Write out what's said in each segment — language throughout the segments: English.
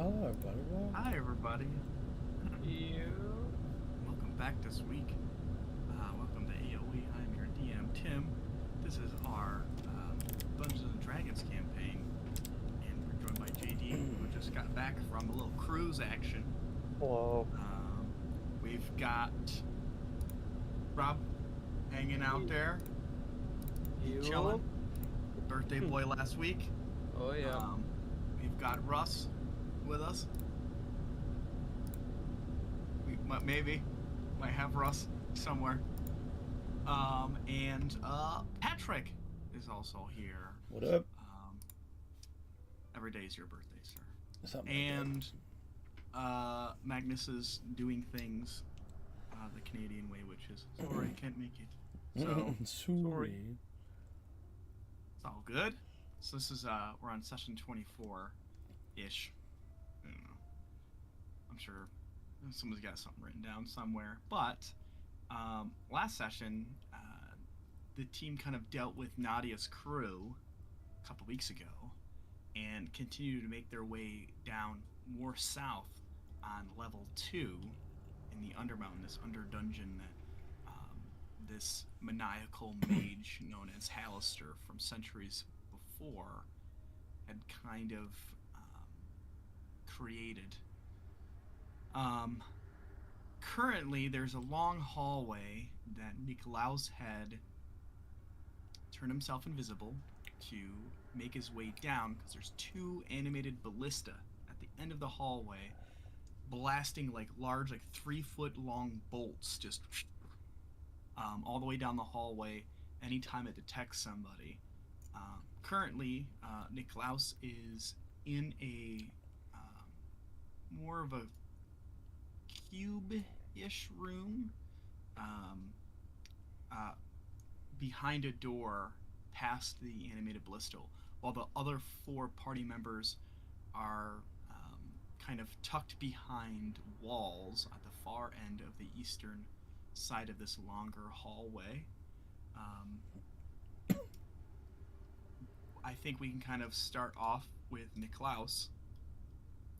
Hello, everybody. Hi, everybody. You. Welcome back this week. Welcome to AOE. I'm your DM, Tim. This is our Dungeons and Dragons campaign, and we're joined by JD, who just got back from a little cruise action. Hello. We've got Rob hanging out there, chilling. Birthday boy last week. Oh yeah. We've got Russ with us. We might have Russ somewhere. And Patrick is also here. What up? Every day is your birthday, sir. Something And Magnus is doing things the Canadian way, which is sorry, I can't make it. So sorry. It's all good. So this is we're on session 24-ish. I don't know. I'm sure someone's got something written down somewhere. But last session, the team kind of dealt with Nadia's crew a couple weeks ago and continued to make their way down more south on level 2 in the Undermountain, this under dungeon that this maniacal mage known as Hallister from centuries before had kind of created. Currently, there's a long hallway that Nikolaus had turned himself invisible to make his way down because there's two animated ballista at the end of the hallway blasting like large, like 3-foot long bolts just all the way down the hallway anytime it detects somebody. Currently, Nikolaus is in a more of a cube-ish room behind a door past the animated ballista, while the other 4 party members are kind of tucked behind walls at the far end of the eastern side of this longer hallway. I think we can kind of start off with Nikolaus.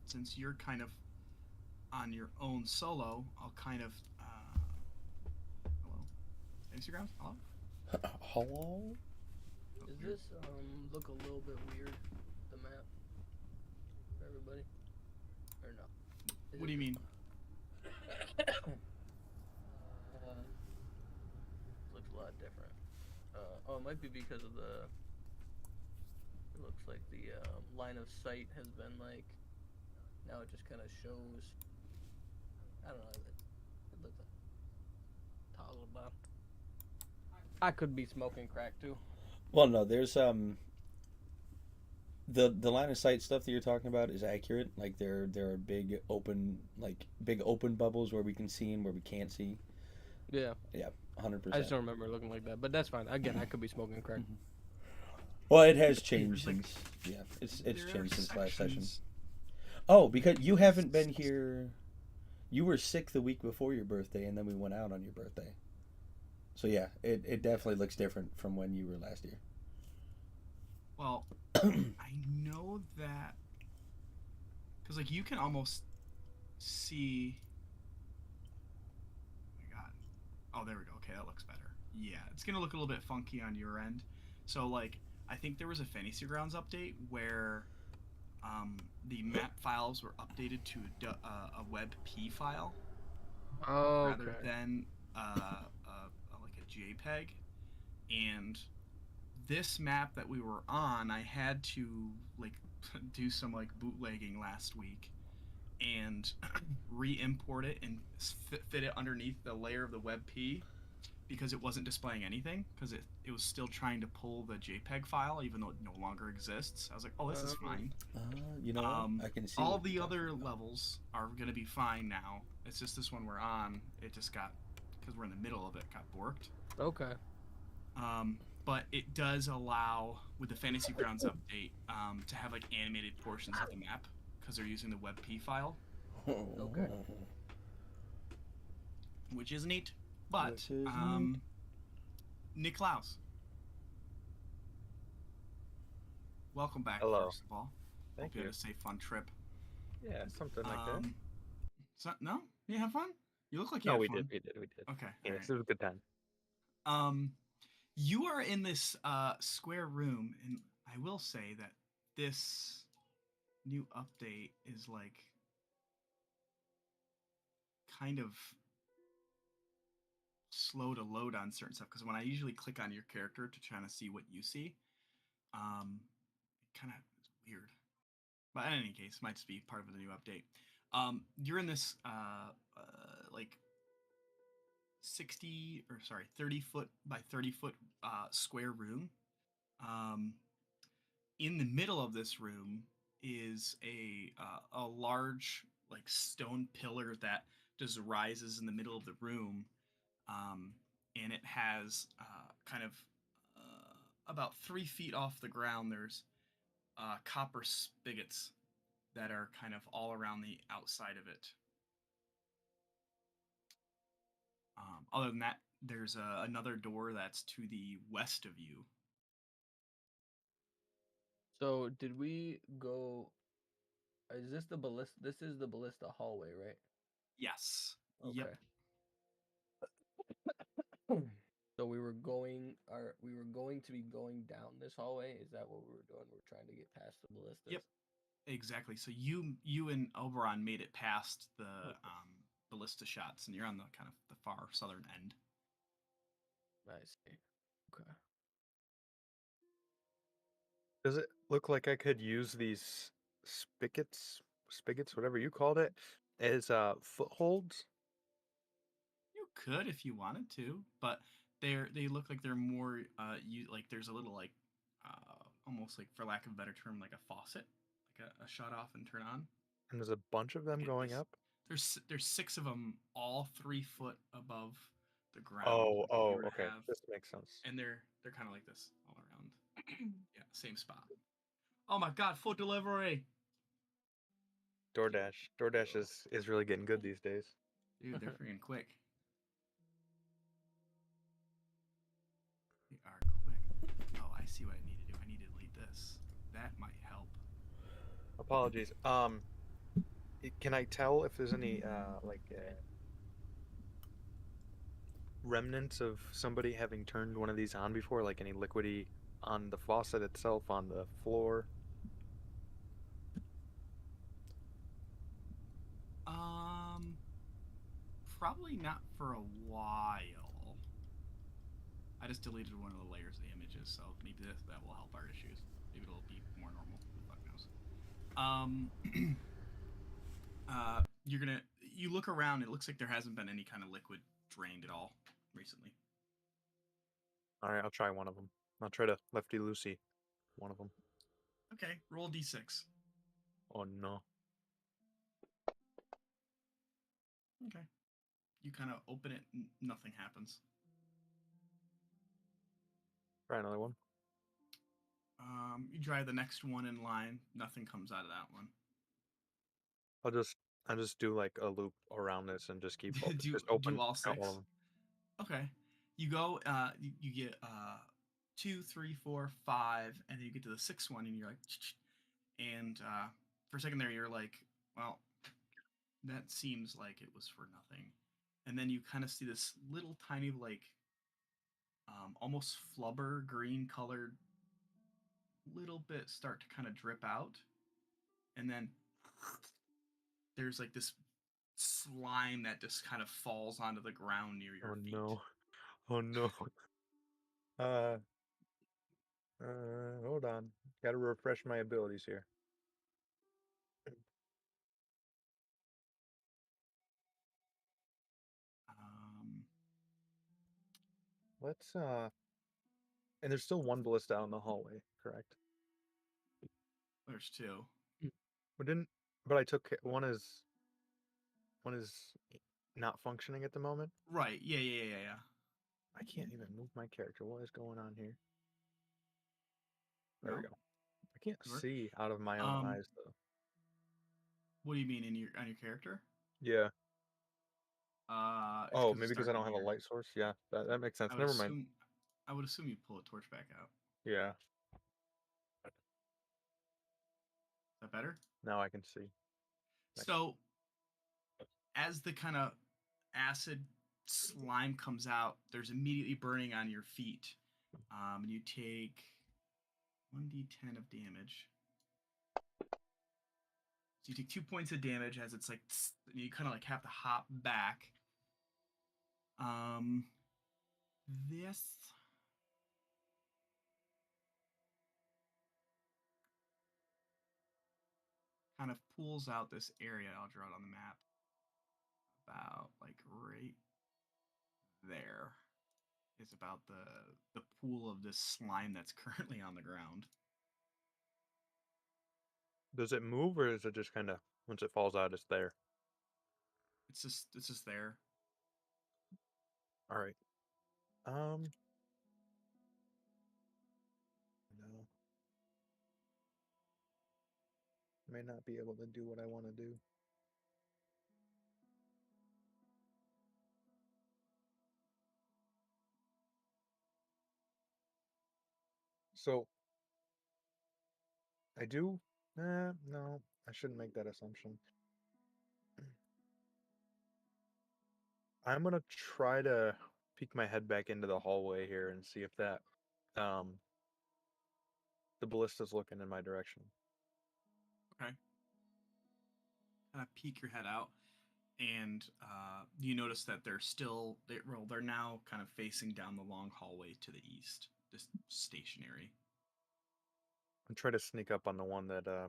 Since you're kind of on your own solo, I'll kind of hello, Instagram, hello. Hello? Does this look a little bit weird? The map for everybody, or no? What do you mean? Looks a lot different. Oh, it might be because of the. It looks like the line of sight has been like. Now it just kind of shows. I don't know. It looks like toggle about. I could be smoking crack too. Well, no, there's the line of sight stuff that you're talking about is accurate. Like there are big open bubbles where we can see and where we can't see. Yeah. Yeah, 100%. I just don't remember it looking like that, but that's fine. Again, I could be smoking crack. Well, it has changed Like, since it's there changed are since last session. sections. Oh, because you haven't been here. You were sick the week before your birthday, and then we went out on your birthday. So yeah, it definitely looks different from when you were last year. Well, I know that because like you can almost see. Oh my God. Oh, there we go. Okay, that looks better. Yeah, it's gonna look a little bit funky on your end. So like, I think there was a Fantasy Grounds update where the map files were updated to a WebP file Oh, rather than like a JPEG. And this map that we were on, I had to like do some like bootlegging last week and re-import it and fit it underneath the layer of the WebP because it wasn't displaying anything because it was still trying to pull the JPEG file even though it no longer exists. I was like, oh, this is fine. You know, I can see all the other levels are going to be fine now. It's just this one we're on. It just got, because we're in the middle of it, got borked. Okay. But it does allow, with the Fantasy Grounds update, to have like animated portions of the map because they're using the WebP file. Okay. Which is neat. But Nikolaus, welcome back. Hello. First of all, Thank hope you you. had a safe, fun trip. Yeah, something like that. No, you have fun. You look like you No, had we fun. did. We did. Okay. Yes, All right. it was a good time. You are in this square room, and I will say that this new update is like kind of slow to load on certain stuff because when I usually click on your character to try to see what you see, it kind of is weird. But in any case, might just be part of the new update. You're in this like 30 foot by 30 foot square room. Um, in the middle of this room is a large like stone pillar that just rises in the middle of the room, um, and it has kind of about 3 feet off the ground. There's copper spigots that are kind of all around the outside of it. Other than that, there's another door that's to the west of you. So did we go? Is this the ballista? This is the ballista hallway, right? Yes. Okay. Yep. So we were going, we were going to be going down this hallway. Is that what we were doing? We're trying to get past the ballistas. Yep. Exactly. So you and Oberon made it past the ballista shots, and you're on the kind of the far southern end. I see. Okay. Does it look like I could use these spigots, whatever you called it, as footholds? You could if you wanted to, but they look like they're more you like there's a little like almost like for lack of a better term like a faucet, like a shut off and turn on. And there's a bunch of them It- going this- up. there's 6 of them, all 3 foot above the ground. Oh, If you oh, were to okay. have, This makes sense. and they're kind of like this all around. Yeah, same spot. Oh my god, food delivery, DoorDash is really getting good these days. dude. They're freaking quick. They are quick. Oh, I see what I need to do. I need to delete this. That might help. Apologies. Can I tell if there's any remnants of somebody having turned one of these on before, like any liquidy on the faucet itself, on the floor? Probably not for a while. I just deleted one of the layers of the images, so maybe that will help our issues. Maybe it'll be more normal. Who the fuck knows? You look around. It looks like there hasn't been any kind of liquid drained at all recently. All right, I'll try one of them. I'll try to lefty loosey one of them. Okay, roll d6. Oh no. Okay. You kind of open it, nothing happens. Try another one. You try the next one in line, nothing comes out of that one. I'll just do like a loop around this and just keep do open all all 6. of them. Okay. You go. You get 2, 3, 4, 5, and then you get to the 6th one, and you're like, and for a second there, you're like, well, that seems like it was for nothing. And then you kind of see this little tiny like almost flubber green colored little bit start to kind of drip out, and then there's like this slime that just kind of falls onto the ground near your feet. No. Oh no. Hold on. Gotta refresh my abilities here. Let's and there's still one ballista out in the hallway, correct? There's 2. But I took one is not functioning at the moment. Right. Yeah. I can't even move my character. What is going on here? There No? we go. I can't Work? see out of my own eyes though. What do you mean on your character? Yeah. It's Oh, 'cause maybe it's because I dark don't in have a here. light source. Yeah, that makes sense. I would Never mind. assume. I would assume you pull a torch back out. Yeah. Is that better? Now I can see. So, as the kind of acid slime comes out, there's immediately burning on your feet. And you take 1d10 of damage. So you take 2 points of damage as it's like, and you kind of like have to hop back. This kind of pulls out this area. I'll draw it on the map. About like right there is about the pool of this slime that's currently on the ground. Does it move, or is it just kind of once it falls out, it's there? It's just there. All right. No. May not be able to do what I want to do. So I do. No, I shouldn't make that assumption. I'm gonna try to peek my head back into the hallway here and see if that, the ballista's looking in my direction. Okay. Kind of peek your head out, and you notice that they're now kind of facing down the long hallway to the east, just stationary. I'm trying to sneak up on the one that I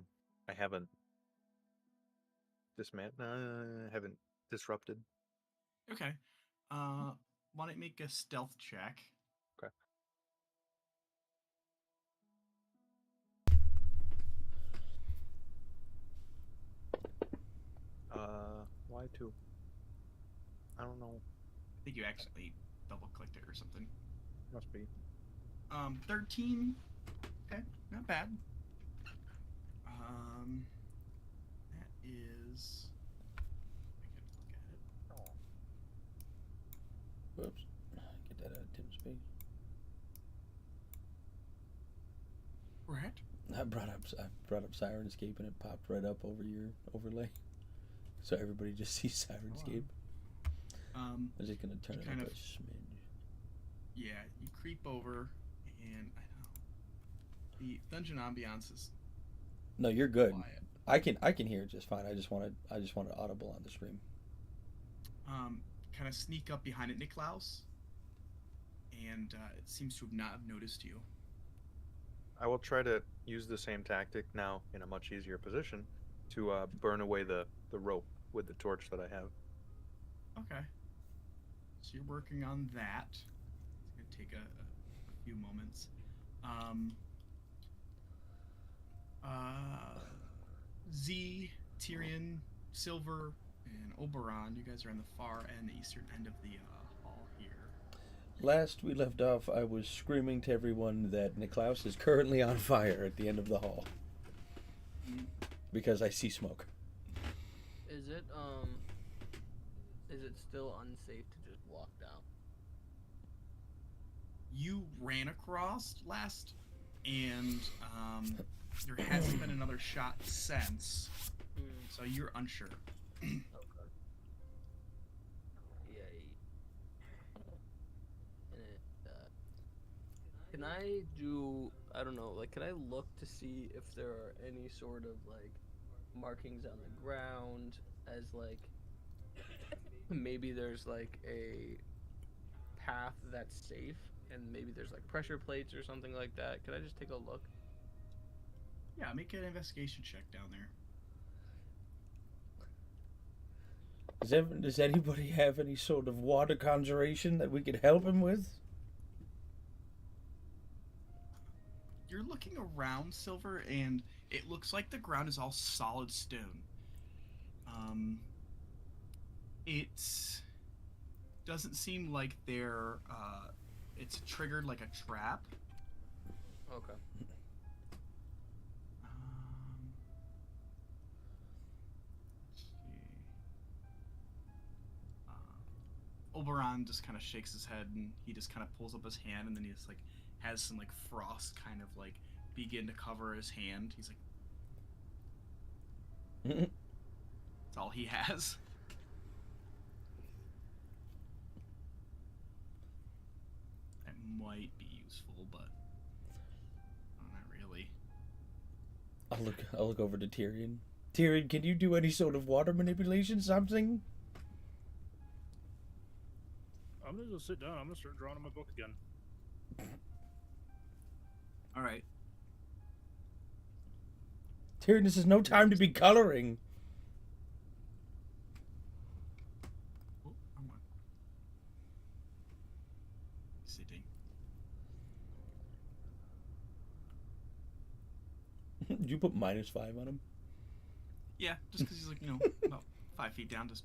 haven't haven't disrupted. Okay. Why don't you make a stealth check? Okay. Why two? I don't know. I think you accidentally double clicked it or something. Must be. 13. Okay, not bad. That is. I can look at it. Oh. Whoops. Get that out of Tim's face. Right. I brought up Sirenscape and it popped right up over your overlay, so everybody just sees Sirenscape. I'm just gonna turn it up a smidge. Yeah, you creep over, and I know the dungeon ambiance is. No, you're good. Quiet. I can hear it just fine. I just wanted audible on the stream. Kind of sneak up behind it, Niklaus, and it seems to not have noticed you. I will try to use the same tactic now in a much easier position to burn away the rope with the torch that I have. Okay. So you're working on that. It's going to take a few moments. Z, Tyrion, Silver, and Oberon, you guys are on the far end, the eastern end of the hall here. Last we left off, I was screaming to everyone that Niklaus is currently on fire at the end of the hall. Because I see smoke. Is it still unsafe to just walk down? You ran across last, and there hasn't been another shot since, so you're unsure. Okay. Yay. And can I do, I don't know, like, can I look to see if there are any sort of, like, markings on the ground as, like, maybe there's, like, a path that's safe, and maybe there's, like, pressure plates or something like that? Could I just take a look? Yeah, make an investigation check down there. Does anybody have any sort of water conjuration that we could help him with? You're looking around, Silver, and it looks like the ground is all solid stone. It doesn't seem like it's triggered like a trap. Okay. Let's see. Oberon just kind of shakes his head, and he just kind of pulls up his hand, and then he just like has some like frost kind of like begin to cover his hand. He's like, That's all he has. That might be useful, but not really. I'll look over to Tyrion. Tyrion, can you do any sort of water manipulation, something? I'm gonna go sit down. I'm gonna start drawing in my book again. All right. Tyrion, this is no time to be coloring. Oh, wrong one. Sitting. Did you put -5 on him? Yeah, just because he's like, about 5 feet down, just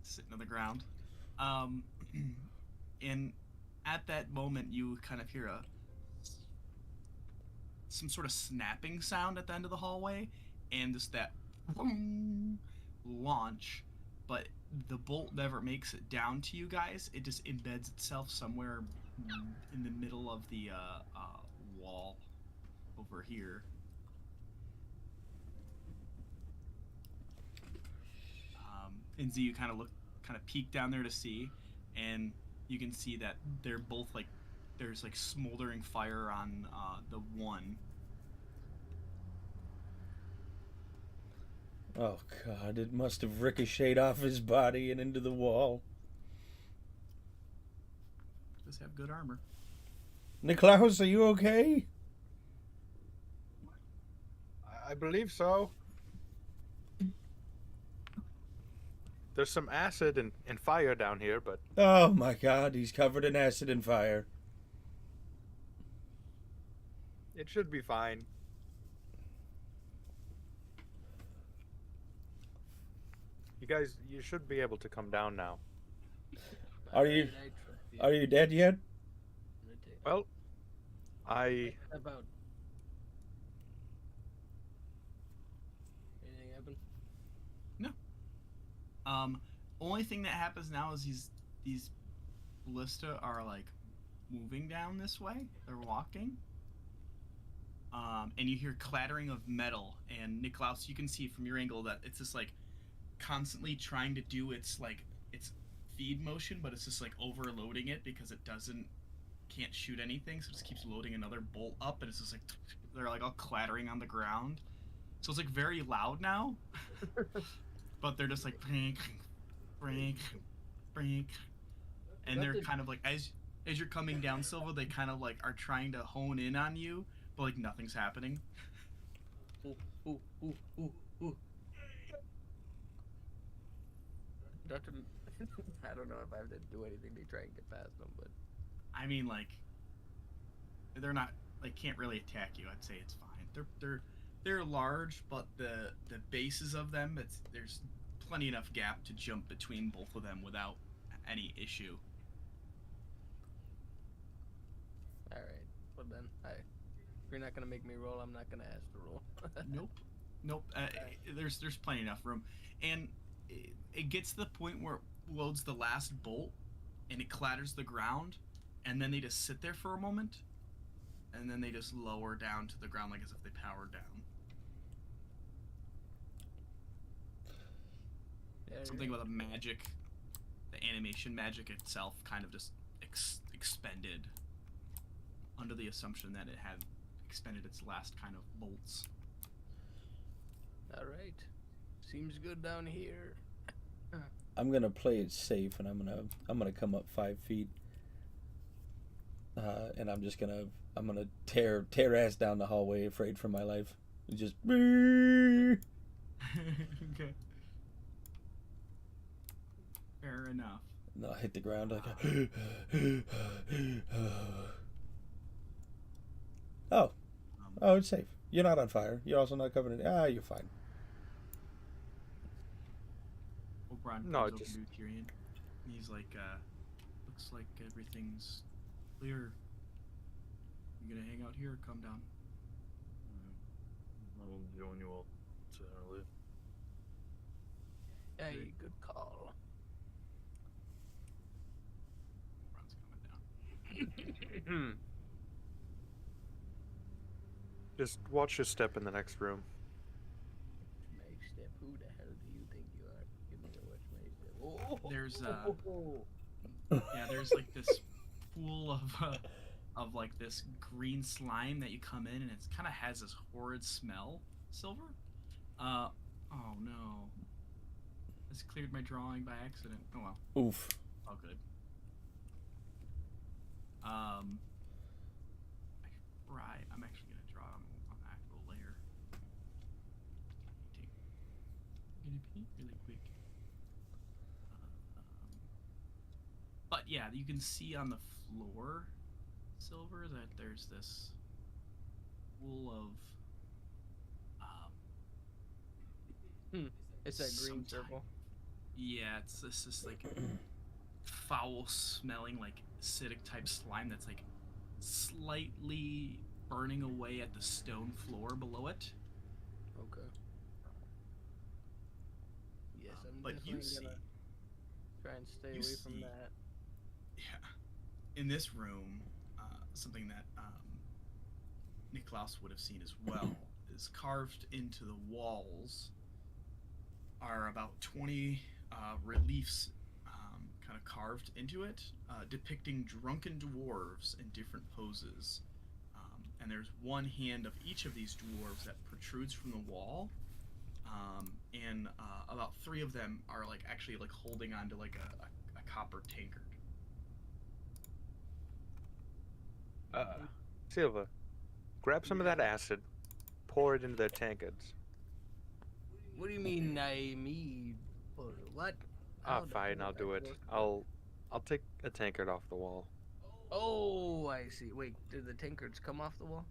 sitting on the ground. And at that moment, you kind of hear some sort of snapping sound at the end of the hallway, and just that launch, but the bolt never makes it down to you guys. It just embeds itself somewhere in the middle of the wall over here. And Z, you kind of peek down there to see, and you can see that they're both there's smoldering fire on the one. Oh god, it must have ricocheted off his body and into the wall. Does have good armor. Niklaus, are you okay? I believe so. There's some acid and fire down here, but Oh my god, he's covered in acid and fire. it should be fine. You guys, you should be able to come down now. Are you dead yet? Well, I About anything happen? Only thing that happens now is these ballista are moving down this way. They're walking. And you hear clattering of metal. And Niklaus, you can see from your angle that it's just constantly trying to do its feed motion, but it's just overloading it because it can't shoot anything, so it just keeps loading another bolt up, and it's just they're all clattering on the ground. So it's very loud now. But they're just brink, brink, brink. And they're kind of as you're coming down, Silva, they kind of are trying to hone in on you, but nothing's happening. Ooh. Doctor, I don't know if I have to do anything to try and get past them, but I mean, they're not can't really attack you. I'd say it's fine. They're large, but the bases of them, there's plenty enough gap to jump between both of them without any issue. all right. Well then, if you're not gonna make me roll, I'm not gonna ask to roll. Nope. There's plenty enough room, and it gets to the point where it loads the last bolt, and it clatters the ground, and then they just sit there for a moment, and then they just lower down to the ground as if they powered down. Yeah, Something about the animation magic itself kind of just expended, under the assumption that it had expended its last kind of bolts. all right. Seems good down here. I'm gonna play it safe, and I'm gonna come up 5 feet, and I'm gonna tear ass down the hallway, afraid for my life. And just. Okay. Fair enough. And I'll hit the ground Oh, it's safe. You're not on fire. You're also not covered in. You're fine. O'Brien No, comes over just- to Tyrion. He's looks like everything's clear. You gonna hang out here or come down? I will join you all. Hey, good call. O'Brien's coming down. just watch your step in the next room. Meg step, who the hell do you there's Oh, yeah, there's like this pool of like this green slime that you come in, and it kind of has this horrid smell. Silver. Oh no. It's cleared my drawing by accident. Oh well. Oof. All good. Right. I'm actually gonna draw on an actual layer. I'm gonna paint really quick. But yeah, you can see on the floor, Silver, that there's this pool of it's that green some circle. yeah, it's this like foul smelling like acidic type slime that's like slightly burning away at the stone floor below it. Okay. Yes, I'm But you definitely see, gonna try and stay you away from see- that. yeah, in this room, something that Niklaus would have seen as well is carved into the walls are about 20 reliefs kind of carved into it, depicting drunken dwarves in different poses. And there's one hand of each of these dwarves that protrudes from the wall, and about 3 of them are like actually like holding onto like a copper tankard. Silva, grab some of that acid, pour it into their tankards. What do you mean, me? What? Ah, How fine, does I'll do that it. work? I'll take a tankard off the wall. Oh, I see. Wait, did the tankards come off the wall?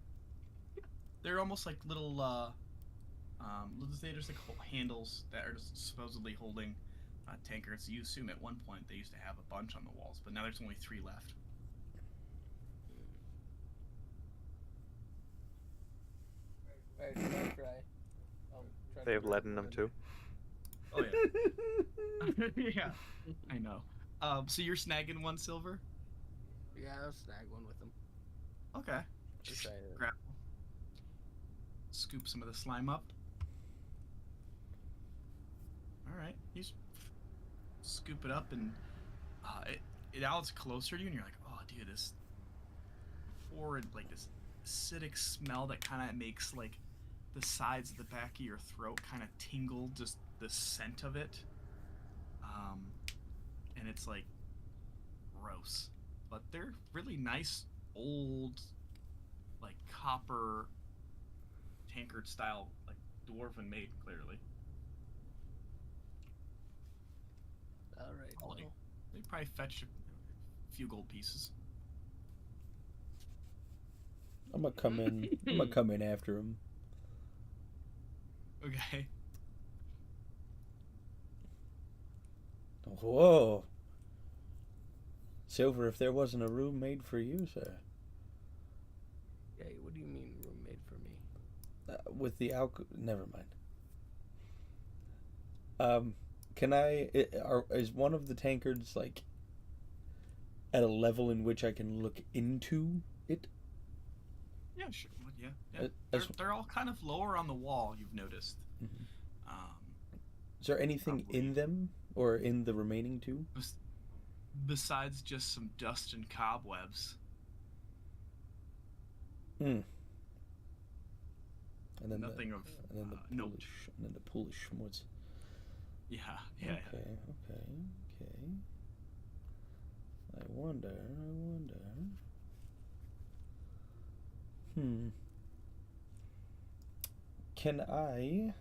They're almost like little they're just like handles that are just supposedly holding tankards. You assume at one point they used to have a bunch on the walls, but now there's only 3 left. Alright, so I'll try. They have lead in them too. Oh yeah. Yeah, I know. So you're snagging 1 silver? Yeah, I'll snag one with them. Okay. Just try to- Grab. Scoop some of the slime up. All right. You scoop it up, and now it's closer to you, and you're like, oh, dude, this horrid, like this acidic smell that kind of makes like the sides of the back of your throat kind of tingle, just the scent of it. And it's like gross, but they're really nice old like copper tankard style, like dwarven made, clearly. Alright, Quality. well, They probably fetch a few gold pieces. I'm gonna come in. I'm gonna come in after him. Okay. Whoa, Silver! If there wasn't a room made for you, sir, yeah, what do you mean room made for me? with the alcohol. Never mind. Can I? Is one of the tankards like at a level in which I can look into it? Yeah, sure. Yeah, yeah. As- They're all kind of lower on the wall, you've noticed. Mhm. Um, Is there anything Probably. in them or in the remaining 2? besides just some dust and cobwebs. And then Nothing the, of and then the note. Polish, and then the Polish schmutz. Yeah, yeah. Okay. I wonder. Can I?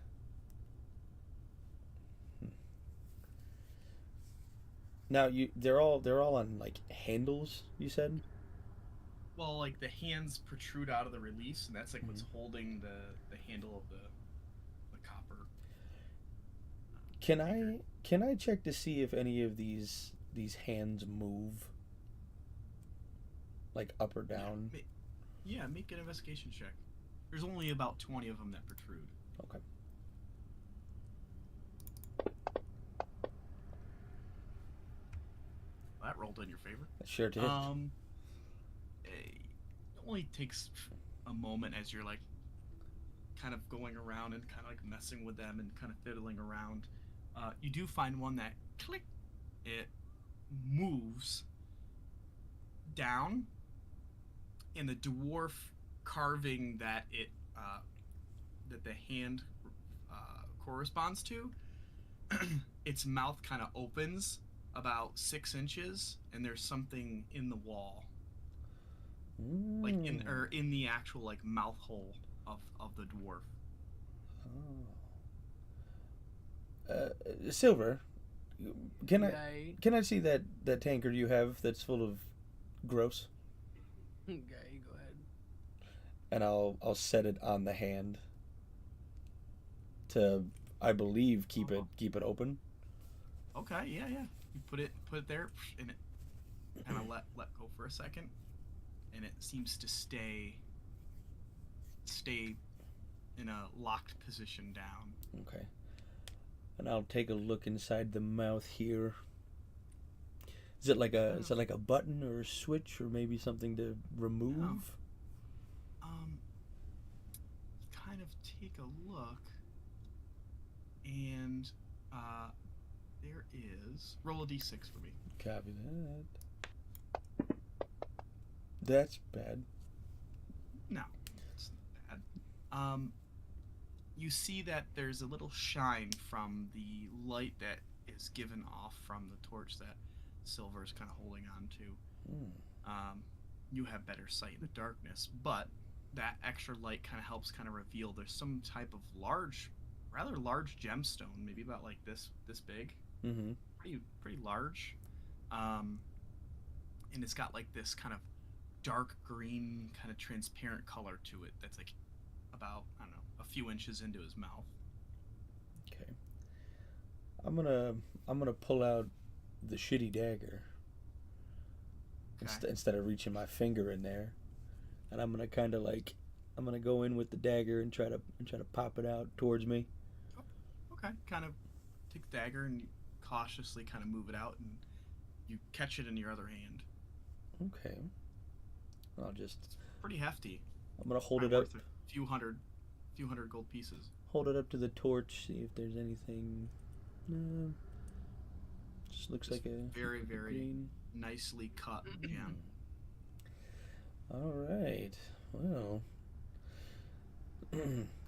Now they're all on like handles. You said. Well, like the hands protrude out of the release, and that's like what's holding the handle of the copper. Can I check to see if any of these hands move? Like up or down? Yeah, make an investigation check. There's only about 20 of them that protrude. Okay. That rolled in your favor. I sure did. It only takes a moment as you're like kind of going around and kind of like messing with them and kind of fiddling around. You do find one that click it moves down, and the dwarf carving that the hand corresponds to, its mouth kind of opens about 6 inches, and there's something in the wall, like in the actual like mouth hole of the dwarf. Silver, can Guy. I see that tankard you have that's full of gross? Guy, go ahead. And I'll set it on the hand to, I believe, keep it open. Okay, yeah. You put it there, and it kind of let go for a second, and it seems to stay in a locked position down. Okay. And I'll take a look inside the mouth here. Is it like a button or a switch or maybe something to remove? No. Kind of take a look, and there is, roll a d6 for me. Copy that. That's bad. No, it's not bad. You see that there's a little shine from the light that is given off from the torch that Silver is kind of holding on to. You have better sight in the darkness, but that extra light kind of helps kind of reveal there's some type of rather large gemstone, maybe about like this big. Mm-hmm. Pretty large. And it's got like this kind of dark green, kind of transparent color to it that's like about, I don't know, a few inches into his mouth. Okay. I'm gonna pull out the shitty dagger. Okay. Instead of reaching my finger in there, and I'm gonna go in with the dagger and try to pop it out towards me. Okay. Kind of take the dagger and cautiously kind of move it out, and you catch it in your other hand. Okay. I'll just. It's pretty hefty. I'm gonna hold it Probably up. worth a few hundred gold pieces. Hold it up to the torch. See if there's anything. No. Just looks like a very green. nicely cut gem. All right. Well,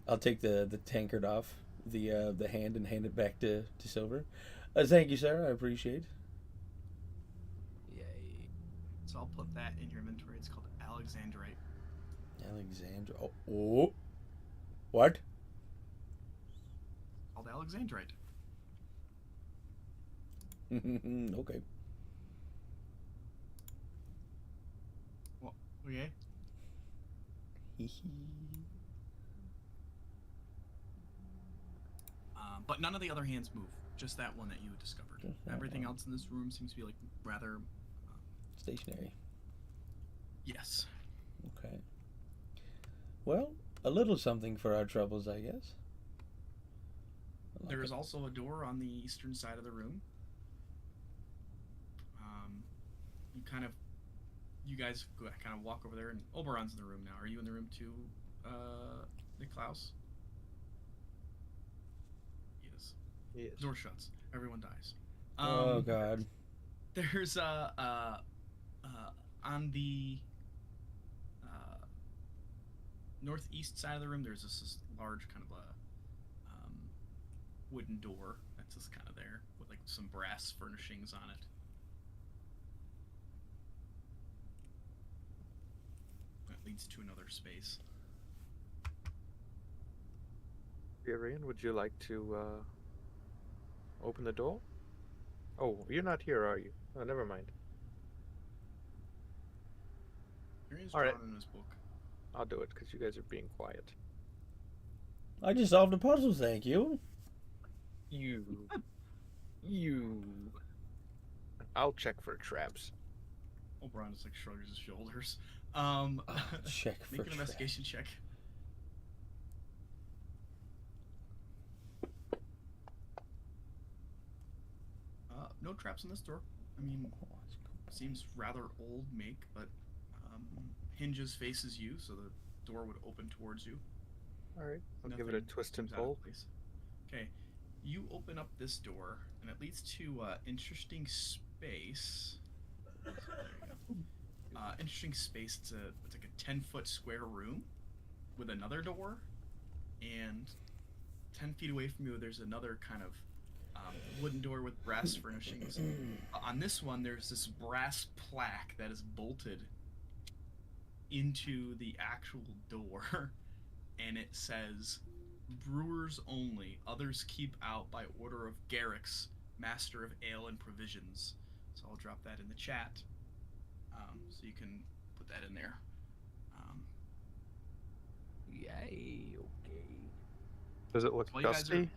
I'll take the tankard off the hand and hand it back to Silver. Thank you, sir. I appreciate. Yay. So I'll put that in your inventory. It's called Alexandrite. Alexandra. Oh. What? Called Alexandrite. Okay. Well, okay. But none of the other hands move. Just that one that you discovered. Everything else in this room seems to be like rather stationary. Yes. Okay. Well, a little something for our troubles, I guess. There is also a door on the eastern side of the room. You guys kind of walk over there, and Oberon's in the room now. Are you in the room too, Niklaus? Yes. Yes. Door shuts. Everyone dies. Oh God. There's on the northeast side of the room. There's this large kind of a wooden door that's just kind of there with like some brass furnishings on it. That leads to another space. Arian, would you like to open the door? Oh, you're not here, are you? Oh, never mind. Arian's All right. drawn in his book. I'll do it because you guys are being quiet. I just solved a puzzle. Thank you. You. I'll check for traps. Oberon just like shrugs his shoulders. Check for Make an investigation check. No traps in this door. I mean, seems rather old make, but hinges faces you, so the door would open towards you. All right, I'll give it a twist and pull. Okay, you open up this door, and it leads to interesting space. So there you go. Interesting space. It's like a 10-foot square room with another door, and 10 feet away from you, there's another kind of wooden door with brass furnishings. On this one, there's this brass plaque that is bolted into the actual door, and it says, "Brewers only. Others keep out by order of Garrix, Master of Ale and Provisions." So I'll drop that in the chat, so you can put that in there. Yay, okay. Does it look Well, you guys dusty?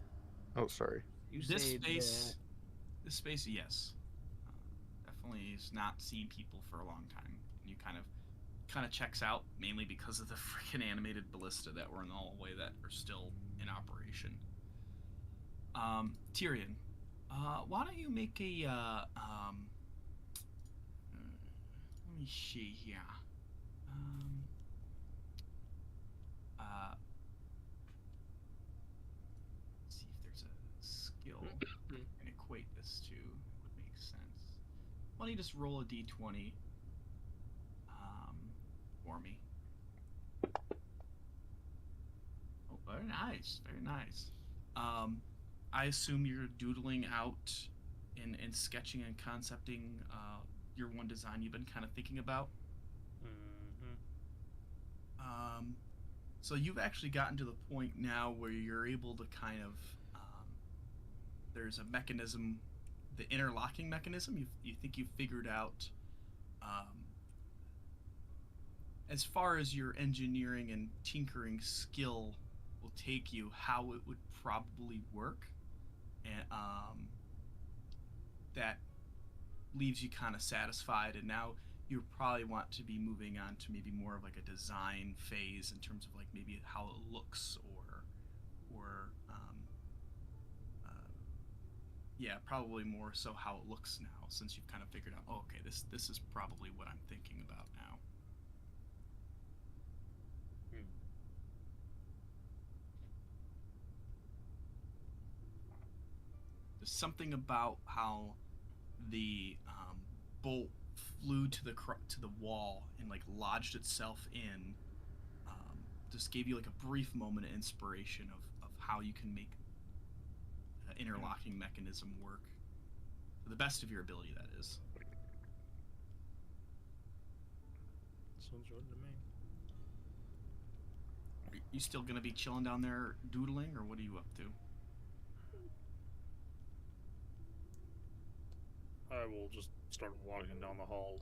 Oh, sorry. You This say space, yes, definitely has not seen people for a long time. You kind of checks out, mainly because of the freaking animated ballista that were in the hallway that are still in operation. Tyrion, why don't you make a let me see here. See if there's a skill I can equate this to. Would make sense. Why don't you just roll a d20 for me? Oh, very nice, very nice. I assume you're doodling out and sketching and concepting your one design you've been kind of thinking about. So you've actually gotten to the point now where you're able to kind of there's a mechanism, the interlocking mechanism. You think you've figured out as far as your engineering and tinkering skill will take you, how it would probably work, and that leaves you kind of satisfied. And now you probably want to be moving on to maybe more of like a design phase in terms of like maybe how it looks, or yeah, probably more so how it looks now, since you've kind of figured out, oh, okay, this is probably what I'm thinking about now. There's something about how the bolt flew to the wall and like lodged itself in. Just gave you like a brief moment of inspiration of how you can make an interlocking mechanism work to the best of your ability. That is. Sounds good to me. Are you still gonna be chilling down there doodling, or what are you up to? I will just start walking down the hall,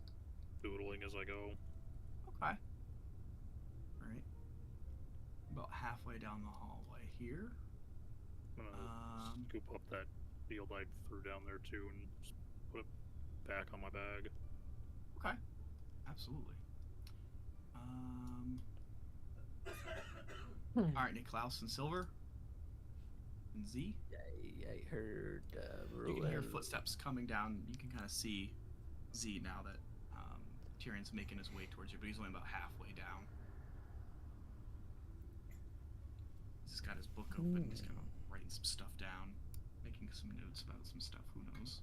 doodling as I go. Okay. All right. About halfway down the hallway here. I'm gonna scoop up that field I threw down there too and just put it back on my bag. Okay. Absolutely. All right, Niklaus and Silver and Z. I heard You can hear footsteps coming down. You can kind of see Z now that Tyrion's making his way towards you, but he's only about halfway down. He's got his book open. He's kind of writing some stuff down, making some notes about some stuff. Who knows?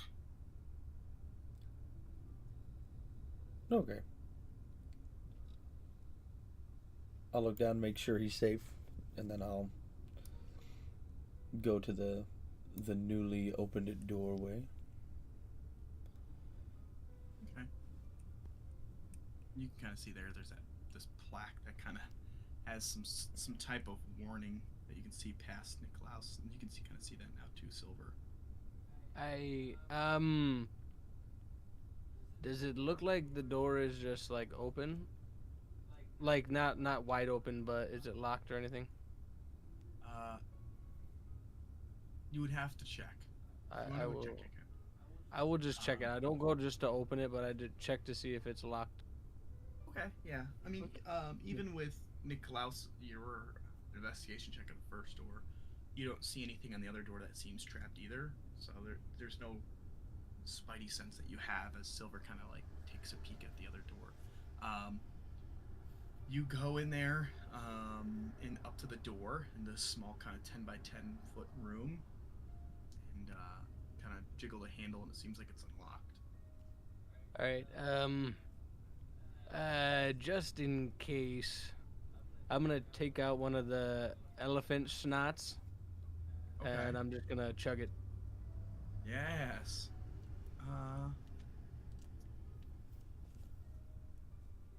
Okay. I'll look down, make sure he's safe, and then I'll go to the newly opened doorway. Okay. You can kind of see there's this plaque that kind of has some type of warning that you can see past Niklaus, and you can kind of see that now too, Silver. Does it look like the door is just like open? Like not wide open, but is it locked or anything? You would have to check. I will. I will just check it. I don't go just to open it, but I did check to see if it's locked. Okay, yeah. I mean, even with Niklaus, your investigation check at the first door, you don't see anything on the other door that seems trapped either. So there's no spidey sense that you have as Silver kind of like takes a peek at the other door. You go in there, and up to the door in this small kind of 10 by 10 foot room, and kind of jiggle the handle, and it seems like it's unlocked. All right. Just in case, I'm gonna take out one of the elephant snots, Okay. and I'm just gonna chug it. Yes.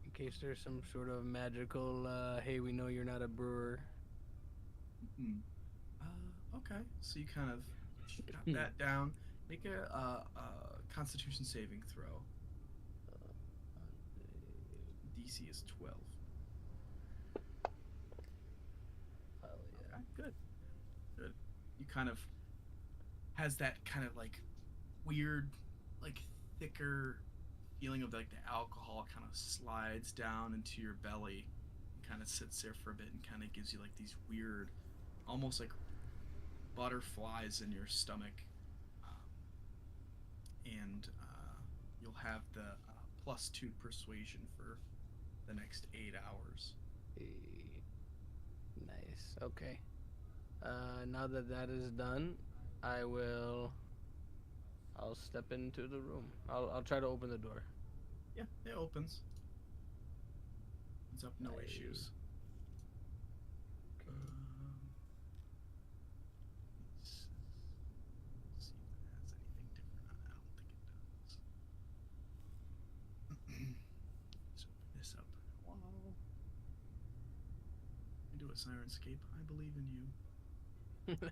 In case there's some sort of magical, hey, we know you're not a brewer. Okay. So you kind of got that down. Make a Constitution saving throw. DC is 12. Oh yeah. Okay, good. Good. You kind of has that kind of like weird, like thicker feeling of like the alcohol kind of slides down into your belly and kind of sits there for a bit and kind of gives you like these weird, almost like butterflies in your stomach. And you'll have the +2 persuasion for the next 8 hours. Nice. Okay. Now that that is done, I'll step into the room. I'll try to open the door. Yeah, it opens. It's up, no issues. Let's see if it has anything different on it. I don't think it does. Let's open this up. Wow. Do a Sirenscape. I believe in you. God,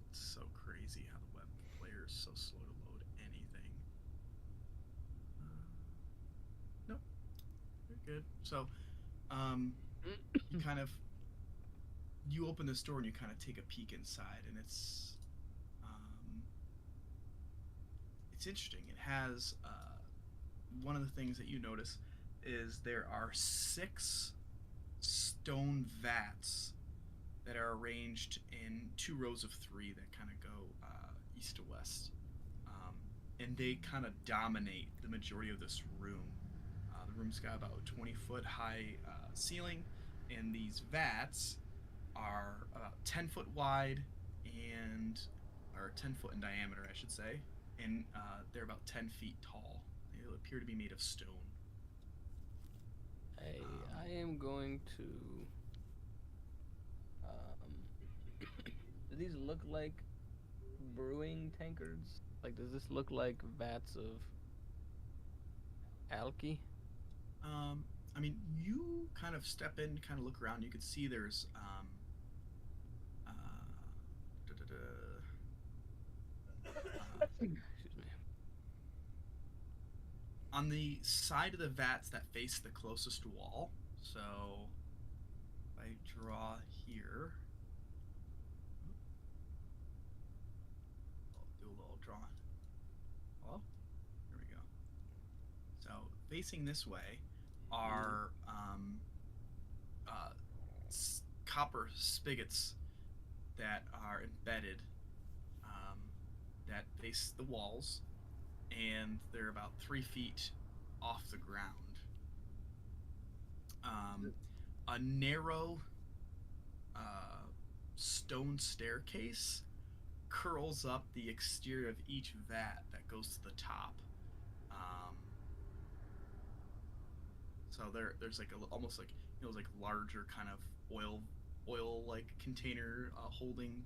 it's so crazy how the web player is so slow to load anything. Nope. You're good. So, you open this door and you kind of take a peek inside, and it's interesting. It has one of the things that you notice is there are 6 stone vats that are arranged in 2 rows of 3 that kind of go east to west, and they kind of dominate the majority of this room. The room's got about 20-foot high ceiling, and these vats are about 10 foot wide or 10 foot in diameter, I should say, and they're about 10 feet tall. They appear to be made of stone. I am going to. Do these look like brewing tankards? Like, does this look like vats of alky? I mean, you kind of step in, kind of look around. You can see there's Excuse me. on the side of the vats that face the closest wall. So if I draw here, I'll do a little drawing. Hello? Here we go. So facing this way are copper spigots that are embedded that face the walls, and they're about 3 feet off the ground. A narrow stone staircase curls up the exterior of each vat that goes to the top. So there's like almost like like larger kind of oil like container holding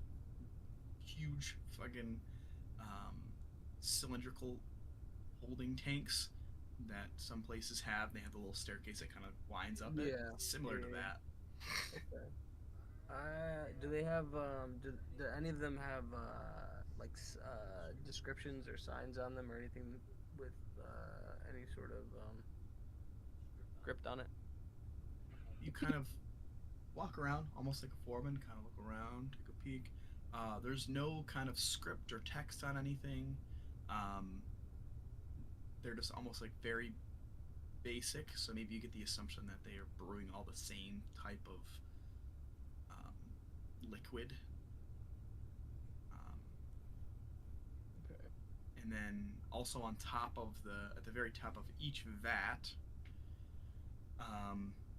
huge fucking cylindrical holding tanks that some places have. They have the little staircase that kind of winds up it. Similar to that. Okay. Do they have do any of them have descriptions or signs on them or anything with any sort of script on it? You kind of walk around almost like a foreman, kind of look around, take a peek. There's no kind of script or text on anything. They're just almost like very basic, so maybe you get the assumption that they are brewing all the same type of liquid. Okay. And then also on top of at the very top of each vat,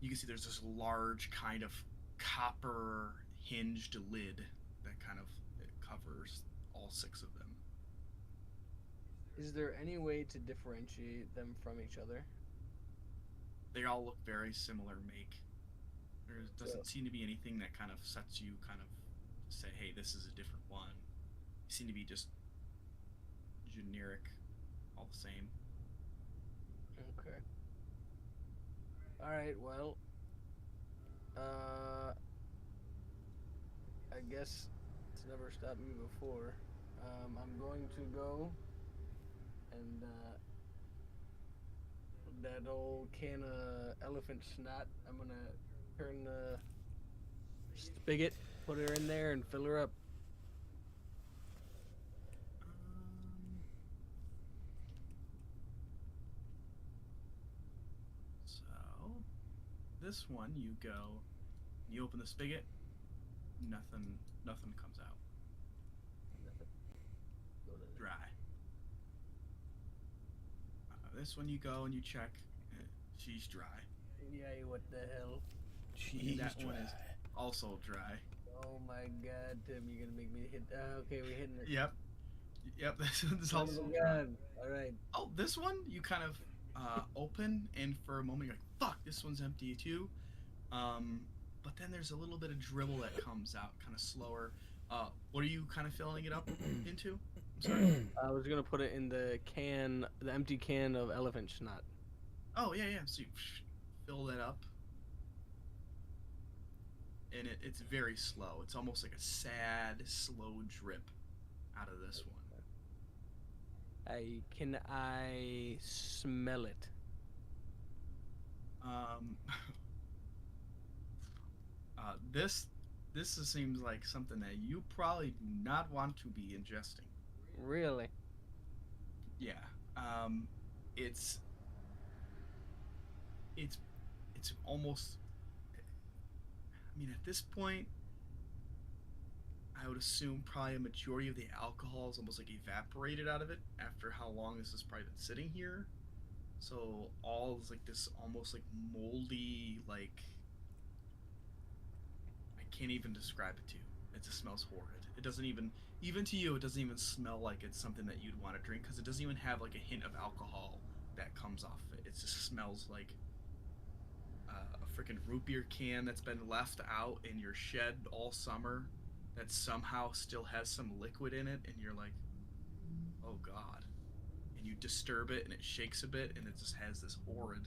you can see there's this large kind of copper hinged lid that kind of covers all 6 of them. Is there any way to differentiate them from each other? They all look very similar make. There doesn't seem to be anything that kind of sets you kind of say, hey, this is a different one. They seem to be just generic, all the same. Okay. Alright, well, I guess it's never stopped me before. I'm going to go and that old can of elephant snot, I'm gonna turn the spigot, put her in there, and fill her up. So, this one, you go, you open the spigot, nothing comes out. Nothing. Go to the Dry. This one you go and you check, she's dry. Yay, what the hell? Jeez, That one dry. is also dry. Oh my god, Tim, you're gonna make me hit. Okay, we're hitting it. Yep. This one's Oh also my dry. god. Alright. Oh, this one you kind of open, and for a moment you're like, fuck, this one's empty too. But then there's a little bit of dribble that comes out, kind of slower. What are you kind of filling it up into? I'm sorry. I was gonna put it in the can, the empty can of elephant snot. Oh, yeah. So you fill that up. And it's very slow. It's almost like a sad, slow drip out of this one. Can I smell it? This seems like something that you probably do not want to be ingesting. Really? Yeah. It's almost. I mean, at this point, I would assume probably a majority of the alcohol is almost like evaporated out of it after how long this has probably been sitting here. So all is like this almost like moldy, like I can't even describe it to you. It just smells horrid. It doesn't even to you, it doesn't even smell like it's something that you'd want to drink because it doesn't even have like a hint of alcohol that comes off of it. It just smells like a freaking root beer can that's been left out in your shed all summer that somehow still has some liquid in it, and you're like, oh god. And you disturb it and it shakes a bit and it just has this horrid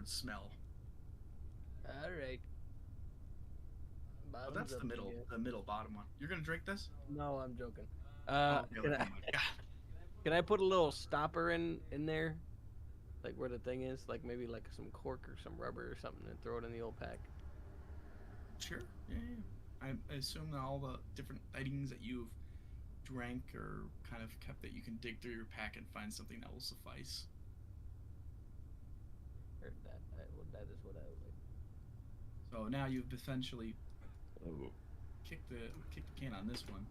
smell. Alright. Oh, that's the middle bottom one. You're gonna drink this? No, I'm joking. Okay, Can oh I, my god. can I put a little stopper in there? Like where the thing is? Like maybe like some cork or some rubber or something and throw it in the old pack. Sure. Yeah. I assume that all the different things that you've drank or kind of kept that you can dig through your pack and find something that will suffice. Heard that. That is what I would like. So now you've essentially kicked the can on this one.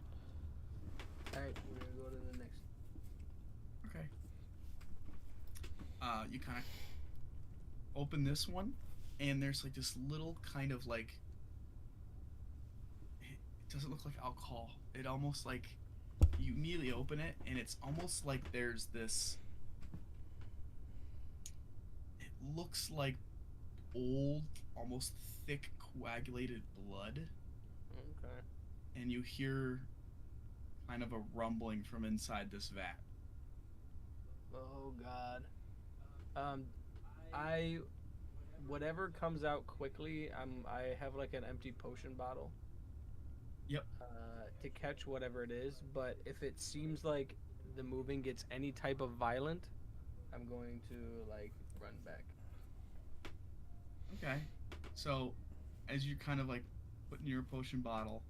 Alright, we're gonna go to the next. Okay. You kind of open this one, and there's like this little kind of like it doesn't look like alcohol. It almost like you immediately open it, and it's almost like there's this. It looks like old, almost thick, coagulated blood, Okay. and you hear kind of a rumbling from inside this vat. Oh god. Whatever comes out quickly, I have like an empty potion bottle. Yep. To catch whatever it is, but if it seems like the moving gets any type of violent, I'm going to like run back. Okay. So, as you kind of like put in your potion bottle,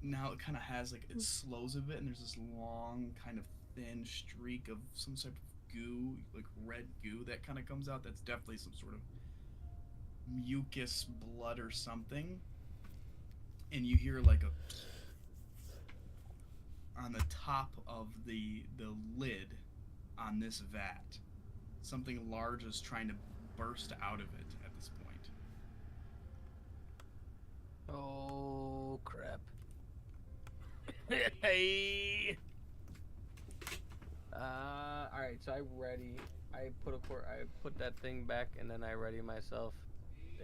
now it kind of has like it slows a bit, and there's this long kind of thin streak of some type of goo, like red goo that kind of comes out. That's definitely some sort of mucus, blood, or something. And you hear like a on the top of the lid on this vat. Something large is trying to burst out of it at this point. Oh crap. Hey. All right. So I ready. I put that thing back, and then I ready myself.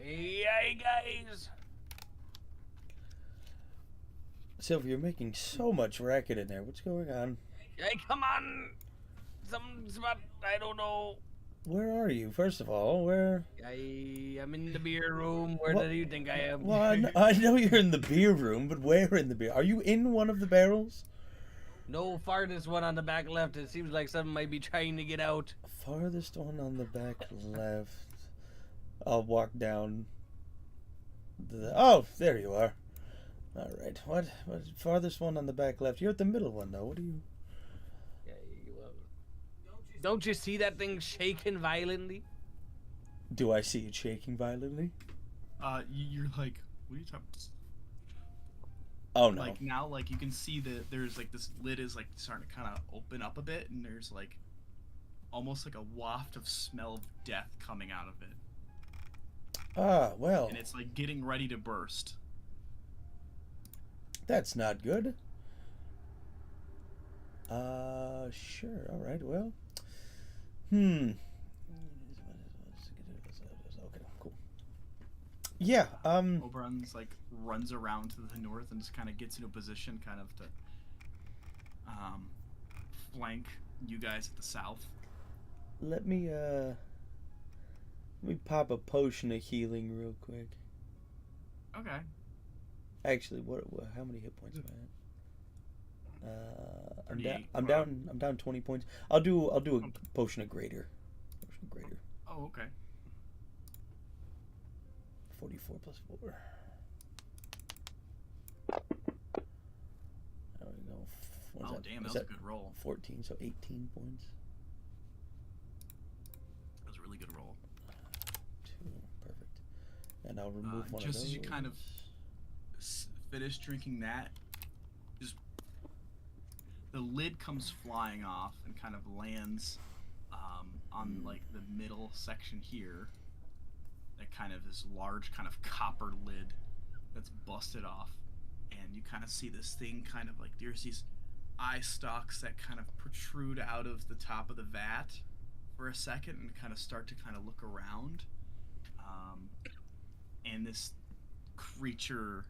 Hey guys. Sylvia, you're making so much racket in there. What's going on? Hey, come on. Something's about. I don't know. Where are you? First of all, where? I'm in the beer room. Where What? do you think I am? Well, I know you're in the beer room, but where in the beer? Are you in one of the barrels? No, farthest one on the back left. It seems like something might be trying to get out. Farthest one on the back left. I'll walk down. Oh, there you are. All right. What? Farthest one on the back left. You're at the middle one, though. What are you? Yeah, don't you see that thing shaking violently? Do I see it shaking violently? You're like, what are you talking? Oh no. Like now, like you can see that there's like this lid is like starting to kind of open up a bit, and there's like almost like a waft of smell of death coming out of it. Ah, well. And it's like getting ready to burst. That's not good. Sure. All right. Well. Okay. Cool. Yeah. Oberon's like runs around to the north and just kind of gets into a position, kind of to flank you guys at the south. Let me pop a potion of healing real quick. Okay. Actually, what how many hit points am I at? I'm 38. down 20 points. I'll do a potion of greater. Potion of greater. Oh, okay. 44 plus 4. There we go. Oh, damn, that was a good roll. 14, so 18 points. That was a really good roll. 2, perfect. And I'll remove one of those. Just as you kind of finish drinking that, just the lid comes flying off and kind of lands on like the middle section here. That kind of this large kind of copper lid that's busted off, and you kind of see this thing kind of like there's these eye stalks that kind of protrude out of the top of the vat for a second and kind of start to kind of look around, and this creature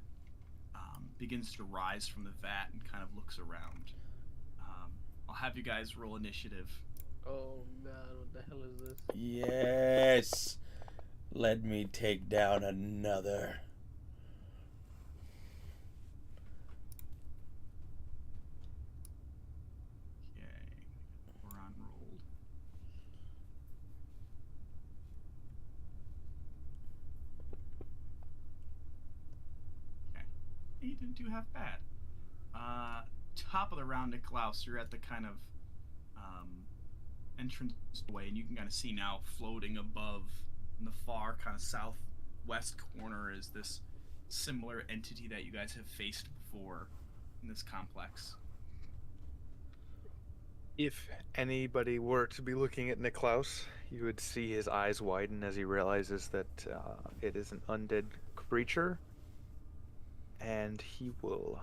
begins to rise from the vat and kind of looks around. I'll have you guys roll initiative. Oh god, what the hell is this? Yes. Let me take down another. Okay, we're on rolled. Okay, you didn't do half bad. Top of the round, Niklaus, you're at the kind of entrance way, and you can kind of see now floating above in the far kind of southwest corner is this similar entity that you guys have faced before in this complex. If anybody were to be looking at Niklaus, you would see his eyes widen as he realizes that it is an undead creature, and he will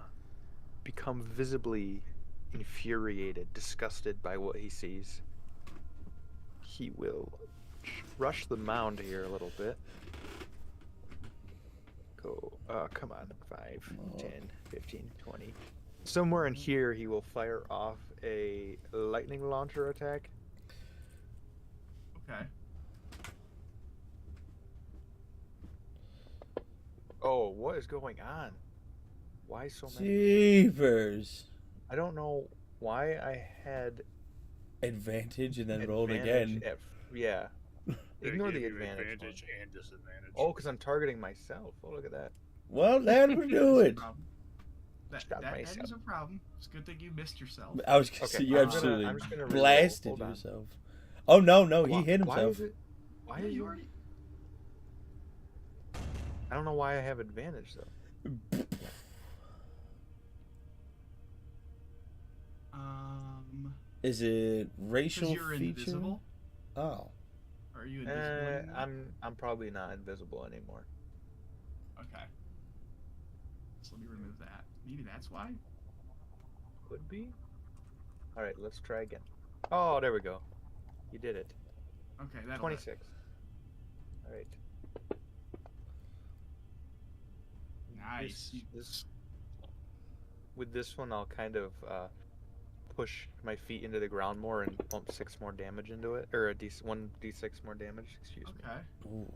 become visibly infuriated, disgusted by what he sees. He will rush the mound here a little bit. Go, come on, 5, 10, 15, 20. Somewhere in here he will fire off a lightning launcher attack. Okay. Oh, what is going on? Why so many? Jeepers. I don't know why I had Advantage and then rolled advantage again. yeah. They Ignore the gave you advantage. advantage and disadvantage. Oh, because I'm targeting myself. Oh, look at that. Well, that would do it. That is a problem. It's a good thing you missed yourself. I was gonna say you I'm absolutely just gonna reroll. blasted Hold on. yourself. Oh no, he Why- hit Why himself. is it? Why Yeah, is you it? already. I don't know why I have advantage though. Is it racial Because you're feature? invisible. Oh, Are you invisible? anymore? I'm probably not invisible anymore. Okay. So let me remove that. Maybe that's why. Could be. All right, let's try again. Oh, there we go. You did it. Okay, that'll 26. All right. Nice. With this one, I'll kind of push my feet into the ground more and bump 6 more damage into it, or 1d6 more damage. Excuse me. Okay. Ooh.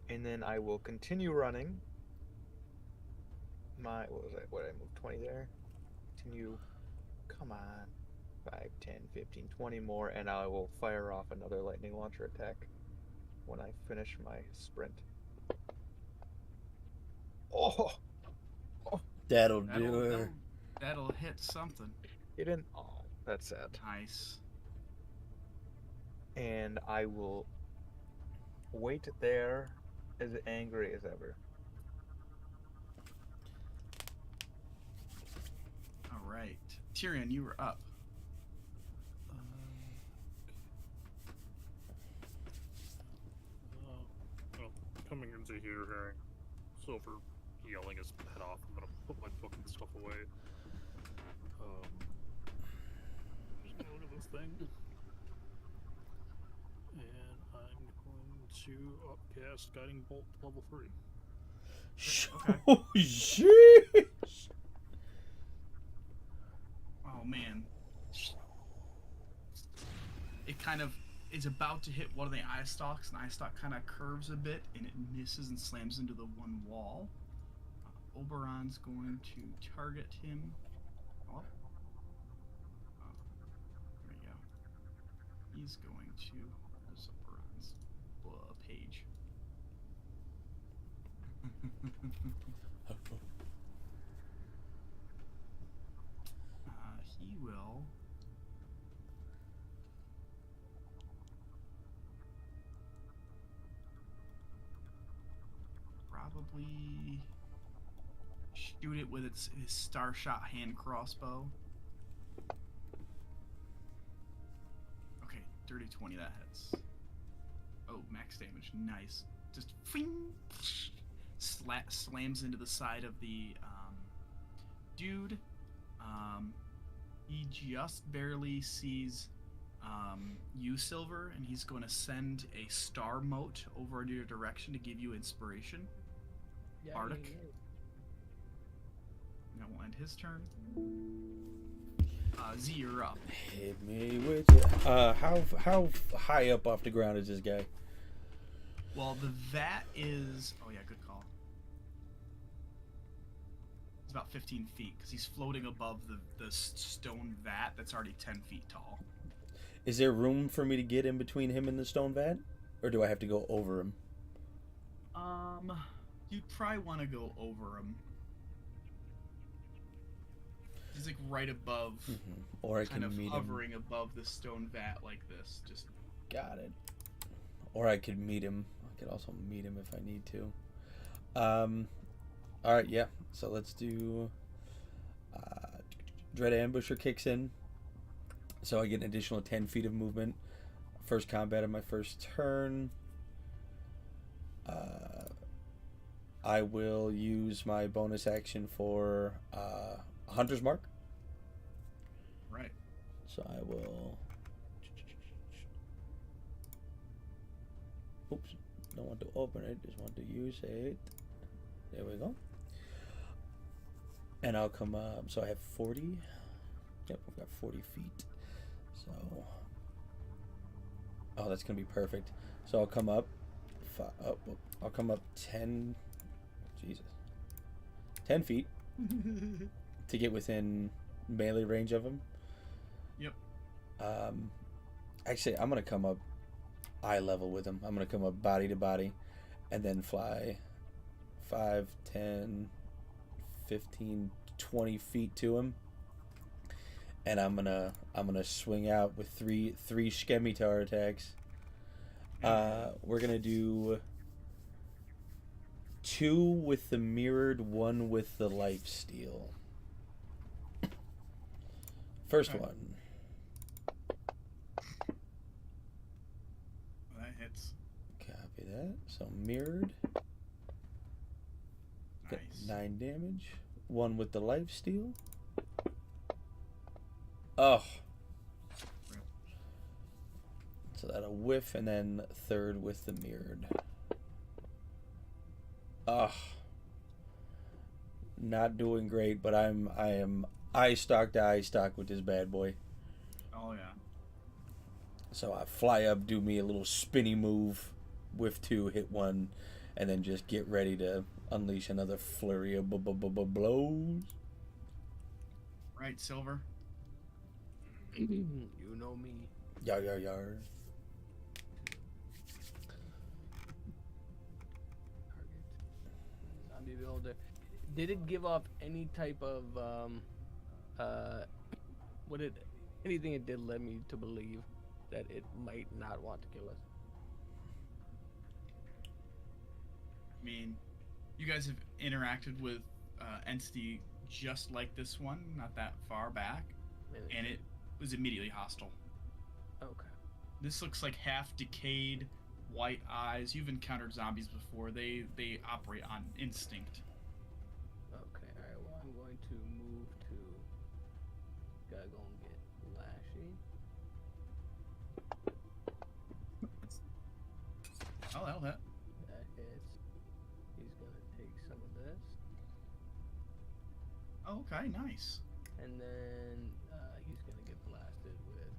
And then I will continue running. What was I? What did I move? 20 there. Continue. Come on. 5, 10, 15, 20 more, and I will fire off another lightning launcher attack when I finish my sprint. Oh! That'll do it. That'll hit something. It didn't. Oh, that's sad. Nice. And I will wait there as angry as ever. All right. Tyrion, you were up. Well, coming into here, hearing Silver yelling his head off, I'm gonna put my book and stuff away. Just gonna look at this thing. And I'm going to upcast Guiding Bolt level 3. Oh, sheesh. Oh man. It kind of is about to hit one of the eye stalks, and the eye stalk kind of curves a bit, and it misses and slams into the one wall. Oberon's going to target him. Oh, there we go. He's going to. There's Oberon's page. He will. Probably shoot it with his star shot hand crossbow. Okay, dirty 20, that hits. Oh, max damage, nice. Just fing, slams into the side of the dude. He just barely sees you, Silver, and he's going to send a star mote over in your direction to give you inspiration. Bardic. That will end his turn. Z, you're up. Hit me with it. How high up off the ground is this guy? Well, the vat is. Oh yeah, good call. It's about 15 feet because he's floating above the stone vat that's already 10 feet tall. Is there room for me to get in between him and the stone vat, or do I have to go over him? You'd probably want to go over him. He's like right above, or I kind can of meet hovering him. above the stone vat like this. Just Got it. Or I could meet him. I could also meet him if I need to. All right, yeah. So let's do. Dread Ambusher kicks in, so I get an additional 10 feet of movement. First combat of my first turn. I will use my bonus action for Hunter's Mark. right. So I will. Oops, don't want to open it, just want to use it. There we go. And I'll come up, so I have 40. Yep, I've got 40 feet. So. Oh, that's going to be perfect. So I'll come up. I'll come up 10. Jesus. 10 feet. To get within melee range of him. Yep. Actually, I'm going to come up eye level with him. I'm going to come up body to body and then fly 5, 10, 15, 20 feet to him. And I'm gonna swing out with three Skemitar attacks. We're gonna do 2 with the mirrored, 1 with the life steal. First one. That hits. Copy that. So mirrored. Got Nice. 9 damage. 1 with the life steal. Oh. So that'll whiff and then third with the mirrored. Ugh. Not doing great, but I am eye stock to eye stock with this bad boy. Oh yeah. So I fly up, do me a little spinny move, whiff 2, hit 1, and then just get ready to unleash another flurry of blows. Right, Silver. You know me. Yar yar yar. Zombie builder. Did it give off any type of anything it did led me to believe that it might not want to kill us? I mean, you guys have interacted with entity just like this one, not that far back, and it was immediately hostile. Okay. This looks like half decayed, white eyes. You've encountered zombies before. They operate on instinct. Okay, alright, well I'm going to move to gotta go and get Lashy. Oh, that'll hit. That hits. He's gonna take some of this. Oh, okay, nice. And then he's gonna get blasted with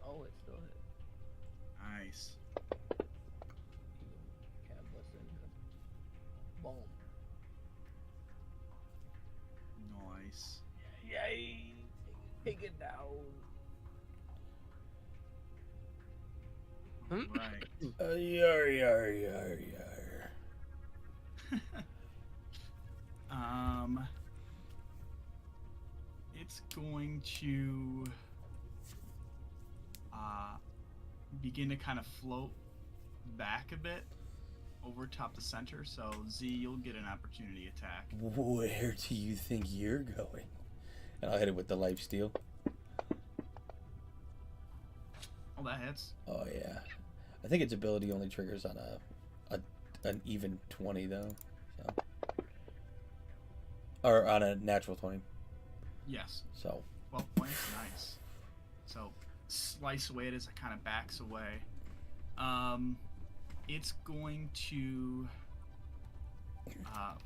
oh, it still hit. Nice. Cat bust into boom. Nice. Yay! Take it down. Right. Yar yar yar yar. It's going to begin to kind of float back a bit over top the center. So Z, you'll get an opportunity attack. Where do you think you're going? And I'll hit it with the lifesteal. Oh, that hits. Oh yeah. I think its ability only triggers on an even 20 though. So. Or on a natural 20. Yes. So 12 points. Nice. So slice away as it kind of backs away. It's going to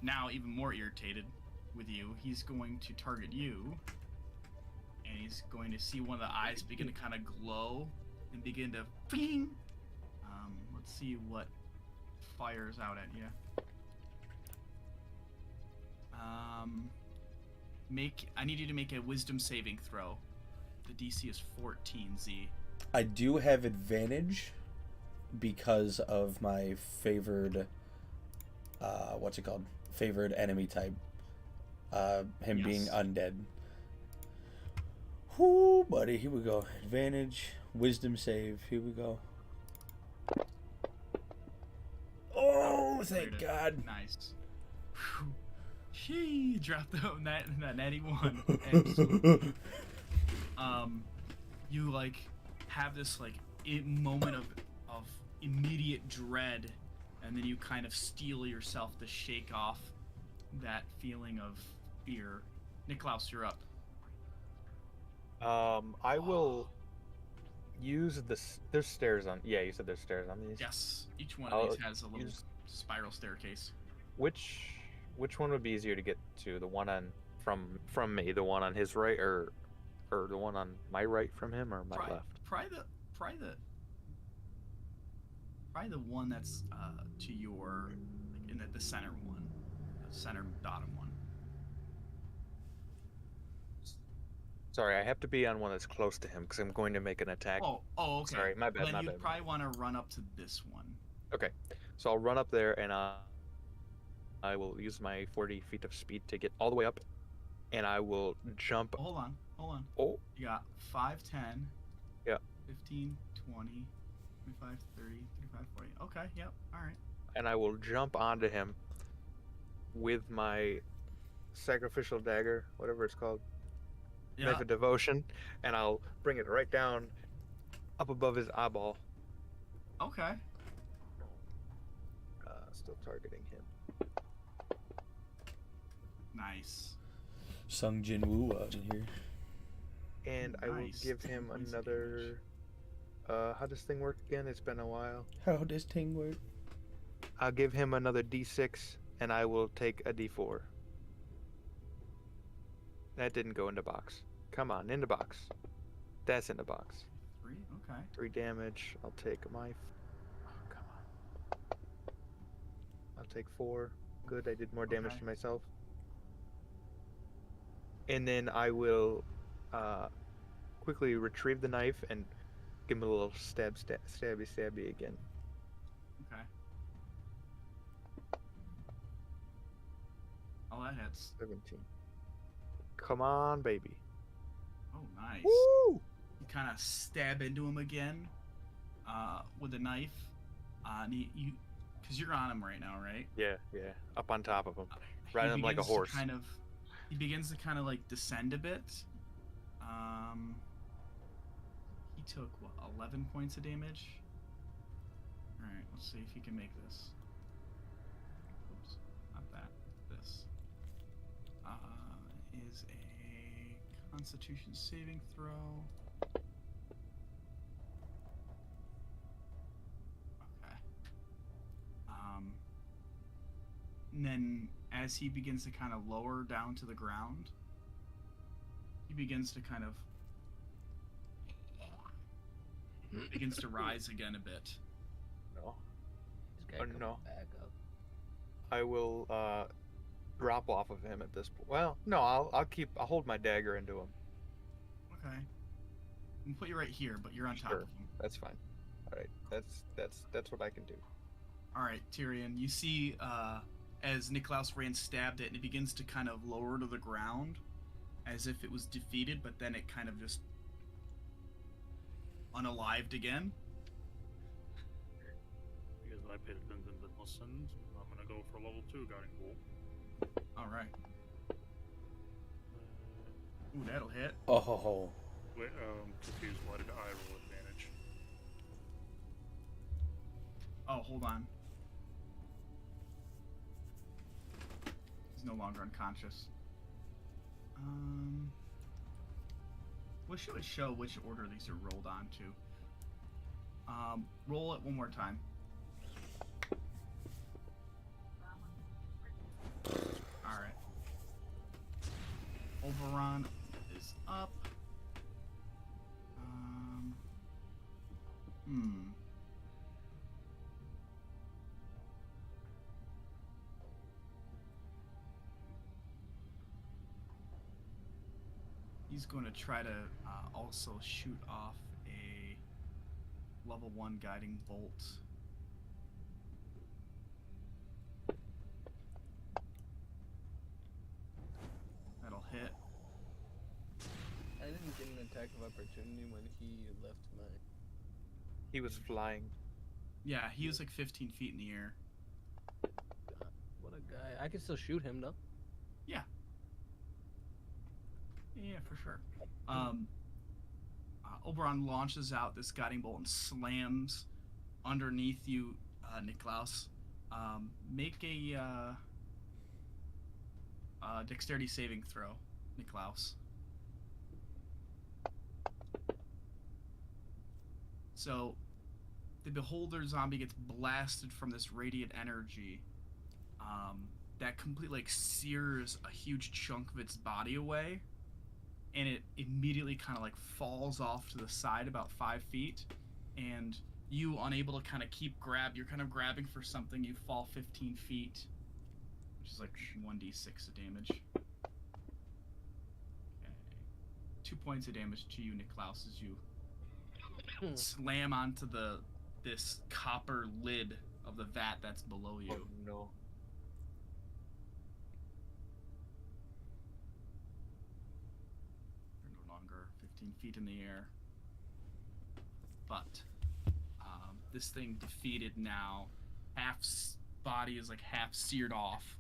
now even more irritated with you. He's going to target you, and he's going to see one of the eyes begin to kind of glow and begin to ping. Let's see what fires out at you. I need you to make a wisdom saving throw. The DC is 14, Z. I do have advantage because of my favored what's it called? Favored enemy type. Him Yes. being undead. Whoo, buddy, here we go. Advantage, wisdom save. Here we go. Oh, thank God. Nice. Whew. She dropped that natty one. And you like have this like moment of immediate dread, and then you kind of steel yourself to shake off that feeling of fear. Niklaus, you're up. I will use this. There's stairs on. Yeah, you said there's stairs on these. Yes, each one I'll of these has a little use- spiral staircase. Which one would be easier to get to? The one on from me, the one on his right, or the one on my right from him, or my left? Probably the one that's to your like in the center one, the center bottom one. Sorry, I have to be on one that's close to him because I'm going to make an attack. Oh, okay. Sorry, my bad, Then my you'd bad. probably want to run up to this one. Okay, so I'll run up there and I will use my 40 feet of speed to get all the way up, and I will jump. Hold on. Oh, You got 5, 10. Yeah. 15, 20, 25, 30, 35, 40. Okay, yep, alright. and I will jump onto him with my sacrificial dagger, whatever it's called, Yeah. knife of devotion, and I'll bring it right down up above his eyeball, Okay. still targeting him. Nice. Sung Jin Woo out in here. And I will Nice. give him 10 points of another. How does this thing work again? It's been a while. How does ting work? I'll give him another D6, and I will take a D4. That didn't go in the box. Come on, in the box. That's in the box. 3. Okay. 3 damage. I'll take my. Oh, come on. I'll take 4. Good, I did more damage Okay. to myself. And then I will quickly retrieve the knife and give him a little stabby again. Okay. Oh, that hits. 17. Come on, baby. Oh, nice. Woo! You kind of stab into him again with a knife. And you, because you're on him right now, right? Yeah. Up on top of him. He Riding him like a begins to horse. He begins to kind of like descend a bit. He took what, 11 points of damage. All right, let's see if he can make this. Oops, not that. This is a Constitution saving throw. Okay. And then as he begins to kind of lower down to the ground, he begins to kind of begins to rise again a bit. No. This guy Oh, coming no. back up. I will drop off of him at this point. Well, no, I'll hold my dagger into him. Okay. I'm gonna put you right here, but you're on top Sure. of him. That's fine. All right. That's what I can do. All right, Tyrion. You see, as Niklaus Rand stabbed it, and it begins to kind of lower to the ground, as if it was defeated, but then it kind of just unalived again. Because I paid attention and listened, I'm gonna go for level 2 guiding bolt. All right. Ooh, that'll hit. Oh, Wait, confused. Why did I roll advantage? Oh, hold on. He's no longer unconscious. What should it show which order these are rolled onto? Roll it one more time. Alright. Oberon is up. He's going to try to also shoot off a level 1 guiding bolt. That'll hit. I didn't get an attack of opportunity when he left my. He was flying. Yeah, he was like 15 feet in the air. God, what a guy! I can still shoot him though. Yeah, for sure. Oberon launches out this guiding bolt and slams underneath you, Niklaus. Make a dexterity saving throw, Niklaus. So, the Beholder zombie gets blasted from this radiant energy that completely like sears a huge chunk of its body away. And it immediately kind of like falls off to the side about 5 feet, and you, unable to kind of you're kind of grabbing for something, you fall 15 feet, which is like 1d6 of damage. Okay. 2 points of damage to you, Niklaus, as you slam onto this copper lid of the vat that's below you. Oh no. You're no longer 15 feet in the air. But this thing defeated now. Body is like half seared off.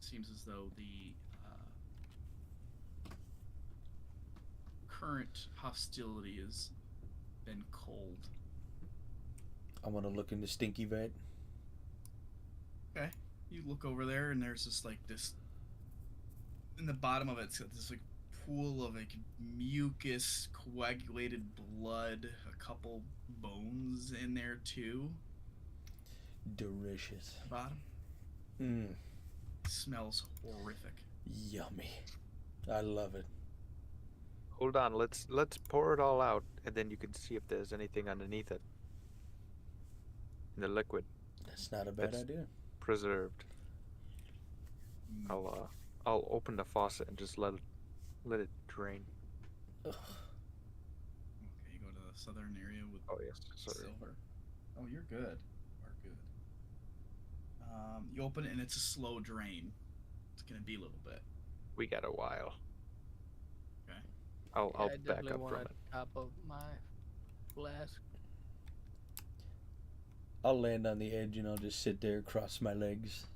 Seems as though the current hostility has been cold. I'm gonna look in the stinky vat. Okay. You look over there, and there's just like this. In the bottom of it, it's got this like pool of like mucus, coagulated blood, a couple bones in there too. Delicious. Bottom Mmm. smells horrific. Yummy. I love it. Hold on, let's pour it all out, and then you can see if there's anything underneath it. In the liquid That's not a bad That's- idea. preserved. Mm. I'll open the faucet and just let it drain. Ugh. Okay, you go to the southern area with Oh yes, sorry. silver. Oh, you're good. You are good. You open it and it's a slow drain. It's gonna be a little bit. We got a while. Okay. I'll I back definitely up want from to it. top of my flask. I'll land on the edge and I'll just sit there, cross my legs,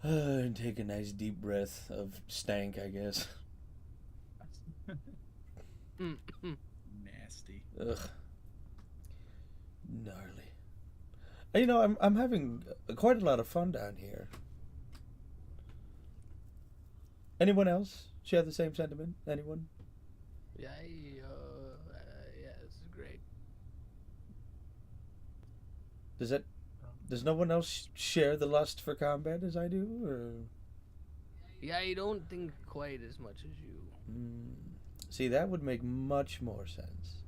and take a nice deep breath of stank, I guess. Nasty. Ugh. Gnarly. I'm having quite a lot of fun down here. Anyone else share the same sentiment? Anyone? Yeah, yeah, this is great. Does no one else share the lust for combat as I do? Or Yeah, I don't think quite as much as you. see, that would make much more sense.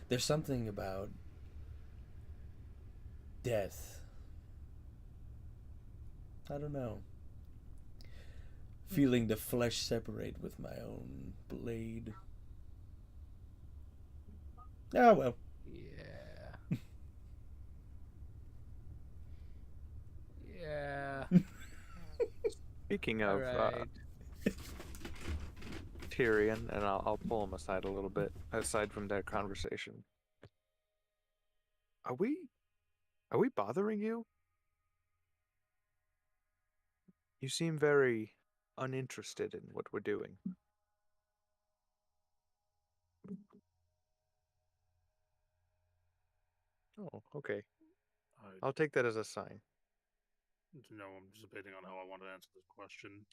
There's something about death. I don't know. Feeling the flesh separate with my own blade. Ah, well. Yeah. Yeah. Speaking All of right. Tyrion, and I'll pull him aside a little bit, aside from their conversation. Are we bothering you? You seem very uninterested in what we're doing. Oh, okay. I'll take that as a sign. No, I'm just debating on how I want to answer this question.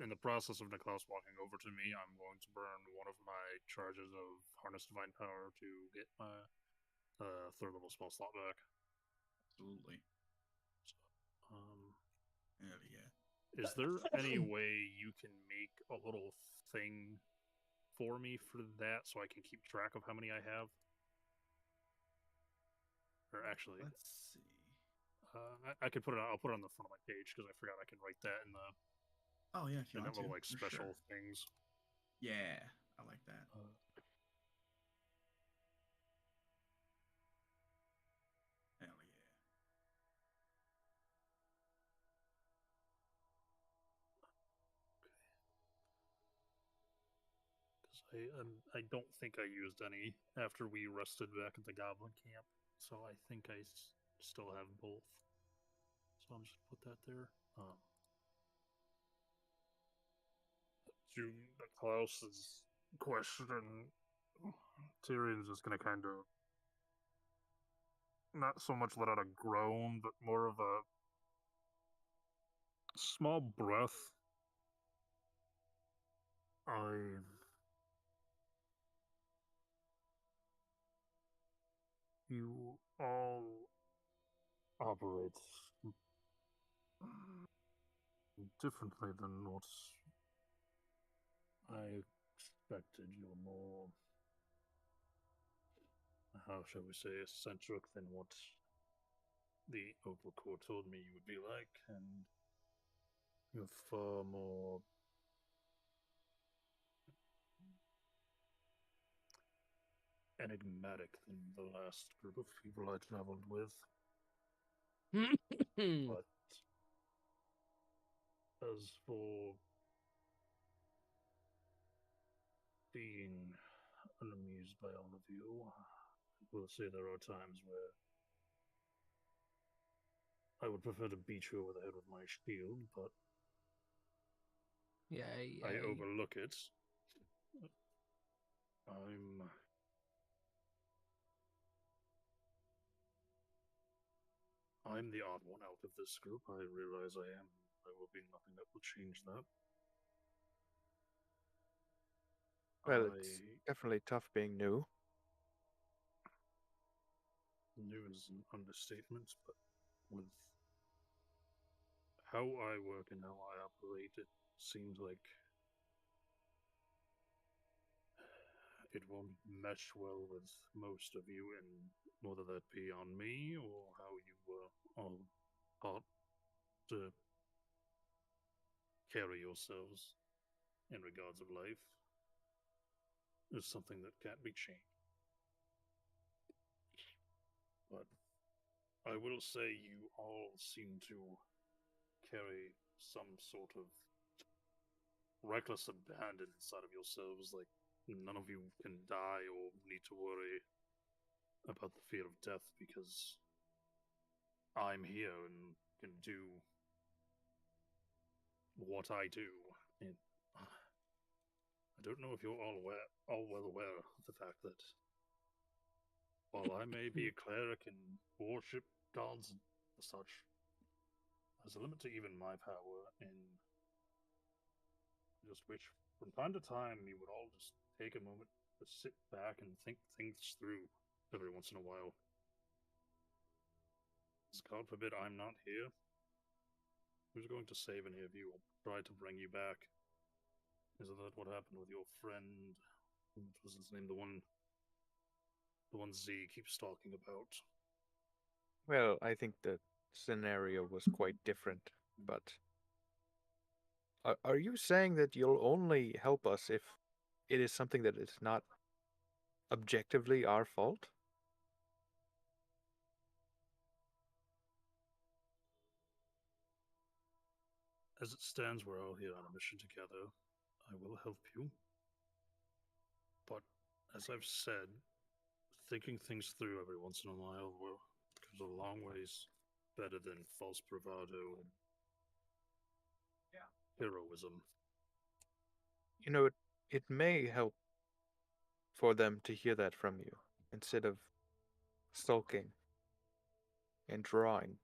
In the process of Niklaus walking over to me, I'm going to burn one of my charges of Harness Divine Power to get my third level spell slot back. Absolutely. Um, Hell yeah. is there any way you can make a little thing for me for that so I can keep track of how many I have? Or actually, Let's see. I could put it. I'll put it on the front of my page because I forgot I can write that in the Oh yeah, if you in want that little to. like For special sure. things. Yeah, I like that. Hell yeah. I don't think I used any after we rested back at the Goblin Camp, so I think I still have both. So I'll just put that there. To Klaus's question, Tyrion's just gonna kind of not so much let out a groan, but more of a small breath. You all operate differently than what I expected. You're more, how shall we say, eccentric than what the Overcore told me you would be like, and you're far more enigmatic than the last group of people I traveled with. But as for being unamused by all of you, I will say there are times where I would prefer to beat you over the head with my shield, but Yeah, I overlook it. I'm I'm the odd one out of this group. I realize I am. There will be nothing that will change that. Well, it's definitely tough being new. New is an understatement, but with how I work and how I operate, it seems like it won't mesh well with most of you, and whether that be on me or how you were all taught to carry yourselves in regards of life is something that can't be changed. But I will say you all seem to carry some sort of reckless abandon inside of yourselves, like none of you can die or need to worry about the fear of death because I'm here and can do what I do. And I don't know if you're all well aware of the fact that while I may be a cleric and worship gods and such, there's a limit to even my power, and I just wish from time to time you would all just take a moment to sit back and think things through every once in a while. God forbid I'm not here. Who's going to save any of you or try to bring you back? Isn't that what happened with your friend? What was his name? The one Z keeps talking about. Well, I think the scenario was quite different, but are you saying that you'll only help us if it is something that is not objectively our fault? As it stands, we're all here on a mission together. I will help you. But as I've said, thinking things through every once in a while goes a long ways better than false bravado and heroism. You know, it may help for them to hear that from you instead of sulking and drawing.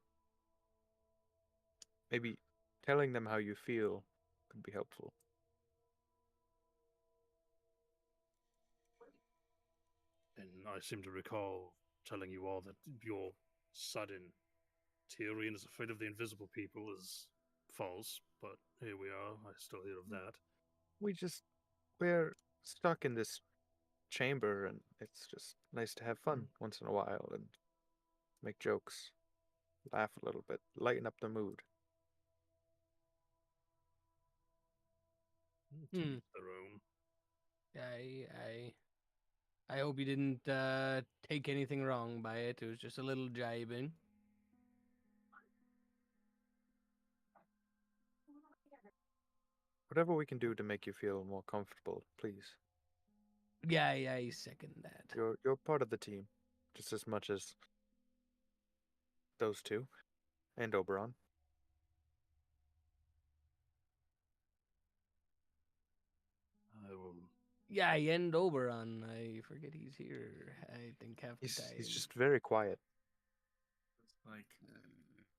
Maybe telling them how you feel could be helpful. And I seem to recall telling you all that your sudden Tyrion is afraid of the invisible people is false, but here we are. I still hear of that. We're stuck in this chamber, and it's just nice to have fun once in a while and make jokes, laugh a little bit, lighten up the mood. To each their own. I hope you didn't take anything wrong by it. It was just a little jibing. Whatever we can do to make you feel more comfortable, please. Yeah, I second that. You're part of the team, just as much as those two and Oberon. I will. Yeah, and Oberon. I forget he's here. I think half the time. He's just very quiet. It's like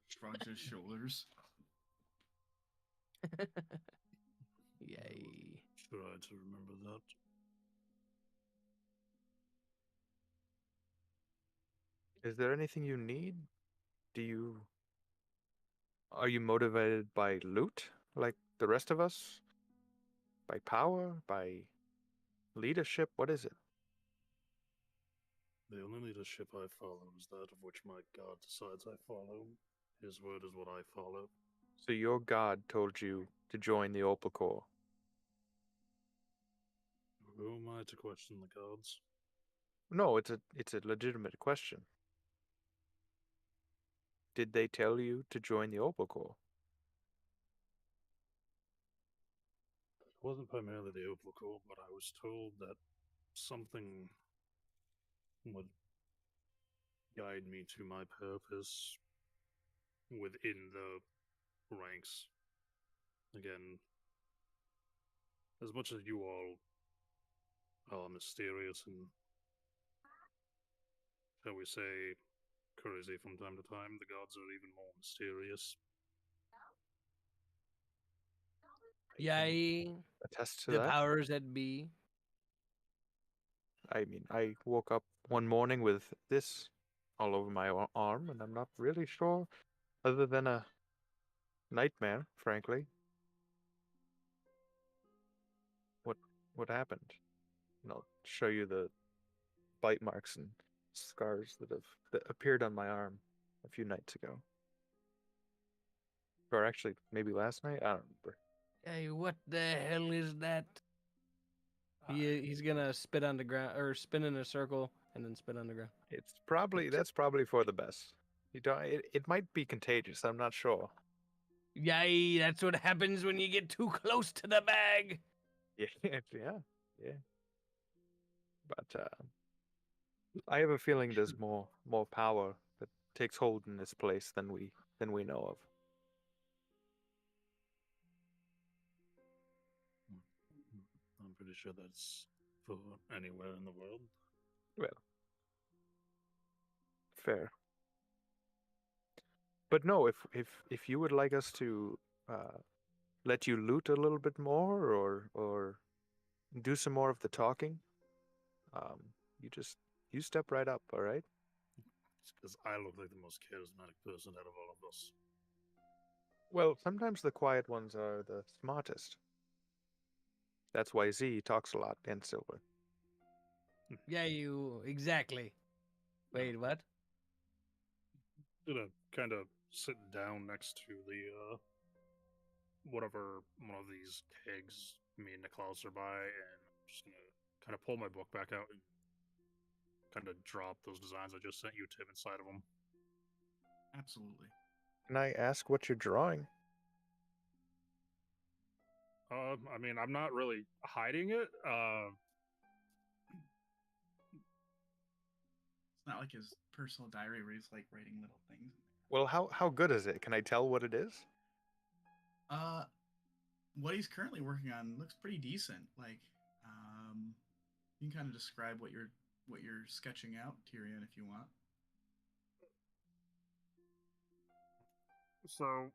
shrugs his shoulders. Yay. Try to remember that. Is there anything you need? Are you motivated by loot like the rest of us? By power? By leadership? What is it? The only leadership I follow is that of which my god decides I follow. His word is what I follow. So your god told you to join the Opal Corps. Who am I to question the gods? No, it's a legitimate question. Did they tell you to join the Opal Corps? It wasn't primarily the Opal Corps, but I was told that something would guide me to my purpose within the ranks. Again, as much as you all are mysterious and, shall we say, crazy from time to time. The gods are even more mysterious. Yay, Attest to the that. powers that be. I mean, I woke up one morning with this all over my arm, and I'm not really sure, other than a nightmare, frankly. What what happened? And I'll show you the bite marks and scars that appeared on my arm a few nights ago. Or actually, maybe last night? I don't remember. Hey, what the hell is that? He's gonna spit on the ground or spin in a circle and then spit on the ground. That's probably for the best. You don't. It might be contagious. I'm not sure. Yay, that's what happens when you get too close to the bag. Yeah, yeah. But I have a feeling there's more power that takes hold in this place than we know of. I'm pretty sure that's for anywhere in the world. Well, fair. But no, if you would like us to let you loot a little bit more, or do some more of the talking, you just you step right up. All right. It's because I look like the most charismatic person out of all of us. Well, sometimes the quiet ones are the smartest. That's why Z talks a lot and Silver. Yeah, you exactly. Wait, what? Gonna kind of sit down next to the whatever one of these kegs me and Niklaus are by, and I'm just gonna kind of pull my book back out and kind of drop those designs I just sent you, Tim, inside of them. Absolutely. Can I ask what you're drawing? I mean, I'm not really hiding it. It's not like his personal diary where he's like writing little things. Well, how good is it? Can I tell what it is? What he's currently working on looks pretty decent. Like, you can kind of describe what you're sketching out, Tyrion, if you want. So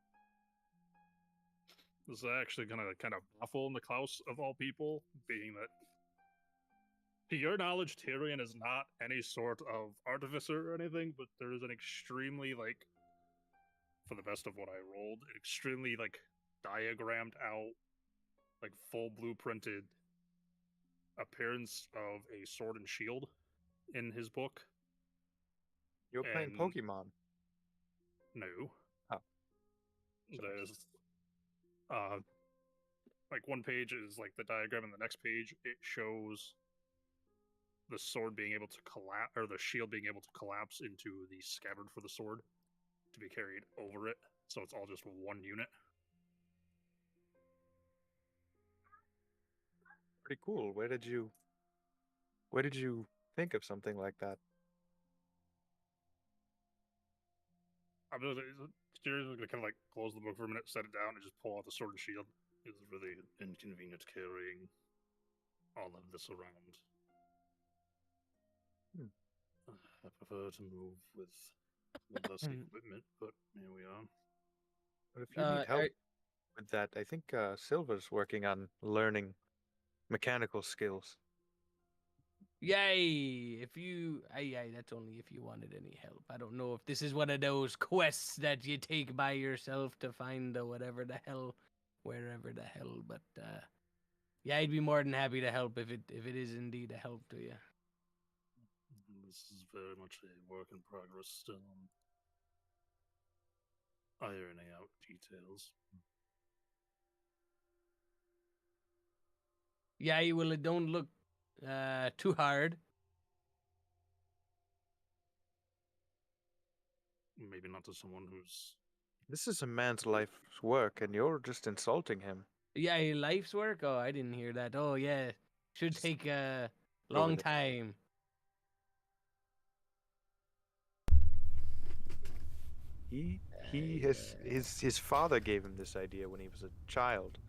this is actually gonna kind of baffle Niklaus of all people, being that, to your knowledge, Tyrion is not any sort of artificer or anything, but there is an extremely, like, for the best of what I rolled, an extremely, like, diagrammed out, like, full blueprinted appearance of a sword and shield in his book. You're playing And- Pokemon. No. Oh. There's like one page is like the diagram, and the next page it shows the sword being able to collapse, or the shield being able to collapse into the scabbard for the sword to be carried over it, so it's all just one unit. Pretty cool. Where did you think of something like that? I'm just seriously gonna kind of like close the book for a minute, set it down, and just pull out the sword and shield. It's really inconvenient carrying all of this around. I prefer to move with less equipment, but here we are. But if you need help with that, I think Silver's working on learning mechanical skills. Yay! That's only if you wanted any help. I don't know if this is one of those quests that you take by yourself to find the whatever the hell, wherever the hell. But yeah, I'd be more than happy to help if it is indeed a help to you. This is very much a work in progress still. Ironing out details. Yeah, well, it don't look too hard. Maybe not to someone who's... This is a man's life's work, and you're just insulting him. Yeah, life's work? Oh, I didn't hear that. Oh, yeah. Should take a long time. His father gave him this idea when he was a child.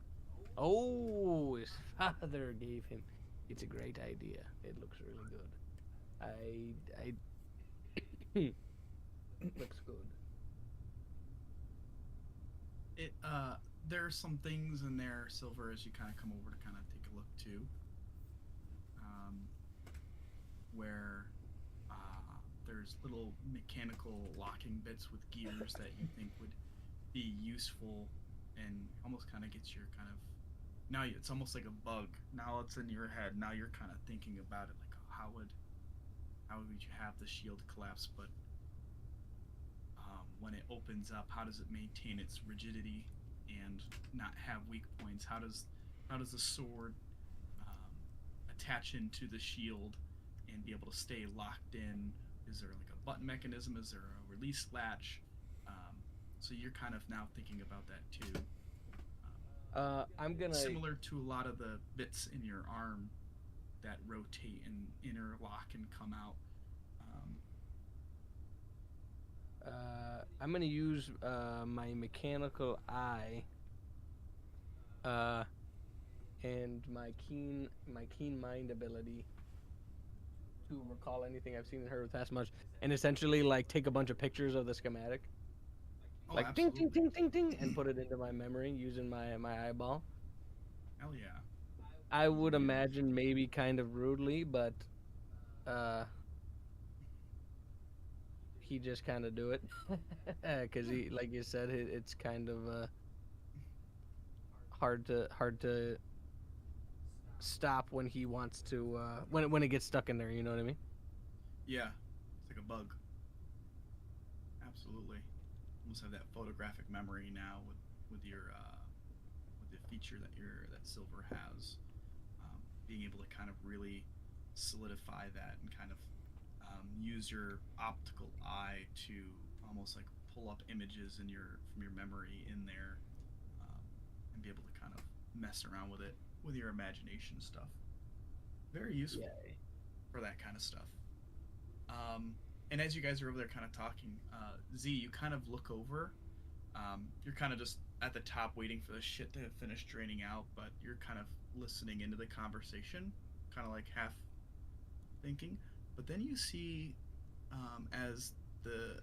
Oh, his father gave him. It's a great idea. It looks really good. looks good. It there are some things in there, Silver, as you kind of come over to kind of take a look too. Where there's little mechanical locking bits with gears that you think would be useful, and almost kind of gets your kind of now it's almost like a bug. Now it's in your head. Now you're kind of thinking about it, like how would you have the shield collapse, but when it opens up, how does it maintain its rigidity and not have weak points? How does the sword attach into the shield and be able to stay locked in? Is there like a button mechanism? Is there a release latch? So you're kind of now thinking about that too. I'm gonna. Similar to a lot of the bits in your arm that rotate and interlock and come out. I'm gonna use my mechanical eye. And my keen mind ability to recall anything I've seen and heard with Fast Much, and essentially like take a bunch of pictures of the schematic, Oh, like ding ding ding ding ding, and put it into my memory using my eyeball. Hell yeah. I would imagine maybe kind of rudely, but he just kind of do it because he, like you said, it's kind of hard to stop when he wants to when it gets stuck in there. You know what I mean? Yeah, it's like a bug. Absolutely. Almost have that photographic memory now with your with the feature that Silver has, being able to kind of really solidify that and kind of use your optical eye to almost like pull up images in from your memory in there, and be able to kind of mess around with it with your imagination stuff. Very useful for that kind of stuff. And as you guys are over there kind of talking, Z, you kind of look over. You're kind of just at the top waiting for the shit to finish draining out, but you're kind of listening into the conversation, kind of like half thinking. But then you see, as the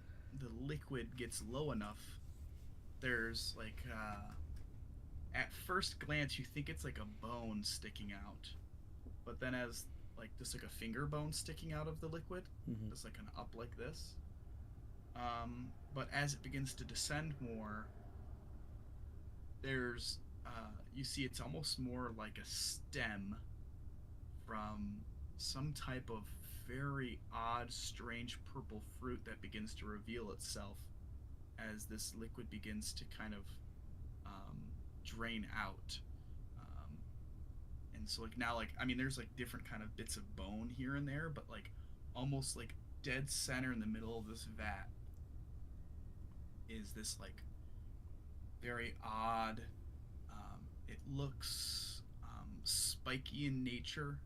liquid gets low enough, there's like at first glance you think it's like a bone sticking out, but then as like just like a finger bone sticking out of the liquid, just like an up like this. But as it begins to descend more, there's you see it's almost more like a stem from some type of very odd, strange purple fruit that begins to reveal itself as this liquid begins to kind of drain out. And so like now, like, I mean, there's like different kind of bits of bone here and there, but like almost like dead center in the middle of this vat is this like very odd, it looks spiky in nature,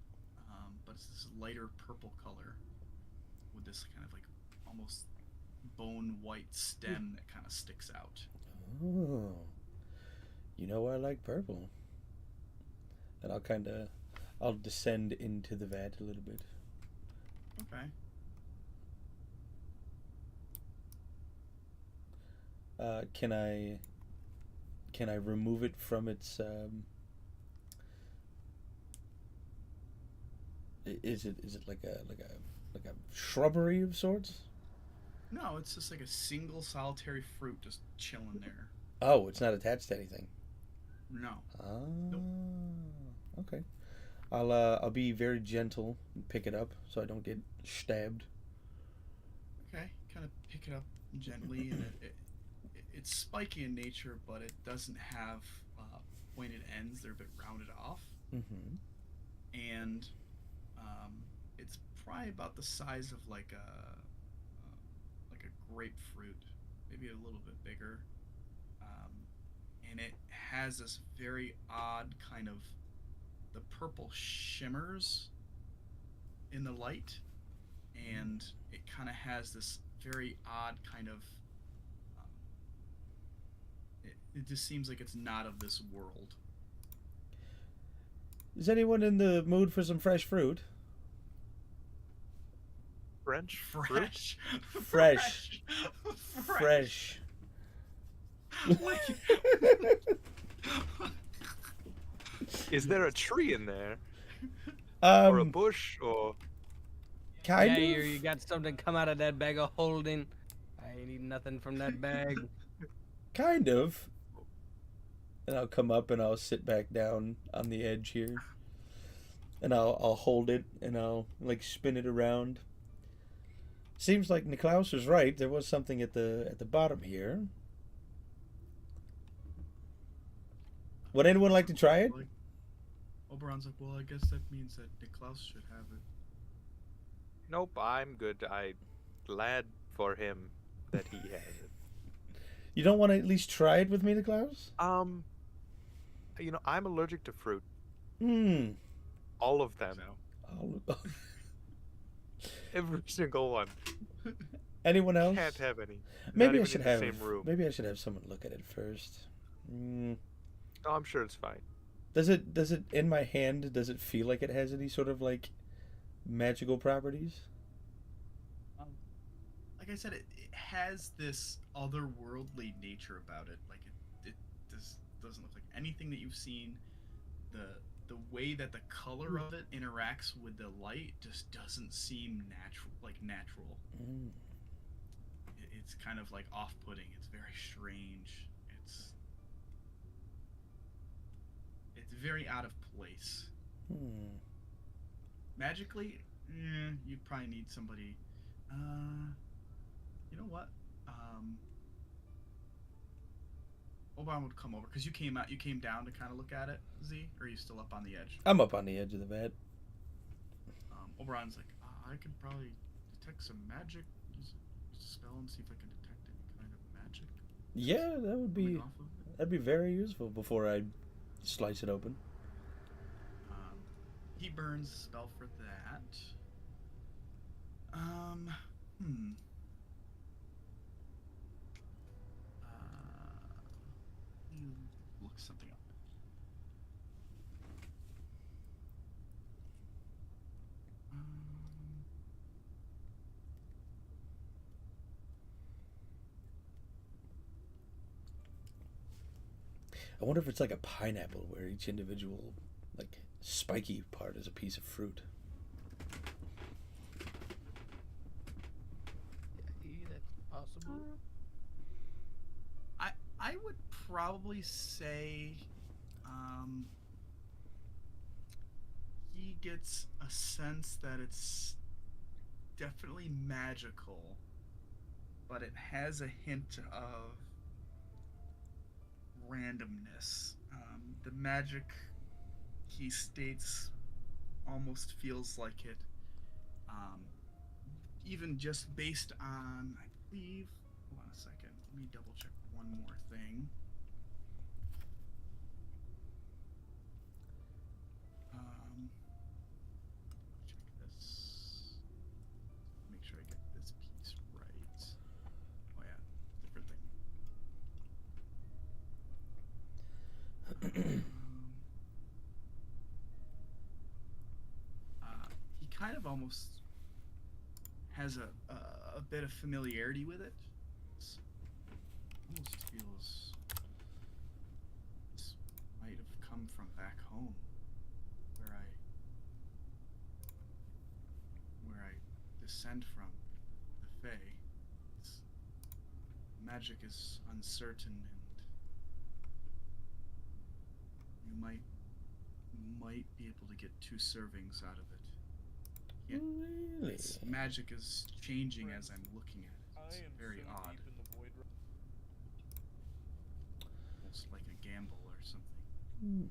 but it's this lighter purple color with this kind of like almost bone white stem that kind of sticks out. Oh, you know I like purple. And I'll descend into the vat a little bit. Okay. Can I remove it from its is it like a shrubbery of sorts? No, it's just like a single solitary fruit just chilling there. Oh, it's not attached to anything. No. Ah, Nope. okay. I'll be very gentle and pick it up so I don't get stabbed. Okay, kind of pick it up gently, and it's spiky in nature, but it doesn't have pointed ends. They're a bit rounded off, and it's probably about the size of like a grapefruit, maybe a little bit bigger. And it has this very odd kind of, the purple shimmers in the light, and it kind of has this very odd kind of it just seems like it's not of this world. Is anyone in the mood for some fresh fruit? French fruit? Fresh. Fresh. Like, Is there a tree in there? Or a Um, bush? Or kind Yeah, of. you got something come out of that bag of holding. I ain't eating nothing from that bag. Kind of. And I'll come up and I'll sit back down on the edge here. And I'll hold it and I'll like spin it around. Seems like Niklaus was right. There was something at the bottom here. Would anyone like to try it? like, Oberon's like, well, I guess that means that Niklaus should have it. nope, I'm good. I glad for him that he has it. You don't want to at least try it with me, Niklaus? You know, I'm allergic to fruit. Hmm. All of them. So, Every single one. Anyone else? Can't have any. Not Maybe I even should in the have. same room. Maybe I should have someone look at it first. Mm. No, I'm sure it's fine. Does it in my hand? Does it feel like it has any sort of like magical properties? like I said, it has this otherworldly nature about it. Like it doesn't look like anything that you've seen. The way that the color of it interacts with the light just doesn't seem natural. Mm. It's kind of like off-putting. It's very strange. It's very out of place. Hmm. Magically, you'd probably need somebody. You know what? Oberon would come over because you came down to kind of look at it, Z, or are you still up on the edge? I'm up on the edge of the vat. Oberon's like, I could probably detect some magic. Use a spell and see if I can detect any kind of magic. Yeah, that would coming be off of it. that'd be very useful before I slice it open. He burns a spell for that. Look something up. I wonder if it's like a pineapple where each individual like spiky part is a piece of fruit. Yeah, that's possible. I would probably say he gets a sense that it's definitely magical, but it has a hint of randomness. The magic, he states, almost feels like it, even just based on, I believe, hold on a second, let me double check one more thing. Check this. Make sure I get this piece right. Oh yeah, different thing. He kind of almost has a bit of familiarity with it. Almost feels this might have come from back home, where I descend from, the Fae. Magic is uncertain, and you might be able to get 2 servings out of it. Yeah, Really? its magic is changing as I'm looking at it. It's very odd. Almost like a gamble or something.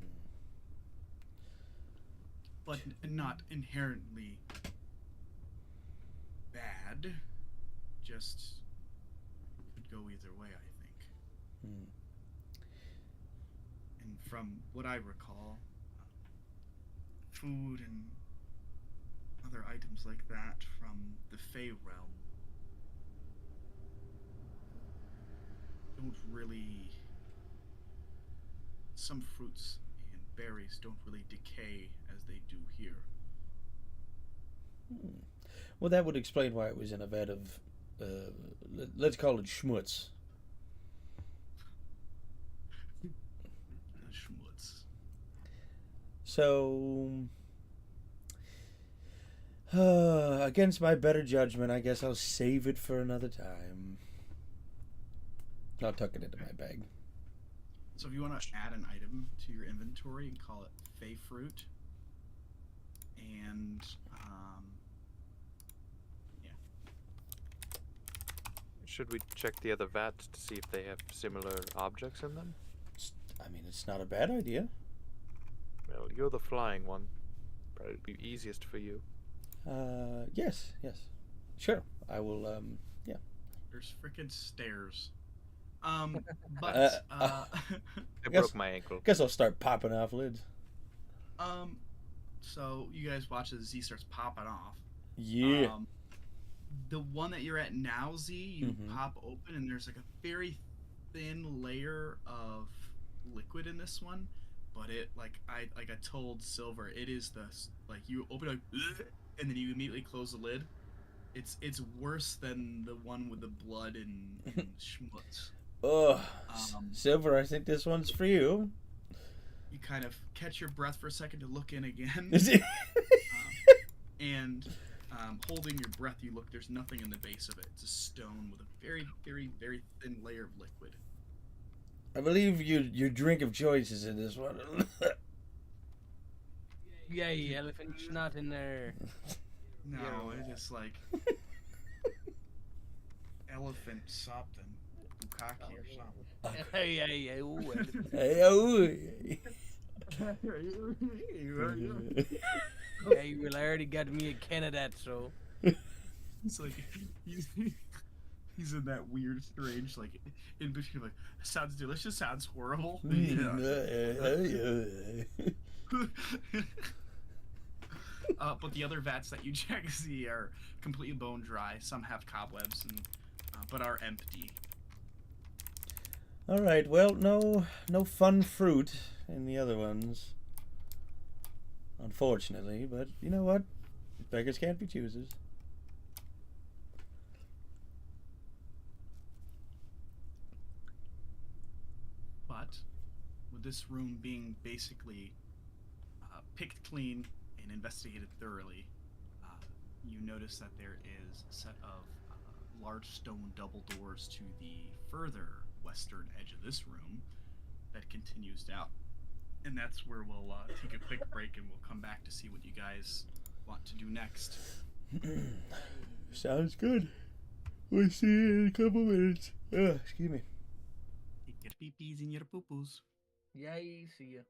But not inherently bad. Just could go either way, I think. And from what I recall, food and other items like that from the Fey realm don't really. Some fruits and berries don't really decay as they do here. Well, that would explain why it was in a vat of, let's call it schmutz. Schmutz. So, against my better judgment, I guess I'll save it for another time. I'll tuck it into my bag. So if you want to add an item to your inventory and call it Fey Fruit, and yeah. Should we check the other vats to see if they have similar objects in them? I mean, it's not a bad idea. Well, you're the flying one. Probably be easiest for you. Yes. Sure. I will, yeah. There's freaking stairs. I guess- broke my ankle. Guess I'll start popping off lids. So you guys watch as Z starts popping off. Yeah. The one that you're at now, Z, you Mhm. pop open and there's like a very thin layer of liquid in this one, but it I told Silver, it is you open it like, and then you immediately close the lid. It's worse than the one with the blood and schmutz. Oh, Um, Silver, I think this one's for you. You kind of catch your breath for a second to look in again. Is it? And holding your breath, you look. There's nothing in the base of it. It's a stone with a very, very, very thin layer of liquid. I believe your drink of choice is in this one. Yay, elephant snot in there. No, Yeah. it is like elephant something, bukkake or something. Hey, ooh, elephant. Hey, oh. Hey, well, I already got me a can of that, so. It's like he's in that weird, strange, like in between, like sounds delicious, sounds horrible. But the other vats that you check see are completely bone dry. Some have cobwebs, and but are empty. All right. Well, no fun fruit in the other ones, unfortunately. But you know what? Beggars can't be choosers. But with this room being basically picked clean and investigated thoroughly, you notice that there is a set of large stone double doors to the further western edge of this room that continues down. And that's where we'll take a quick break and we'll come back to see what you guys want to do next. Sounds good. We'll see you in a couple minutes. Excuse me. Take your pee-pees and your poo-poos. Yay, see ya.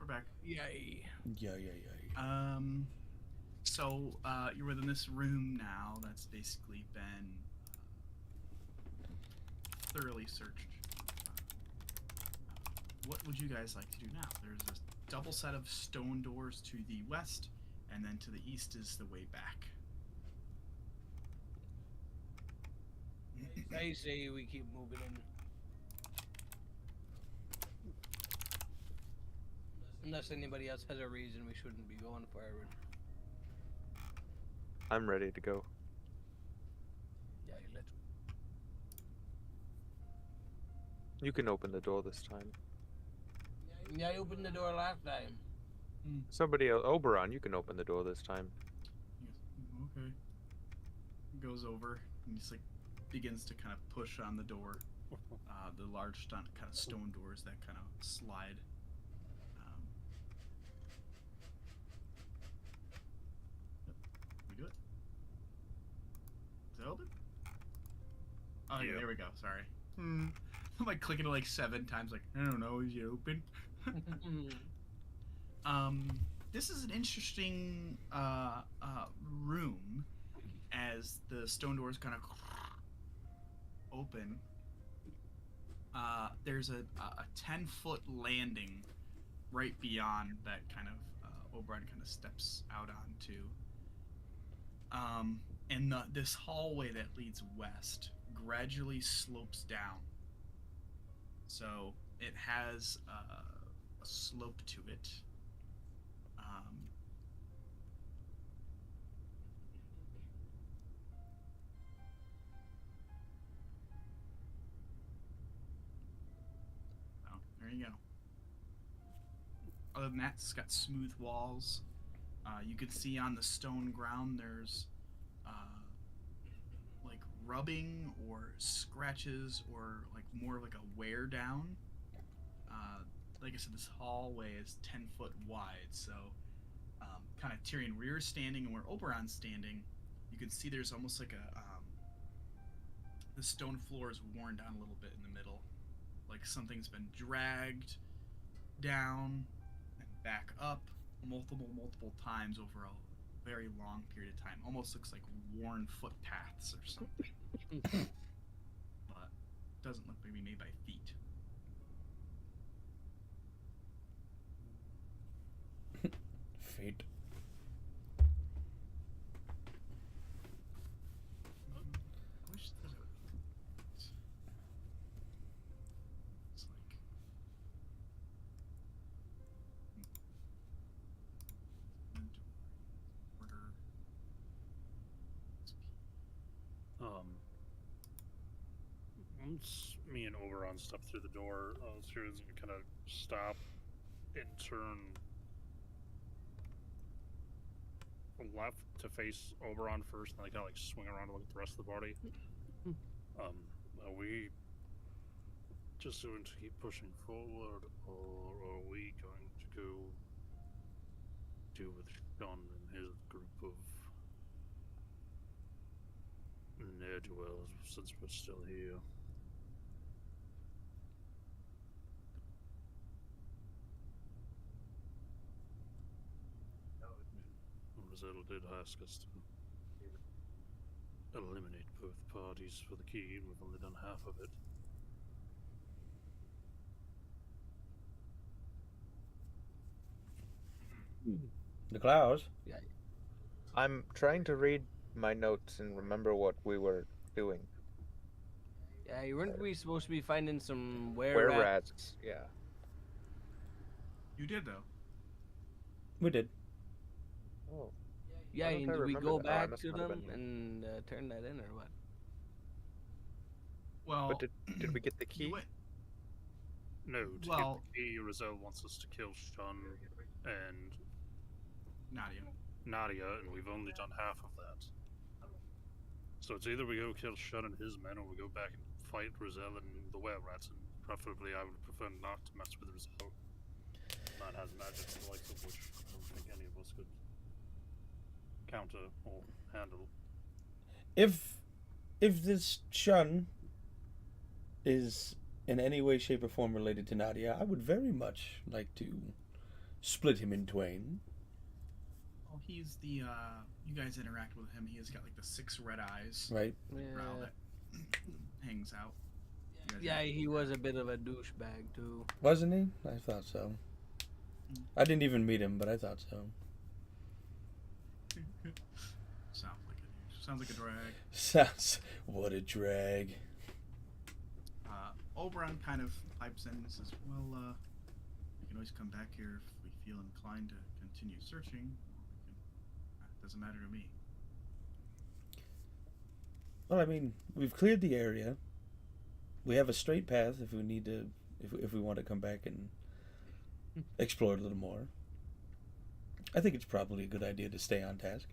we're back. Yay. Yeah. So you're within this room now. That's basically been thoroughly searched. What would you guys like to do now? There's a double set of stone doors to the west, and then to the east is the way back. I say we keep moving in. Unless anybody else has a reason we shouldn't be going forward. I'm ready to go. Yeah, let's. You can open the door this time. Yeah, I opened the door last time. Somebody else, Oberon, you can open the door this time. Yes. Okay. Goes over and just like begins to kind of push on the door. The large kind of stone doors that kind of slide. We do it. Is it open? Oh yeah, there we go. Sorry. I'm like clicking it like 7 times. Like I don't know. Is it open? This is an interesting room as the stone doors kind of open. There's a 10-foot landing right beyond that kind of Oberon kind of steps out onto. And this hallway that leads west gradually slopes down. So it has a slope to it. Oh, there you go. Other than that, it's got smooth walls. You can see on the stone ground there's like rubbing or scratches or like more like a wear down. Like I said, this hallway is 10 foot wide, so kind of Tyrion Rear standing and where Oberon's standing, you can see there's almost like a the stone floor is worn down a little bit in the middle, like something's been dragged down and back up multiple times over a very long period of time. Almost looks like worn footpaths or something. But doesn't look maybe made by feet. Fate. I wish that it would. It's like. Order. Once me and Oberon step through the door, Tyrion's gonna kind of stop and turn left to face Oberon first, and then kind of like swing around to look at the rest of the party. Are we just going to keep pushing forward, or are we going to go deal with Sean and his group of ne'er-do-wells since we're still here? Rizzetto did ask us to eliminate both parties for the key, and we've only done half of it. The clouds. Yeah. I'm trying to read my notes and remember what we were doing. Yeah, weren't we supposed to be finding some Were rats? Yeah. You did though. We did. Oh. Yeah, Why don't and I did we remember go that? Oh, I back must to not have them been here. and turn that in, or what? Well, But did we get the key? you went- No, to Well- get the key, Rizzetto wants us to kill Sean and Nadia, and we've only done half of that. So it's either we go kill Sean and his men, or we go back and fight Rizzetto and the were-rats, and preferably I would prefer not to mess with Rizzetto. Man has magic, the likes of which I don't think any of us could counter or handle. If this shun is in any way, shape, or form related to Nadia, I would very much like to split him in twain. Oh, he's the you guys interact with him. He has got like the 6 red eyes. Right. Brow Yeah. that hangs out. You guys Yeah, interact he with was that. a bit of a douchebag too. Wasn't he? I thought so. I didn't even meet him, but I thought so. Sounds like a drag. Sounds... What a drag. Oberon kind of pipes in and says, well, we can always come back here if we feel inclined to continue searching. It doesn't matter to me. Well, I mean, we've cleared the area. We have a straight path if we need to, if we want to come back and explore it a little more. I think it's probably a good idea to stay on task.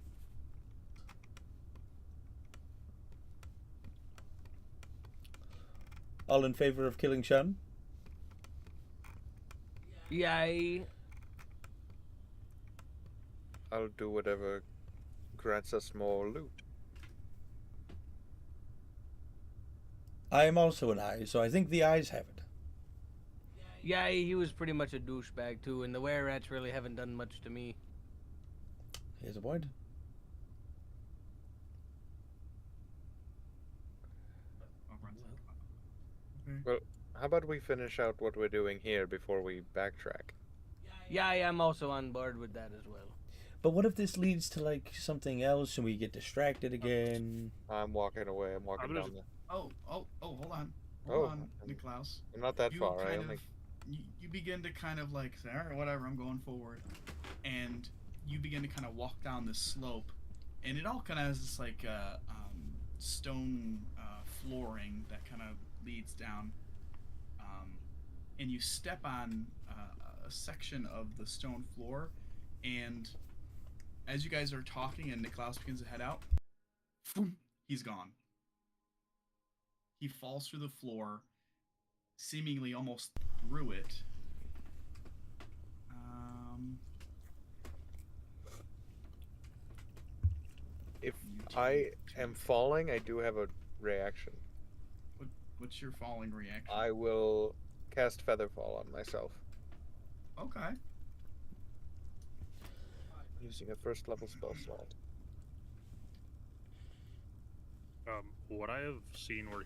All in favor of killing Shun? Yay. I'll do whatever grants us more loot. I am also an eye, so I think the eyes have it. Yeah, he was pretty much a douchebag too, and the were-rats really haven't done much to me. Here's a point. Oberon's like, okay. Well, how about we finish out what we're doing here before we backtrack? Yeah, I'm also on board with that as well. But what if this leads to, like, something else and we get distracted again? I'm walking away. I'm walking I'm down just- the... Hold on. Oh, Hold on, Niklaus. I'm not that You far. I kind only... of, you begin to kind of like say, all right, whatever, I'm going forward, and you begin to kind of walk down this slope, and it all kind of has this like stone flooring that kind of leads down, and you step on a section of the stone floor, and as you guys are talking and Niklaus begins to head out, he's gone. He falls through the floor, seemingly almost through it. If I am falling, I do have a reaction. What's your falling reaction? I will cast Featherfall on myself Okay. using a first level spell slot. What I have seen where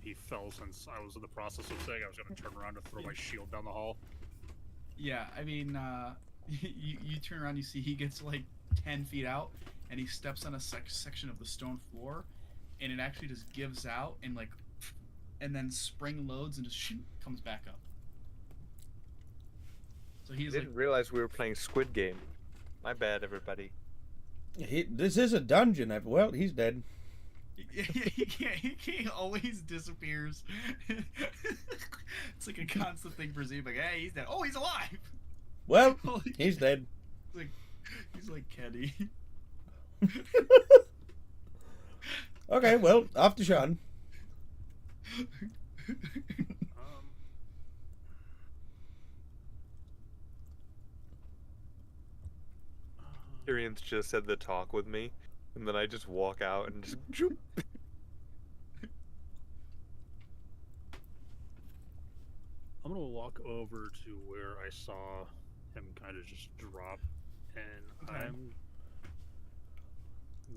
he fell since I was in the process of saying I was going to turn around and throw my shield down the hall. Yeah, I mean, you turn around, you see he gets like 10 feet out, and he steps on a section of the stone floor, and it actually just gives out and like, and then spring loads and just comes back up. So I he's didn't like, realize we were playing Squid Game. My bad, everybody. This is a dungeon. Well, he's dead. he always disappears. It's like a constant thing for Z. Like, hey, he's dead. Oh, he's alive. Well, Holy he's shit. dead. He's like Kenny. Okay, well, off to Sean. Tyrion's just said the talk with me, and then I just walk out and just... I'm gonna walk over to where I saw him kind of just drop, and Okay. I'm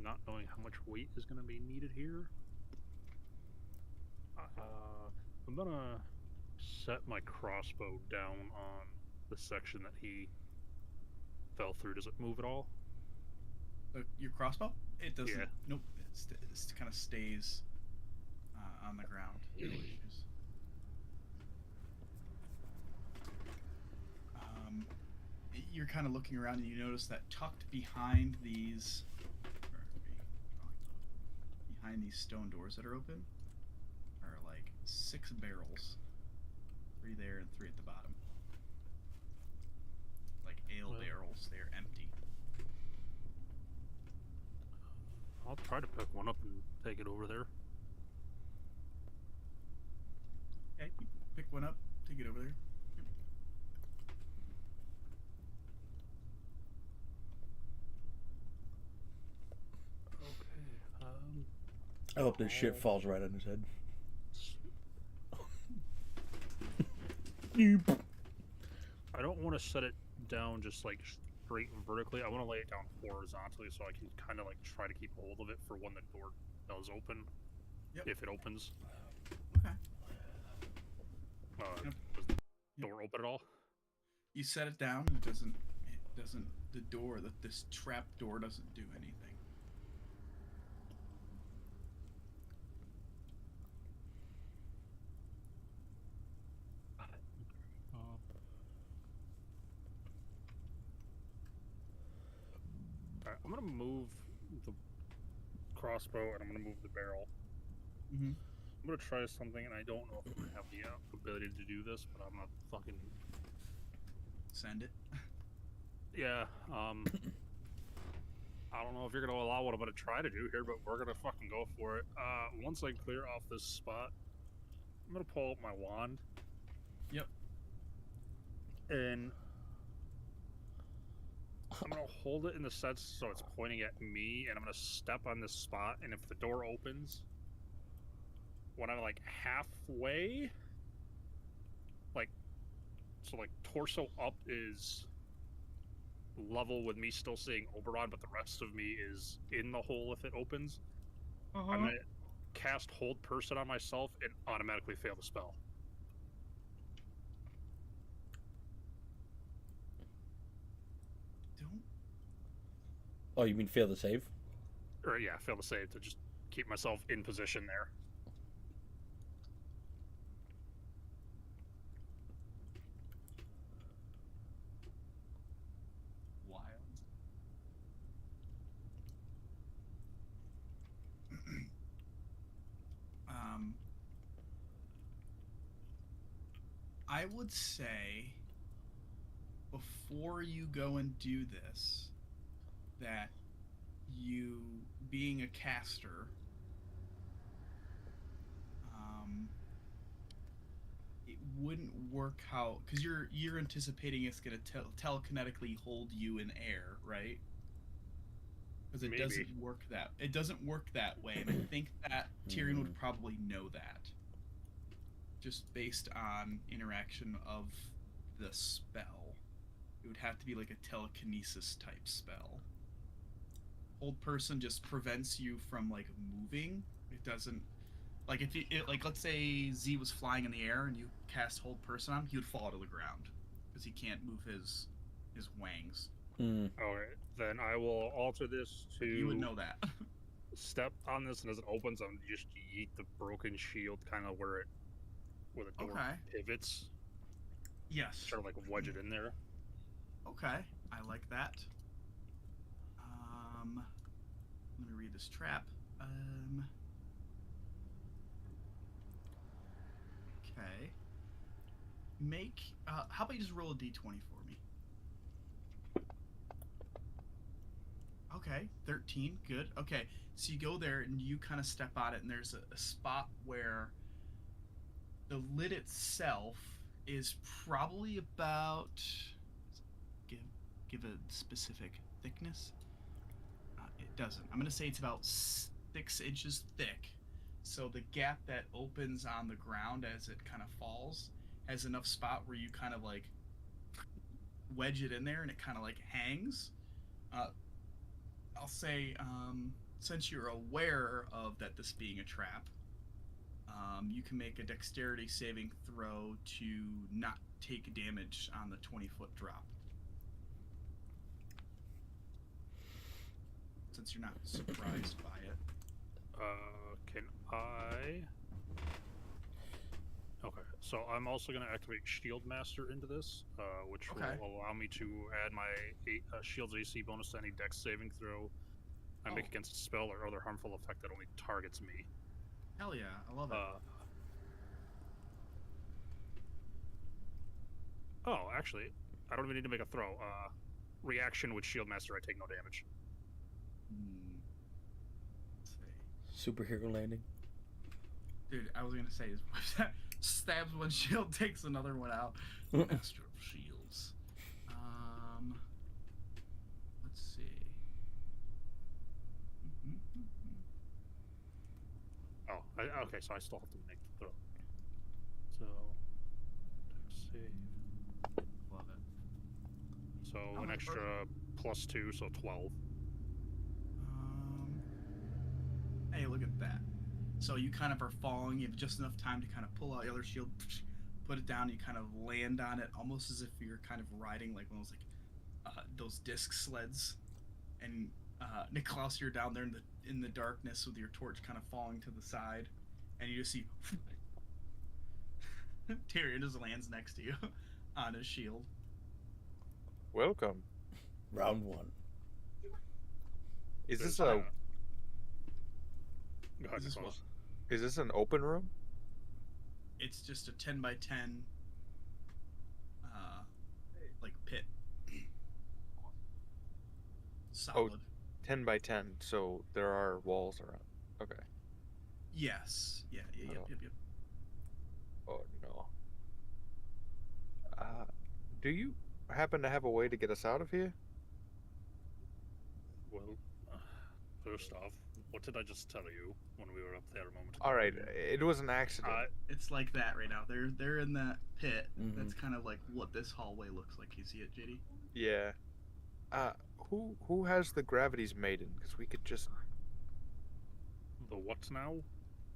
not knowing how much weight is gonna be needed here. I'm gonna set my crossbow down on the section that he fell through. Does it move at all? Your crossbow? It doesn't. Yeah. Nope. It kind of stays on the ground. No issues. You're kind of looking around and you notice that tucked behind these, behind these stone doors that are open, are like 6 barrels. 3 there and 3 at the bottom. Like ale barrels. They're empty. I'll try to pick one up and take it over there. Okay, you pick one up, take it over there. I hope this shit falls right on his head. I don't want to set it down just like straight and vertically. I want to lay it down horizontally so I can kind of like try to keep hold of it for when the door does open. Yep. If it opens. Okay. Does the door open at all? You set it down, and it doesn't. The door, this trap door, doesn't do anything. Alright, I'm gonna move the crossbow and I'm gonna move the barrel. Mm-hmm. I'm gonna try something, and I don't know if I'm gonna have the ability to do this, but I'm gonna fucking Send it. yeah. I don't know if you're gonna allow what I'm gonna try to do here, but we're gonna fucking go for it. Once I clear off this spot, I'm gonna pull out my wand. Yep. And I'm gonna hold it in the sense so it's pointing at me, and I'm gonna step on this spot, and if the door opens, when I'm like halfway, like, so like torso up is level with me still seeing Oberon, but the rest of me is in the hole if it opens. I'm gonna cast Hold Person on myself and automatically fail the spell. Don't. Oh, you mean fail the save? Or yeah, fail the save to just keep myself in position there. Wild. I would say before you go and do this, that you, being a caster, it wouldn't work how, because you're anticipating it's going to telekinetically hold you in air, right? Because it doesn't work that way, and I think that Tyrion would probably know that, just based on interaction of the spell. It would have to be like a telekinesis type spell. Hold Person just prevents you from like moving. It doesn't, like, if like, let's say Z was flying in the air and you cast Hold Person on him, he would fall to the ground because he can't move his wangs. Alright, then I will alter this to... You would know that. Step on this, and as it opens, I'm just yeet the broken shield kind of where the door pivots. Yes. Try to like wedge it in there. Okay, I like that. Let me read this trap. Okay. Make. How about you just roll a d20 for me? Okay, 13. Good. Okay, so you go there and you kind of step on it, and there's a spot where the lid itself is probably about. Give a specific thickness. It doesn't. I'm gonna say it's about 6 inches thick. So the gap that opens on the ground as it kind of falls has enough spot where you kind of like wedge it in there, and it kind of like hangs. I'll say, since you're aware of that this being a trap, you can make a dexterity saving throw to not take damage on the 20-foot drop. Since you're not surprised by it. Can I... Okay, so I'm also going to activate Shield Master into this, which will allow me to add my Shield's AC bonus to any dex saving throw I make against a spell or other harmful effect that only targets me. Hell yeah, I love it. Oh, actually, I don't even need to make a throw. Reaction with Shield Master, I take no damage. Let's see. Superhero landing. Dude, I was gonna say, stabs one shield, takes another one out. Master of Shields. Let's see. Oh, okay, so I still have to make the throw. So, dex save. Love it. an extra +2, so 12. Hey, look at that. So you kind of are falling. You have just enough time to kind of pull out your other shield, put it down. You kind of land on it, almost as if you're kind of riding like one of those disc sleds. And Niklaus, you're down there in the darkness with your torch kind of falling to the side, and you just see Tyrion just lands next to you on his shield. Welcome. Round 1. Is this There's, a Go ahead, Is this Nicholas. is this an open room? It's just a 10 by 10 like pit. Solid. 10 by 10, so there are walls around. Okay. Yes. Yeah. Oh. Yep. Oh no. Do you happen to have a way to get us out of here? Well, first off, what did I just tell you when we were up there a moment ago? All right, it was an accident. It's like that right now. They're in that pit. Mhm. That's kind of like what this hallway looks like. You see it, JD? Yeah. Who has the gravity's maiden? Because we could just The what now?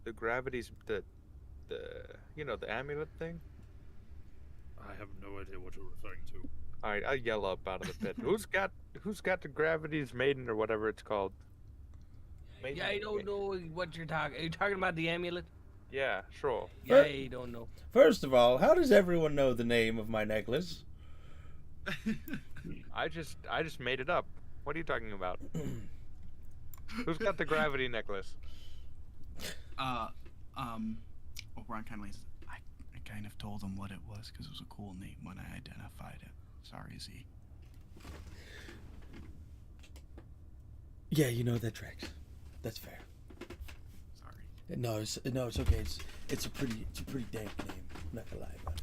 the gravity's the the amulet thing. I have no idea what you're referring to. All right, I'll yell up out of the pit. Who's got the gravity's maiden or whatever it's called? Maiden? Yeah, I don't know what you're talking. Are you talking about the amulet? Yeah, sure. Yeah, I don't know. First of all, how does everyone know the name of my necklace? I just made it up. What are you talking about? Who's got the gravity necklace? Oberon kind of leans. I kind of told him what it was because it was a cool name when I identified it. Sorry, Z. Yeah, you know that tracks. That's fair. Sorry. No, it's okay. It's a pretty dank name. I'm not gonna lie about it.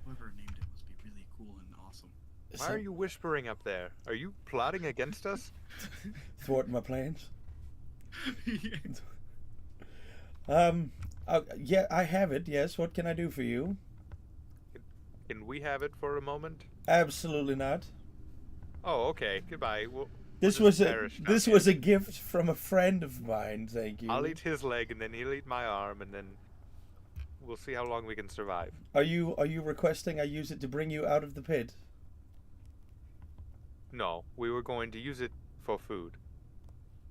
Whoever named it must be really cool and awesome. Why are you whispering up there? Are you plotting against us? Thwart my plans? Yeah. Yeah, I have it. Yes. What can I do for you? Can we have it for a moment? Absolutely not. Oh, okay. Goodbye. This We'll was just a perish down this here. was a gift from a friend of mine. Thank you. I'll eat his leg, and then he'll eat my arm, and then we'll see how long we can survive. Are you requesting I use it to bring you out of the pit? No, we were going to use it for food.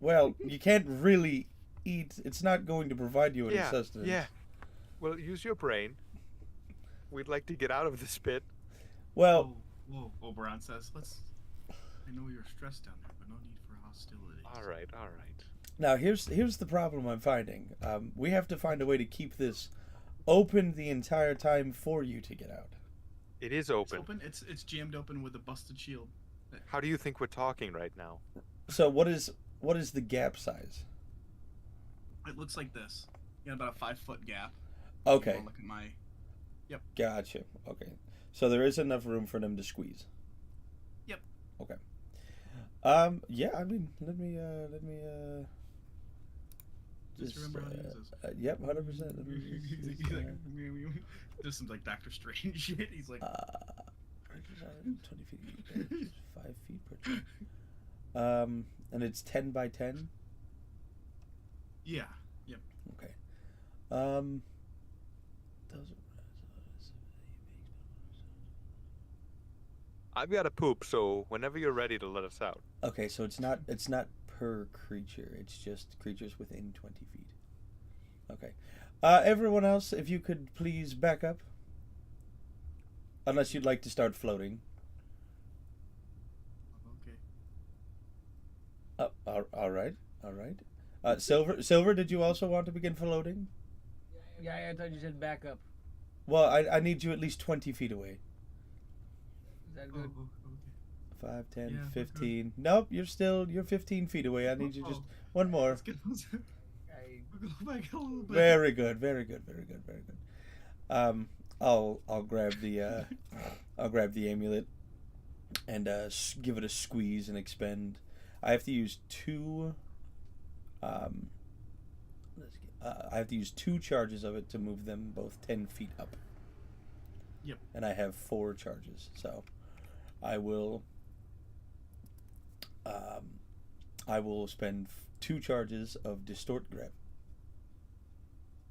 Well, you can't really eat. It's not going to provide you any sustenance. Yeah. Well, use your brain. We'd like to get out of this pit. Well, Whoa, Oberon says, I know you're stressed down there, but no need for hostility. All right. now here's the problem I'm finding. We have to find a way to keep this open the entire time for you to get out. It is It's open. open. It's jammed open with a busted shield. How do you think we're talking right now? So what is the gap size? It looks like this. You got about a 5-foot gap. Okay, Look at my. gotcha. Okay, so there is enough room for them to squeeze. Yep. Okay. Yeah. I mean, let me. Just remember how to use this. Yep, 100%. He's like, this is like Doctor Strange shit. He's like, 20 feet, 5 feet per turn. And it's 10 by 10. yeah, yep. Okay. Those I've got to poop, so whenever you're ready to let us out. Okay, so it's not per creature. It's just creatures within 20 feet. Okay. Everyone else, if you could please back up. Unless you'd like to start floating. Okay. All right. Silver, did you also want to begin floating? Yeah, I thought you said back up. Well, I need you at least 20 feet away. Is that Oh, good? okay. 5, 10, Yeah, we're 15. Nope, you're 15 feet away. I need you just one more. Let's get those. Go back a little bit. Very good. I'll grab the amulet and give it a squeeze and expend. I have to use two. I have to use 2 charges of it to move them both 10 feet up. Yep. And I have 4 charges, so I will. I will spend 2 charges of distort grip.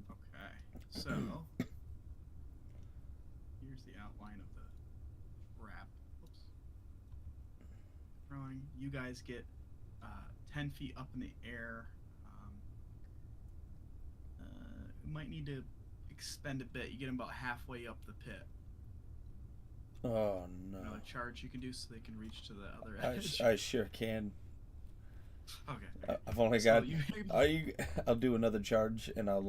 Okay. So here's the outline of the wrap. Oops. Throwing. You guys get 10 feet up in the air. You might need to expend a bit. You get them about halfway up the pit. Oh no! Another charge you can do so they can reach to the other edge. I sure can. Okay. I've only So got. you- I'll do another charge and I'll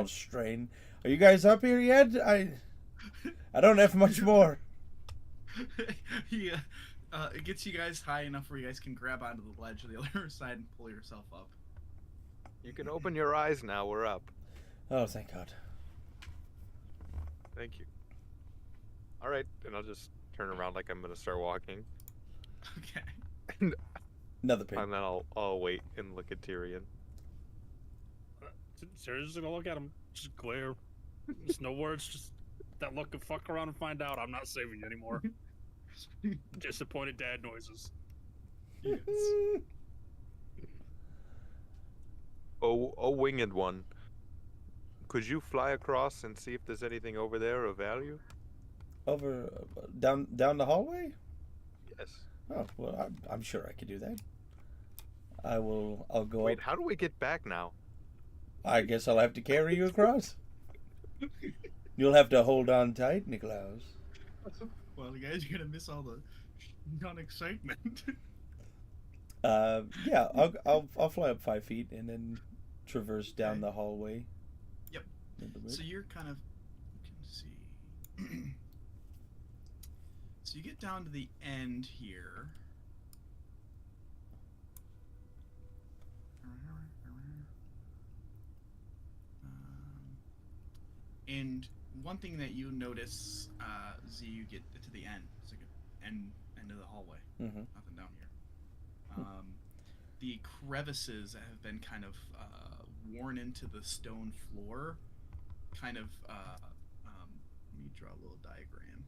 strain. Are you guys up here yet? I don't have much more. Yeah. It gets you guys high enough where you guys can grab onto the ledge of the other side and pull yourself up. You can open your eyes now. We're up. Oh, thank God. Thank you. All right, and I'll just turn around like I'm gonna start walking, Okay. Another pig. and then I'll wait and look at Tyrion. Sarah's just gonna look at him, just glare. Just no words, just that look of fuck around and find out. I'm not saving you anymore. Disappointed dad noises. Yes. Oh, winged one. Could you fly across and see if there's anything over there of value? Over down the hallway? Yes. Oh well, I'm sure I could do that. I'll go Wait, up. how do we get back now? I guess I'll have to carry you across. You'll have to hold on tight, Niklaus. Well, you guys are gonna miss all the non-excitement. Yeah, I'll fly up 5 feet and then traverse down the hallway. Yep. So you're kind of, you can see. So you get down to the end here. And one thing that you notice, Z, you get to the end. It's like an end of the hallway. Mm-hmm. Nothing down here. The crevices that have been kind of worn into the stone floor. Kind of. Let me draw a little diagram.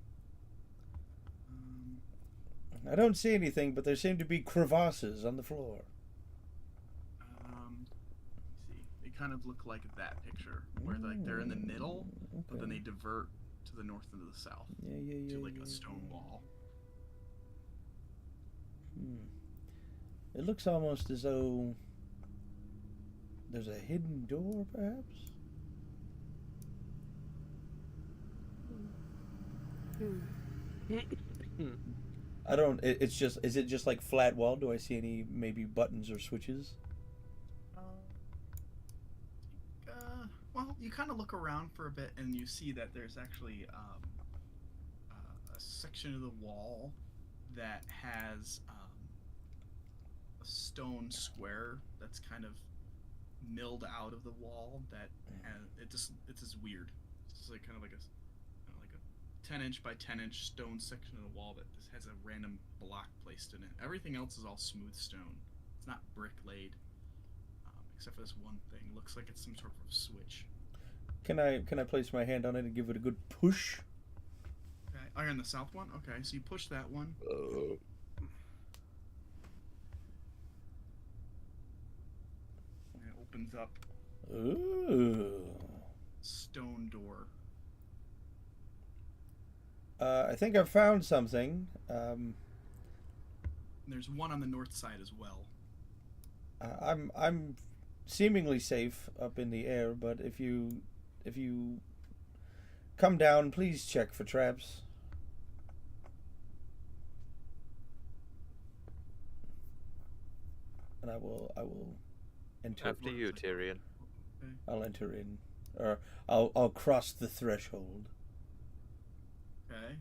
I don't see anything, but there seem to be crevasses on the floor. Let's see. They kind of look like that picture, where like they're in the middle, but then they divert to the north and to the south to like a stone wall. It looks almost as though there's a hidden door, perhaps. I don't. It's just. Is it just like flat wall? Do I see any maybe buttons or switches? Well, you kind of look around for a bit, and you see that there's actually a section of the wall that has a stone square that's kind of milled out of the wall. That it's just weird. It's like kind of like a 10-inch by 10-inch stone section of the wall that just has a random block placed in it. Everything else is all smooth stone. It's not brick laid, except for this one thing. Looks like it's some sort of switch. Can I place my hand on it and give it a good push? Okay. Oh, you're on the south one? Okay, so you push that one. And it opens up. Ooh. Stone door. I think I've found something. And there's one on the north side as well. I'm seemingly safe up in the air, but if you come down, please check for traps. And I will enter. After you, Tyrion. Okay. I'll enter in, or I'll cross the threshold. Okay.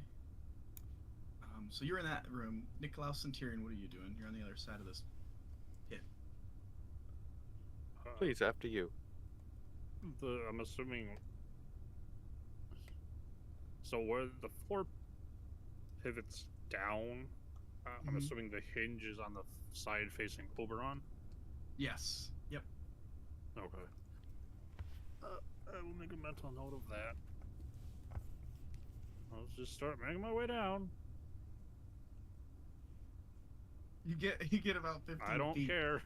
So you're in that room. Nicolaus and Tyrion, what are you doing? You're on the other side of this pit. Please, after you. I'm assuming. So where the floor pivots down, I'm assuming the hinge is on the side facing Oberon. Yes. Yep. Okay. I will make a mental note of that. I'll just start making my way down. You get about 15 I don't feet, care.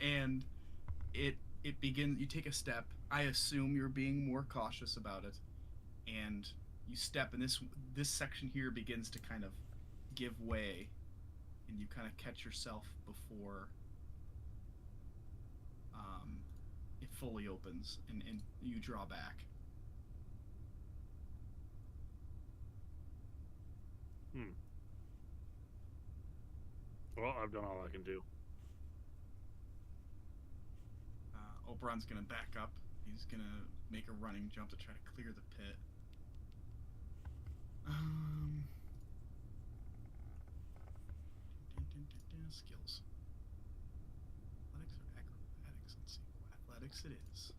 and it begins. You take a step. I assume you're being more cautious about it, and you step, and this section here begins to kind of give way, and you kind of catch yourself before it fully opens, and you draw back. Well, I've done all I can do. Oberon's gonna back up. He's gonna make a running jump to try to clear the pit. Skills. Athletics or acrobatics? Let's see. Athletics it is.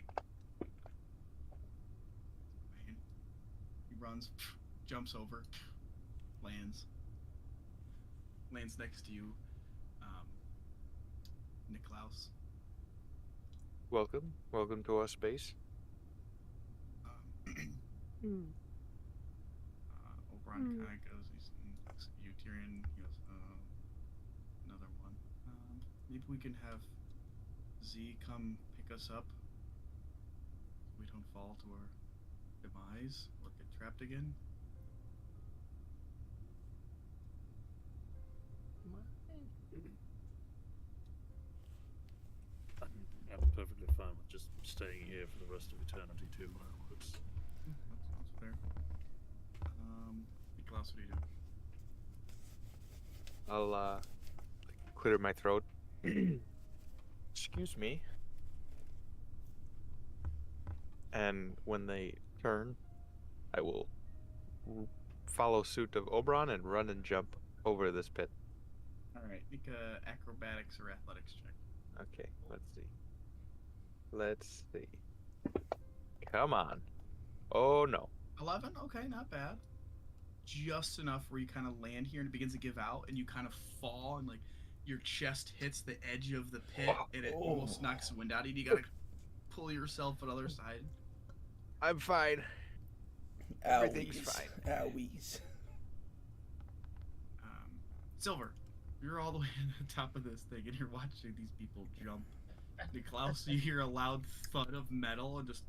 Man. He runs, jumps over, lands. Lands next to you, Niklaus. Welcome to our space. Oberon kind of goes, he looks at you, Tyrion. He goes, another one. Maybe we can have Z come pick us up. So we don't fall to our demise or get trapped again. I'm perfectly fine with just staying here for the rest of eternity too. That's fair. Niklaus, what do you do? I'll clear my throat. Excuse me. And when they turn, I will follow suit of Oberon and run and jump over this pit. All right, make a acrobatics or athletics check. Okay, let's see. Come on. Oh no. 11? Okay, not bad. Just enough where you kind of land here and it begins to give out, and you kind of fall, and like your chest hits the edge of the pit, and it almost knocks the wind out of you. You gotta pull yourself to the other side. I'm fine. Everything's fine. Owies. Silver, you're all the way at the top of this thing, and you're watching these people jump. Niklaus, you hear a loud thud of metal, and just.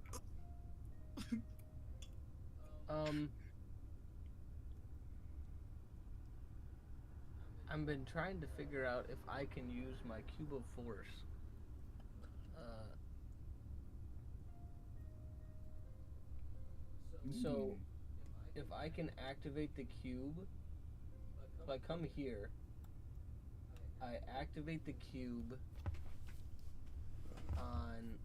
I've been trying to figure out if I can use my cube of force. So, if I can activate the cube, if I come here, I activate the cube on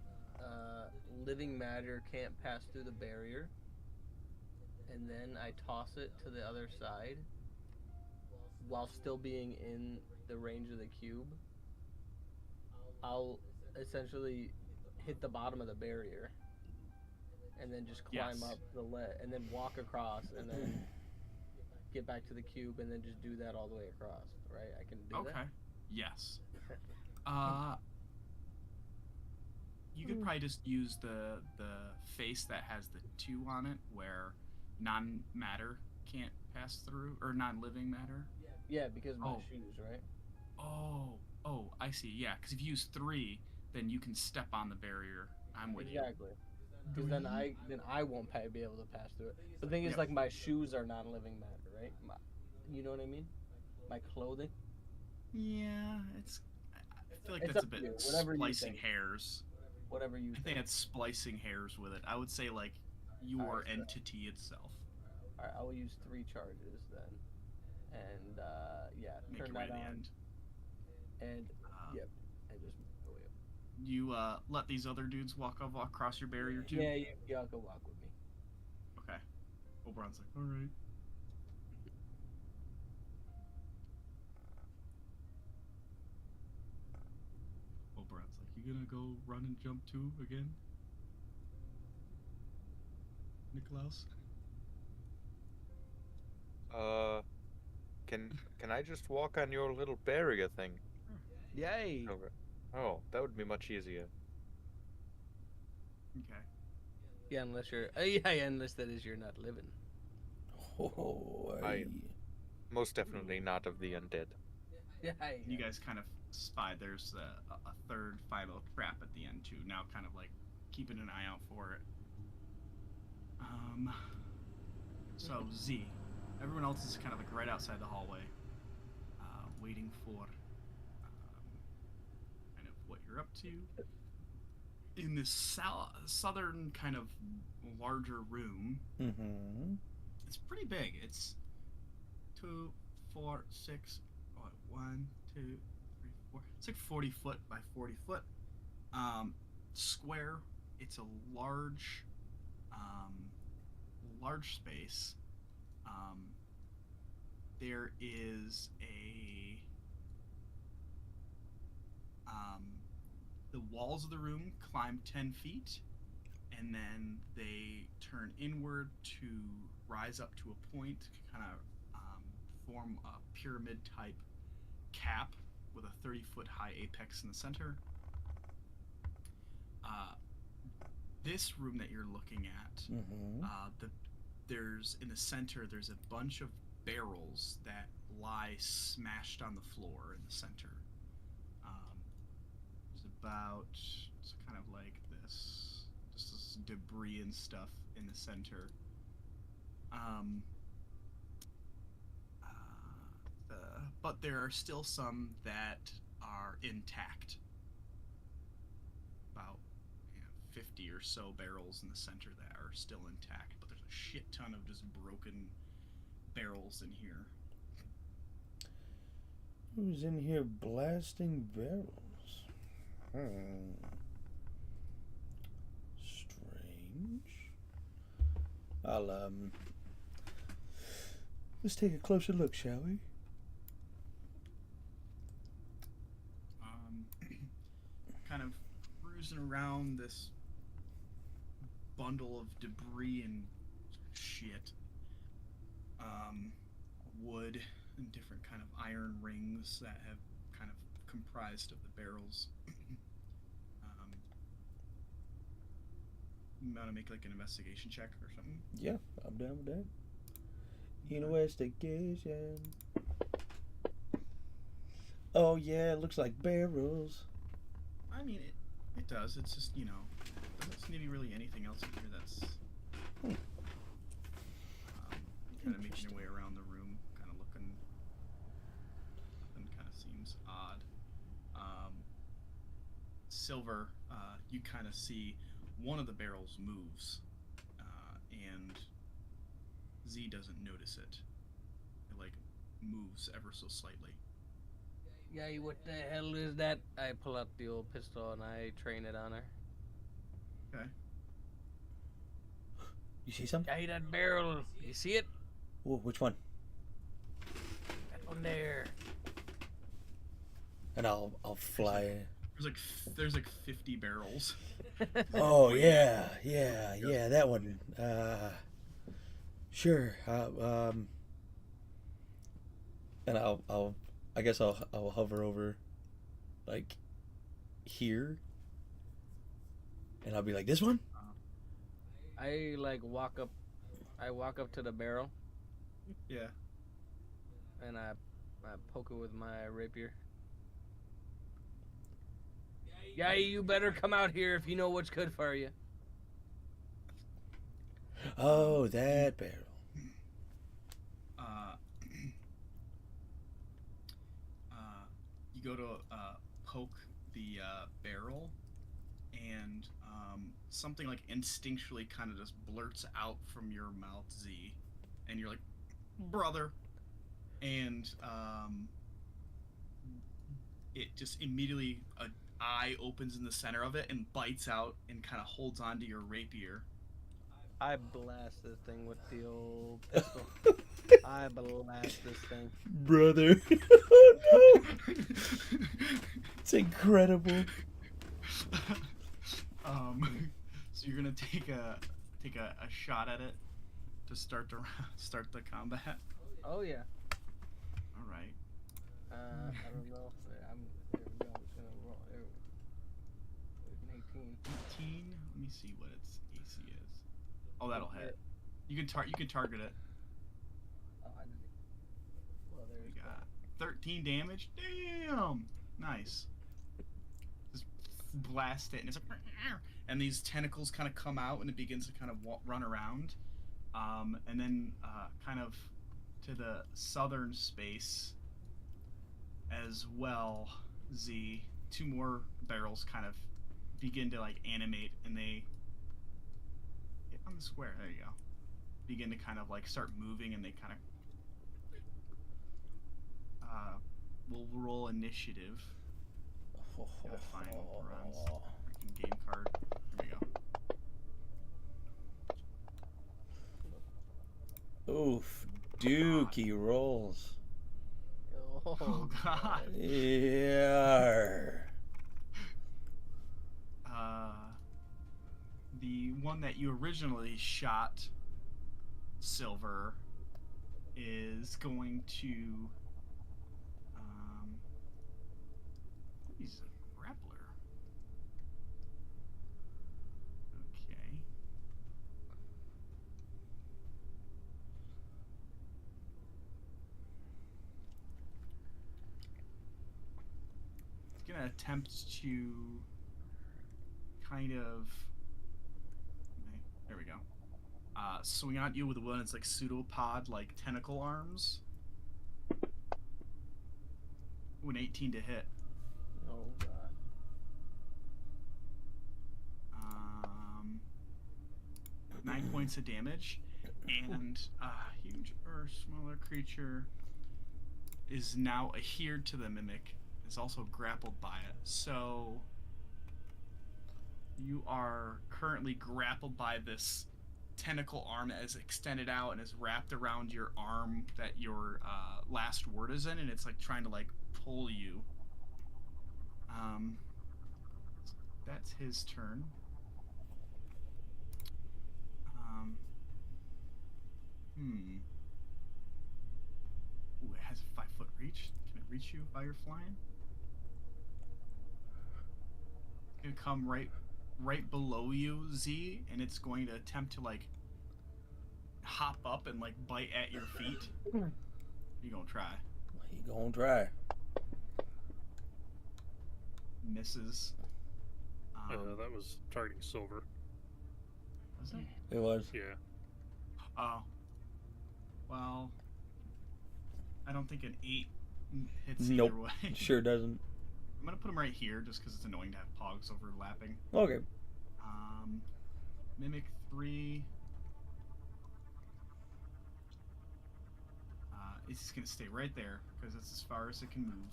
living matter can't pass through the barrier, and then I toss it to the other side while still being in the range of the cube. I'll essentially hit the bottom of the barrier and then just climb up the and then walk across and then get back to the cube and then just do that all the way across, right? I can do that? Okay. Yes. You could probably just use the face that has the 2 on it, where non-matter can't pass through, or non-living matter. Yeah, because of my shoes, right? Oh, I see. Yeah, because if you use 3, then you can step on the barrier. I'm with you. Exactly. Because then I won't be able to pass through it. The thing is, like, my shoes are non-living matter, right? You know what I mean? My clothing. Yeah, it's. I feel like It's that's a up to bit you, whatever you splicing think. hairs. Whatever you I think it's splicing hairs with it. I would say like your Alright, so- entity itself. Alright, I will use 3 charges then. And, yeah, Make turn your way that to the on. end. And, yep, and just go up. You let these other dudes walk across your barrier too? Yeah, y'all can walk with me. Okay. Oberon's like, alright. Oberon's like, you gonna go run and jump too again? Niklaus? Can I just walk on your little barrier thing? Yay! Over. Oh, that would be much easier. Okay. Yeah, unless you're... unless that is you're not living. Oh, I most definitely not of the undead. Yeah. You guys kind of spy there's a third 5 trap at the end too. Now kind of like keeping an eye out for it. So Z, everyone else is kind of like right outside the hallway, waiting for kind of what you're up to. In this southern kind of larger room, Mm-hmm. it's pretty big. It's 2, 4, 6, 1, 2, 3, 4. It's like 40 foot by 40 foot. Square. It's a large, large space. There is the walls of the room climb 10 feet, and then they turn inward to rise up to a point, kind of form a pyramid type cap with a 30-foot high apex in the center. This room that you're looking at, Mm-hmm. there's in the center, there's a bunch of barrels that lie smashed on the floor in the center. It's kind of like this, just this debris and stuff in the center. But there are still some that are intact. About 50 or so barrels in the center that are still intact, but there's a shit ton of just broken barrels in here. Who's in here blasting barrels? Strange. I'll let's take a closer look, shall we? Kind of cruising around this bundle of debris and shit. Wood and different kind of iron rings that have kind of comprised of the barrels. You want to make like an investigation check or something? Yeah, I'm down with that. Investigation. Oh yeah, it looks like barrels. I mean, it does. It's just, doesn't seem to be really anything else in here that's kind of making your way around the room, kind of looking. Nothing kind of seems odd. Silver, you kind of see one of the barrels moves, and Z doesn't notice it. It like moves ever so slightly. Yeah, what the hell is that? I pull out the old pistol and I train it on her. Okay. You see something? Yeah, that barrel. You see it? Whoa, which one? That one there. And I'll fly. There's like 50 barrels. Oh yeah, that one. Sure. And I guess I'll hover over, like, here, and I'll be like, this one. I walk up to the barrel. Yeah. And I poke it with my rapier. Yeah, you better come out here if you know what's good for you. Oh, that barrel. You go to poke the barrel, and something like instinctually kind of just blurts out from your mouth, Z, and you're like, brother, and it just immediately an eye opens in the center of it and bites out and kind of holds onto your rapier. I blast this thing with the old pistol. I blast this thing. Brother. Oh, no. It's incredible. So you're gonna take a shot at it to start the combat. Oh yeah. All right. I don't know. There we go. I'm just gonna roll. There we go. 18. 18. Let me see what its AC is. Oh, that'll hit. You can target it. Oh, I didn't. Well, there You you got 13 damage. Damn. Nice. Just blast it, and it's like, and these tentacles kind of come out, and it begins to kind of run around, and then kind of to the southern space as well. Z, 2 more barrels kind of begin to like animate, and they hit on the square. There you go. Begin to kind of like start moving, and they kind of will roll initiative. Gotta find Ron's freaking game card. Here we go. Oof. Dookie rolls. Oh god. Yeah. The one that you originally shot, Silver, is going to he's a grappler. Okay. He's gonna attempt to kind of there we go. Swing at you with one that's like pseudopod, like tentacle arms. Ooh, an 18 to hit. Oh god. 9 points of damage, and a huge or smaller creature is now adhered to the mimic. Is also grappled by it. So you are currently grappled by this tentacle arm that is extended out and is wrapped around your arm that your last word is in, and it's like trying to like pull you. That's his turn. Ooh, it has a 5-foot reach. Can it reach you while you're flying? It's gonna come right below you, Z, and it's going to attempt to like hop up and like bite at your feet. You gonna try? He gonna try. Misses. That was targeting Silver. Was it? It was. Yeah. Oh. Well, I don't think an 8 hits Nope. either way. Sure doesn't. I'm gonna put him right here just because it's annoying to have pogs overlapping. Okay. Mimic 3. It's just gonna stay right there because it's as far as it can move.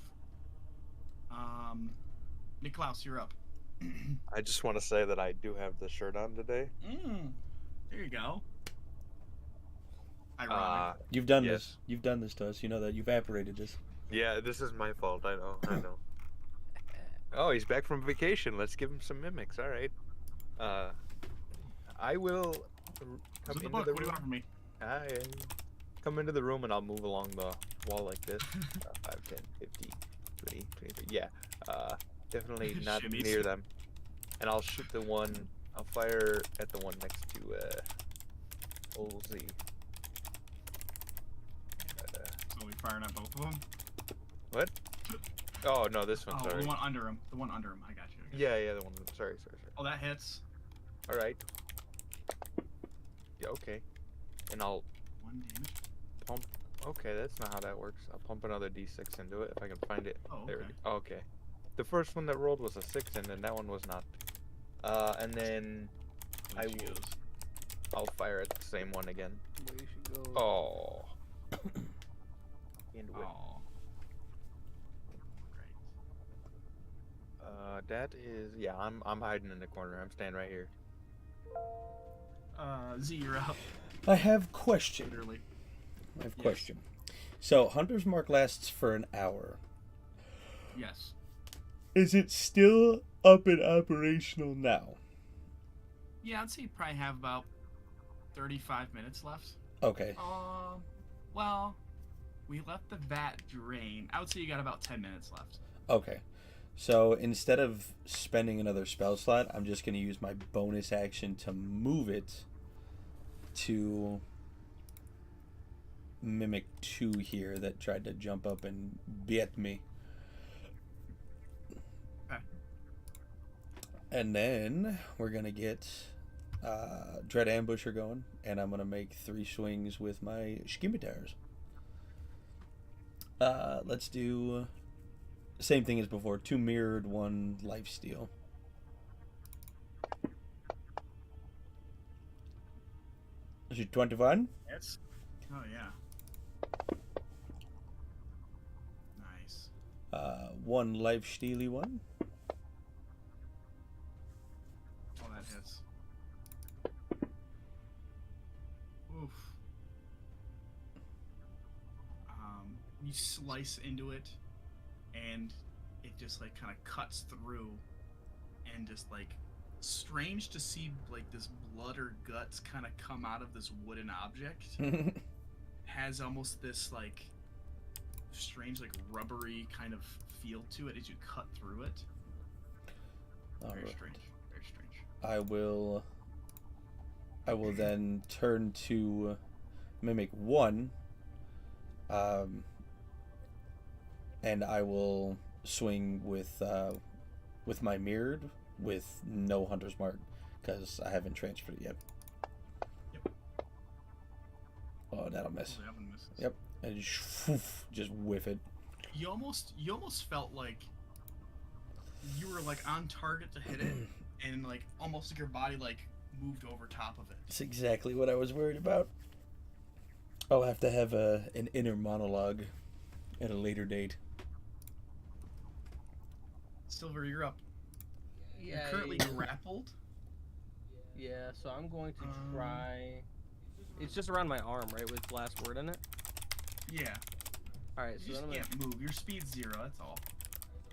Niklaus, you're up. I just want to say that I do have the shirt on today. There you go. Ironic. You've done Yes. this. You've done this to us. You know that. You've apparated this. Yeah, this is my fault. I know. I know. Oh, he's back from vacation. Let's give him some mimics. All right. I will come What's in the into book? the What do you room. want from me? I come into the room and I'll move along the wall like this. 5, 10, 15, 20, 23. Yeah. Definitely not Shimmies. near them. And I'll shoot the one. I'll fire at the one next to old Z. So we firing at both of them? What? Oh no, this one. Oh, Sorry. the one under him. The one under him. I got you. Yeah, the one. Sorry. Oh, that hits. All right. Yeah, okay. And I'll 1 damage. pump. Okay, that's not how that works. I'll pump another D6 into it if I can find it. Oh, There okay. we go. Oh, okay. The first one that rolled was a 6, and then that one was not. And then There I she will- goes. I'll fire at the same one again. Where you should go. Oh. Into it. Oh. Right. That is I'm hiding in the corner. I'm standing right here. Z, you're up. I have question. Literally. I have Yes. question. So, Hunter's Mark lasts for an hour. Yes. Is it still up and operational now? Yeah, I'd say you probably have about 35 minutes left. Okay. Well, we let the vat drain. I would say you got about 10 minutes left. Okay. So instead of spending another spell slot, I'm just going to use my bonus action to move it to Mimic 2 here that tried to jump up and bit me. Okay. And then we're going to get Dread Ambusher going, and I'm going to make 3 swings with my scimitars. Let's do same thing as before. 2 mirrored, 1 lifesteal. Is it 21? Yes. Oh yeah. Nice. 1 lifestealy 1. Oh, that hits. Oof. You slice into it, and it just like kind of cuts through, and just like strange to see like this blood or guts kind of come out of this wooden object. Has almost this like strange like rubbery kind of feel to it as you cut through it. Very Alright. strange. Very strange. I will then turn to Mimic 1. And I will swing with my mirrored with no hunter's mark because I haven't transferred it yet. Yep. Oh, that'll miss. Oh, that one misses. Yep. And just whiff it. You almost felt like you were like on target to hit it, and like almost like your body like moved over top of it. It's exactly what I was worried about. I'll have to have an inner monologue at a later date. Silver, you're up. Yeah. You're currently grappled. Yeah, so I'm going to try. It's just around my arm, right, with last word in it? Yeah. Alright, You so just then can't move. Your speed's 0, that's all.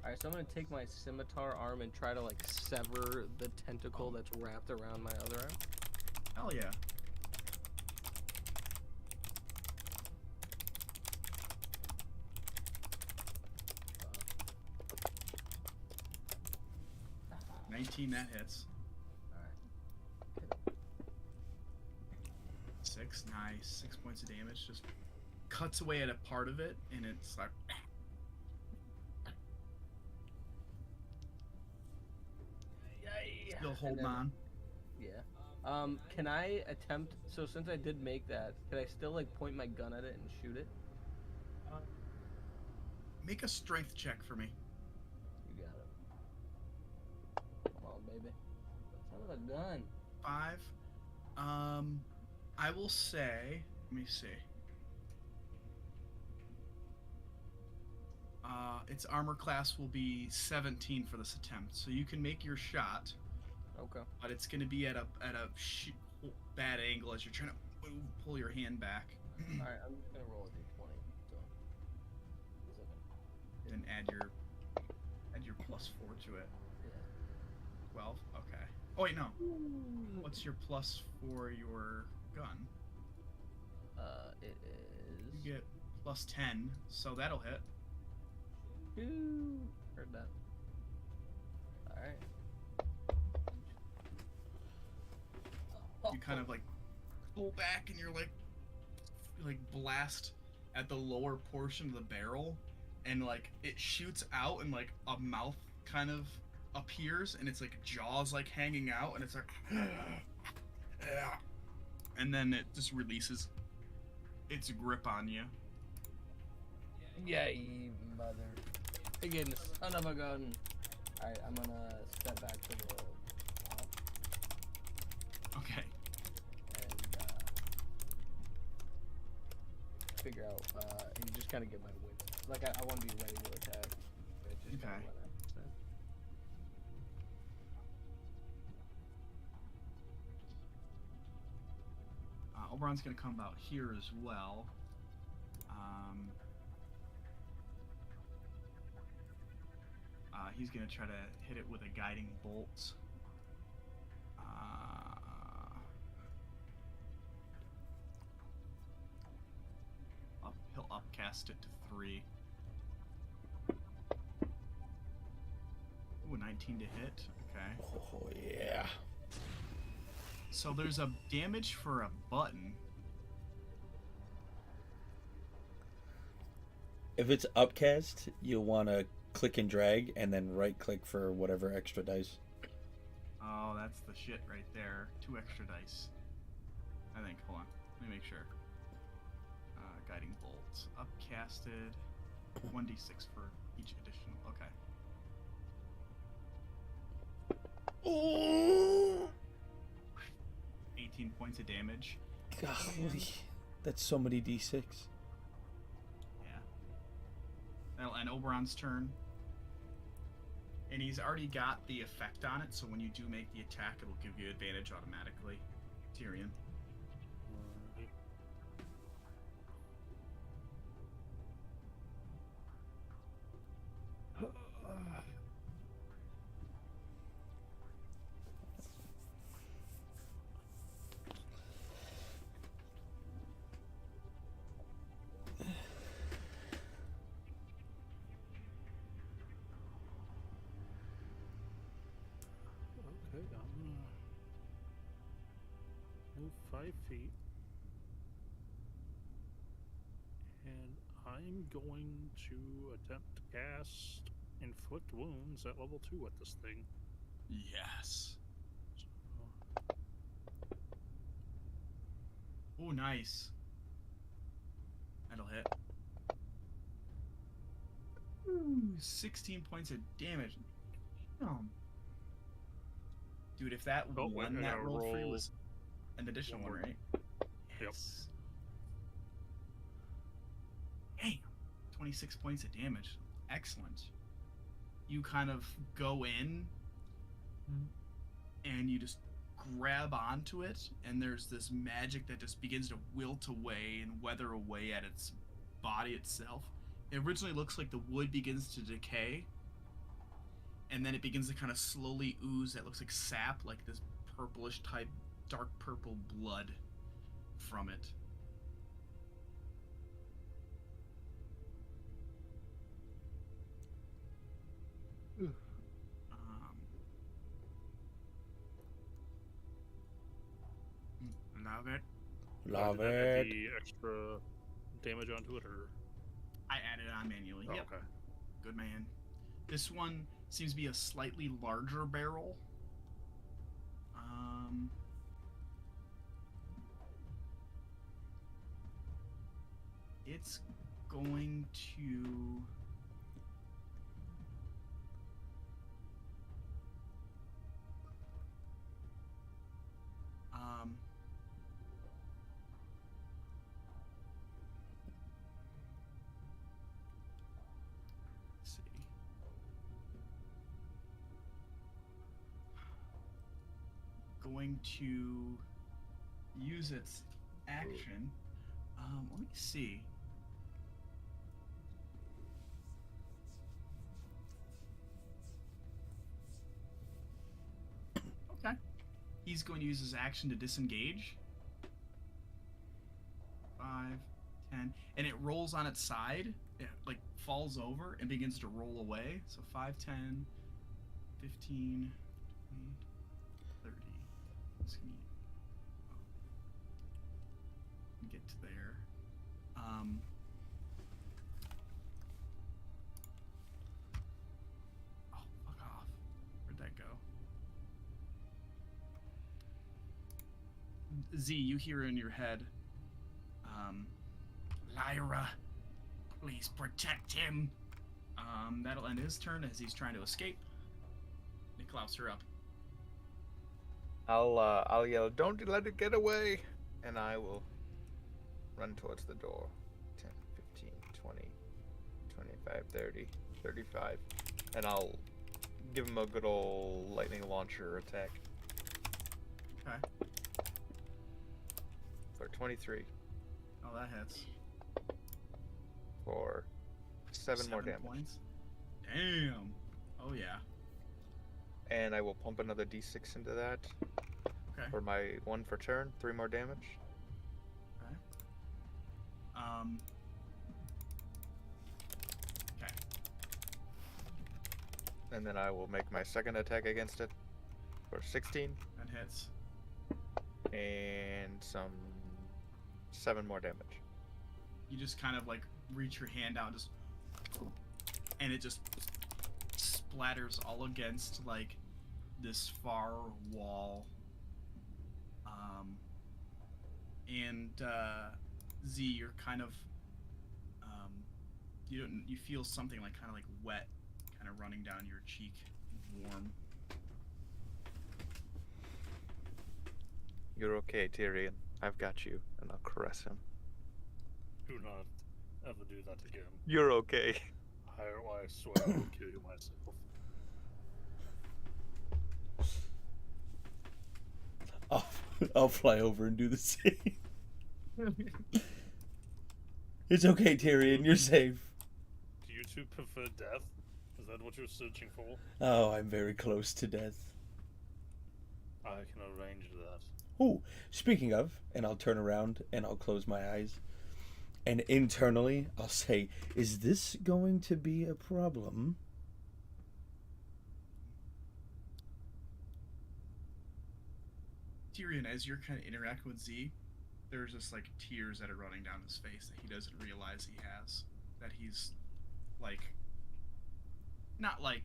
Alright, so I'm gonna take my scimitar arm and try to like sever the tentacle that's wrapped around my other arm. Hell yeah. Uh, 19, that hits. Alright. 6, nice. 6 points of damage. Just cuts away at a part of it, and it's like. Yay! Still And holding then- on. Yeah. Can I attempt? So since I did make that, can I still like point my gun at it and shoot it? Make a strength check for me. You got it. Come on, baby. Son of a gun. 5. I will say. Let me see. Its armor class will be 17 for this attempt, so you can make your shot, Okay. but it's going to be at a bad angle as you're trying to pull your hand back. All right, I'm just gonna roll a d20. So. Then add your +4 to it. Yeah. 12. Okay. Oh wait, no. What's your plus for your gun? It is. You get +10, so that'll hit. Ooh, heard that. All right. You kind of like pull back and you're like blast at the lower portion of the barrel, and like it shoots out and like a mouth kind of appears, and it's like jaws like hanging out, and it's like and then it just releases its grip on you. Yeah, you mother. Again, son of a gun. All right, I'm gonna step back to the top Okay. and figure out. And just kind of get my wits. Like I want to be ready to attack. But just kinda Okay. when I step. Oberon's gonna come about here as well. He's gonna try to hit it with a guiding bolt. He'll upcast it to 3. Ooh, 19 to hit. Okay. Oh, yeah. So there's a damage for a button. If it's upcast, you'll want to click and drag, and then right click for whatever extra dice. Oh, that's the shit right there. 2 extra dice. I think. Hold on. Let me make sure. Guiding bolts. Upcasted. 1d6 for each additional. Okay. Oh, 18 points of damage. golly. That's so many d6. Yeah. That'll end Oberon's turn. And he's already got the effect on it, so when you do make the attack, it'll give you advantage automatically. Tyrion. Okay, I'm gonna move 5 feet. And I'm going to attempt to cast Inflict Wounds at level 2 at this thing. Yes. So, Oh, nice. That'll hit. Ooh, 16 points of damage. Damn. Dude, if that Oh, one I that gotta rolled for you roll was an additional one, one. right? Yes. Damn. 26 points of damage. Excellent. You kind of go in and you just grab onto it, and there's this magic that just begins to wilt away and weather away at its body itself. It originally looks like the wood begins to decay, and then it begins to kind of slowly ooze. That looks like sap, like this purplish type, dark purple blood from it. Love it. Love did I add it. the extra damage onto it, or? I added it on manually. Oh, Yep. okay. Good man. This one seems to be a slightly larger barrel. It's going to... let's see. Going to use its action. Let me see. Okay. He's going to use his action to disengage. 5, 10. And it rolls on its side. It, like, falls over and begins to roll away. So 5, 10, 15, 20, 30. It's gonna get to there. Oh, fuck off. Where'd that go? Z, you hear in your head, Lyra, please protect him. That'll end his turn as he's trying to escape. Niklaus, you're up. I'll yell, "Don't let it get away!" And I will run towards the door. 10, 15, 20, 25, 30, 35. And I'll give him a good old lightning launcher attack Okay. for 23 Oh, that hits. for 7 more damage. Points. Damn. Oh, yeah. And I will pump another d6 into that Okay. for my 1 for turn. 3 more damage. Okay. Okay. And then I will make my second attack against it for 16 That hits. and some 7 more damage. You just kind of like reach your hand out, and just and it just splatters all against like this far wall. And Z, you're kind of you feel something like kind of like wet, kind of running down your cheek, warm. You're okay, Tyrion. I've got you, and I'll caress him. Do not ever do that again. You're okay. I swear I will kill you myself. I'll fly over and do the same. It's okay, Tyrion. You're safe. Do you two prefer death? Is that what you're searching for? Oh, I'm very close to death. I can arrange that. Oh, speaking of, and I'll turn around and I'll close my eyes. And internally, I'll say, is this going to be a problem? Tyrion, as you're kind of interacting with Z, there's just like tears that are running down his face that he doesn't realize he has. That he's like, not like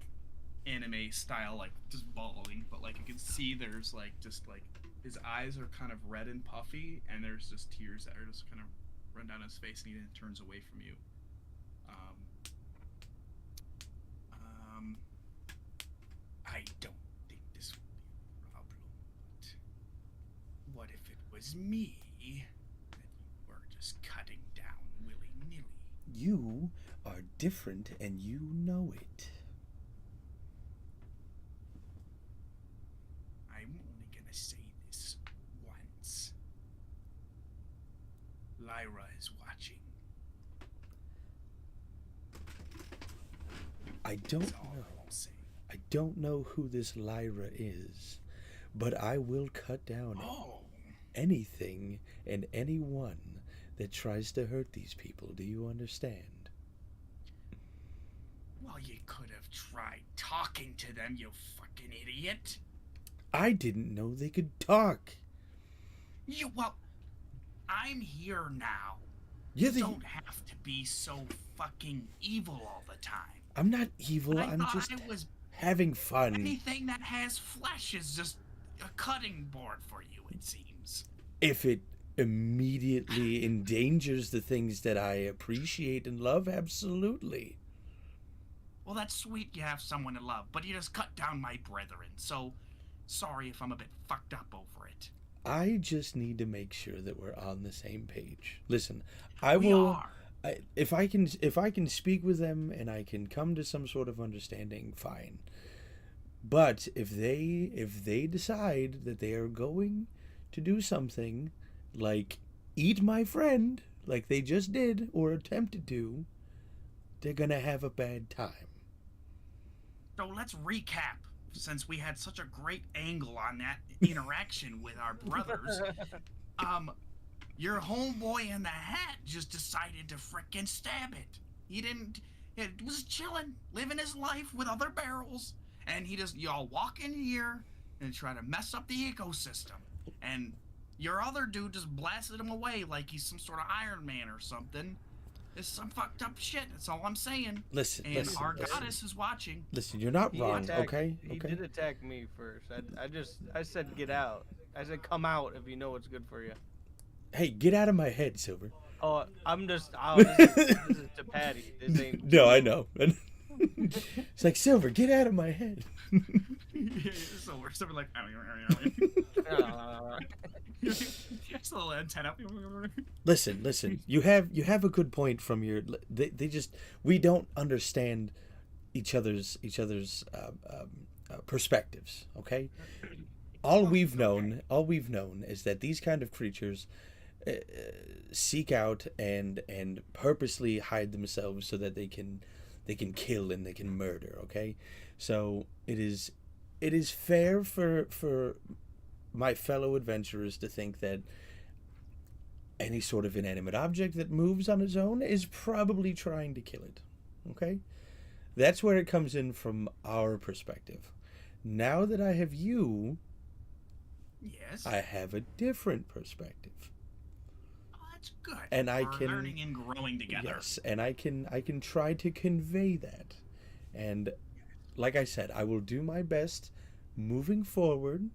anime style, like just bawling, but like you can see there's like just like his eyes are kind of red and puffy, and there's just tears that are just kind of run down his face, and he then turns away from you. I don't think this will be a problem, but what if it was me that you were just cutting down willy-nilly? You are different and you know it. I'm only gonna say this once. Lyra is watching. I don't That's all know. I'm saying. I don't know who this Lyra is, but I will cut down Oh, anything and anyone that tries to hurt these people. Do you understand? well, you could have tried talking to them, you fucking idiot. I didn't know they could talk. Well, I'm here now. You're You the... don't have to be so fucking evil all the time. I'm not evil. I I'm thought just I was having fun. anything that has flesh is just a cutting board for you, it seems. If it immediately endangers the things that I appreciate and love, absolutely. Well, that's sweet you have someone to love, but you just cut down my brethren, so sorry if I'm a bit fucked up over it. I just need to make sure that we're on the same page. Listen, We are. if I can speak with them and I can come to some sort of understanding, fine. But if they decide that they are going to do something like eat my friend, like they just did or attempted to, they're gonna have a bad time. So let's recap, since we had such a great angle on that interaction with our brothers. Your homeboy in the hat just decided to frickin' stab it. It was chilling, living his life with other barrels, and y'all walk in here and try to mess up the ecosystem. And your other dude just blasted him away like he's some sort of Iron Man or something. It's some fucked up shit, that's all I'm saying. Listen, And our goddess is watching. Listen, you're not wrong, okay? He did attack me first. I said get out. I said come out if you know what's good for you. Hey, get out of my head, Silver. Oh, I'm just. Oh, this is to Patty. This ain't. No, I know. It's like, Silver, get out of my head. So we're still like, just a little antenna. Listen. You have a good point from your. We don't understand each other's perspectives. Okay. All we've known is that these kind of creatures seek out and purposely hide themselves so that they can kill and they can murder. Okay, so it is fair for my fellow adventurers to think that any sort of inanimate object that moves on its own is probably trying to kill it. Okay, that's where it comes in from our perspective. Now that I have you, Yes. I have a different perspective. Oh, It's good. And I We're can learning and growing together. Yes, and I can try to convey that. And like I said, I will do my best moving forward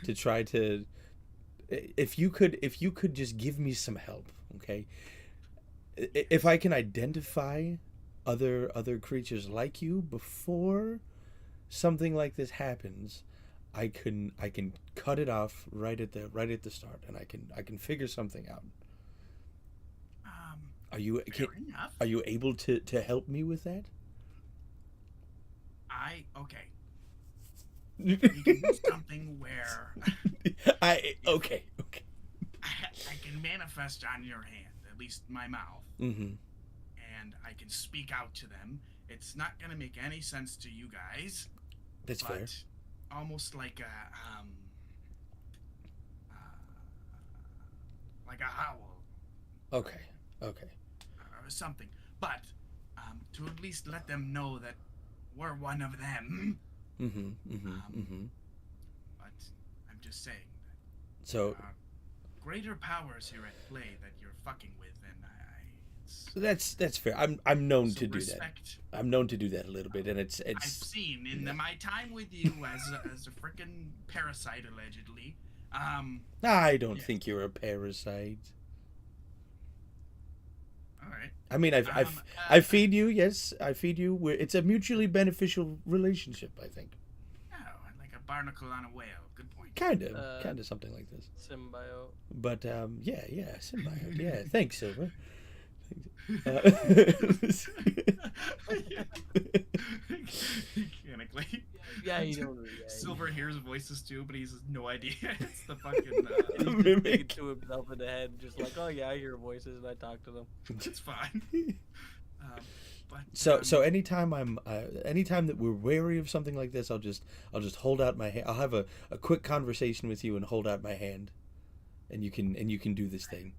to try to if you could just give me some help, okay? If I can identify other creatures like you before something like this happens, I can cut it off right at the start, and I can figure something out. Are you Enough. are you able to help me with that? Okay. We can do something where Okay. I can manifest on your hand, at least my mouth, Mm-hmm. and I can speak out to them. It's not gonna make any sense to you guys. That's fair. Almost like a howl. Okay. Or something. But to at least let them know that we're one of them. But I'm just saying that So greater powers here at play that you're fucking with, and that's fair. I'm known so to do respect. that. I'm known to do that a little bit, and it's I've seen in my time with you as a freaking parasite allegedly. I don't think you're a parasite. All right. I mean, I feed you. Yes, I feed you. It's a mutually beneficial relationship, I think. Oh, like a barnacle on a whale. Good point. Kind of something like this. Symbiote. But yeah, symbiote. Yeah, thanks, Silver. Mechanically. Yeah, you don't. Silver hears voices too, but he has no idea. It's the fucking He's just Mimic. thinking to himself in the head, just like, oh yeah, I hear voices and I talk to them. It's fine. But So anytime anytime that we're wary of something like this, I'll just hold out my hand. I'll have a quick conversation with you and hold out my hand, and you can do this thing.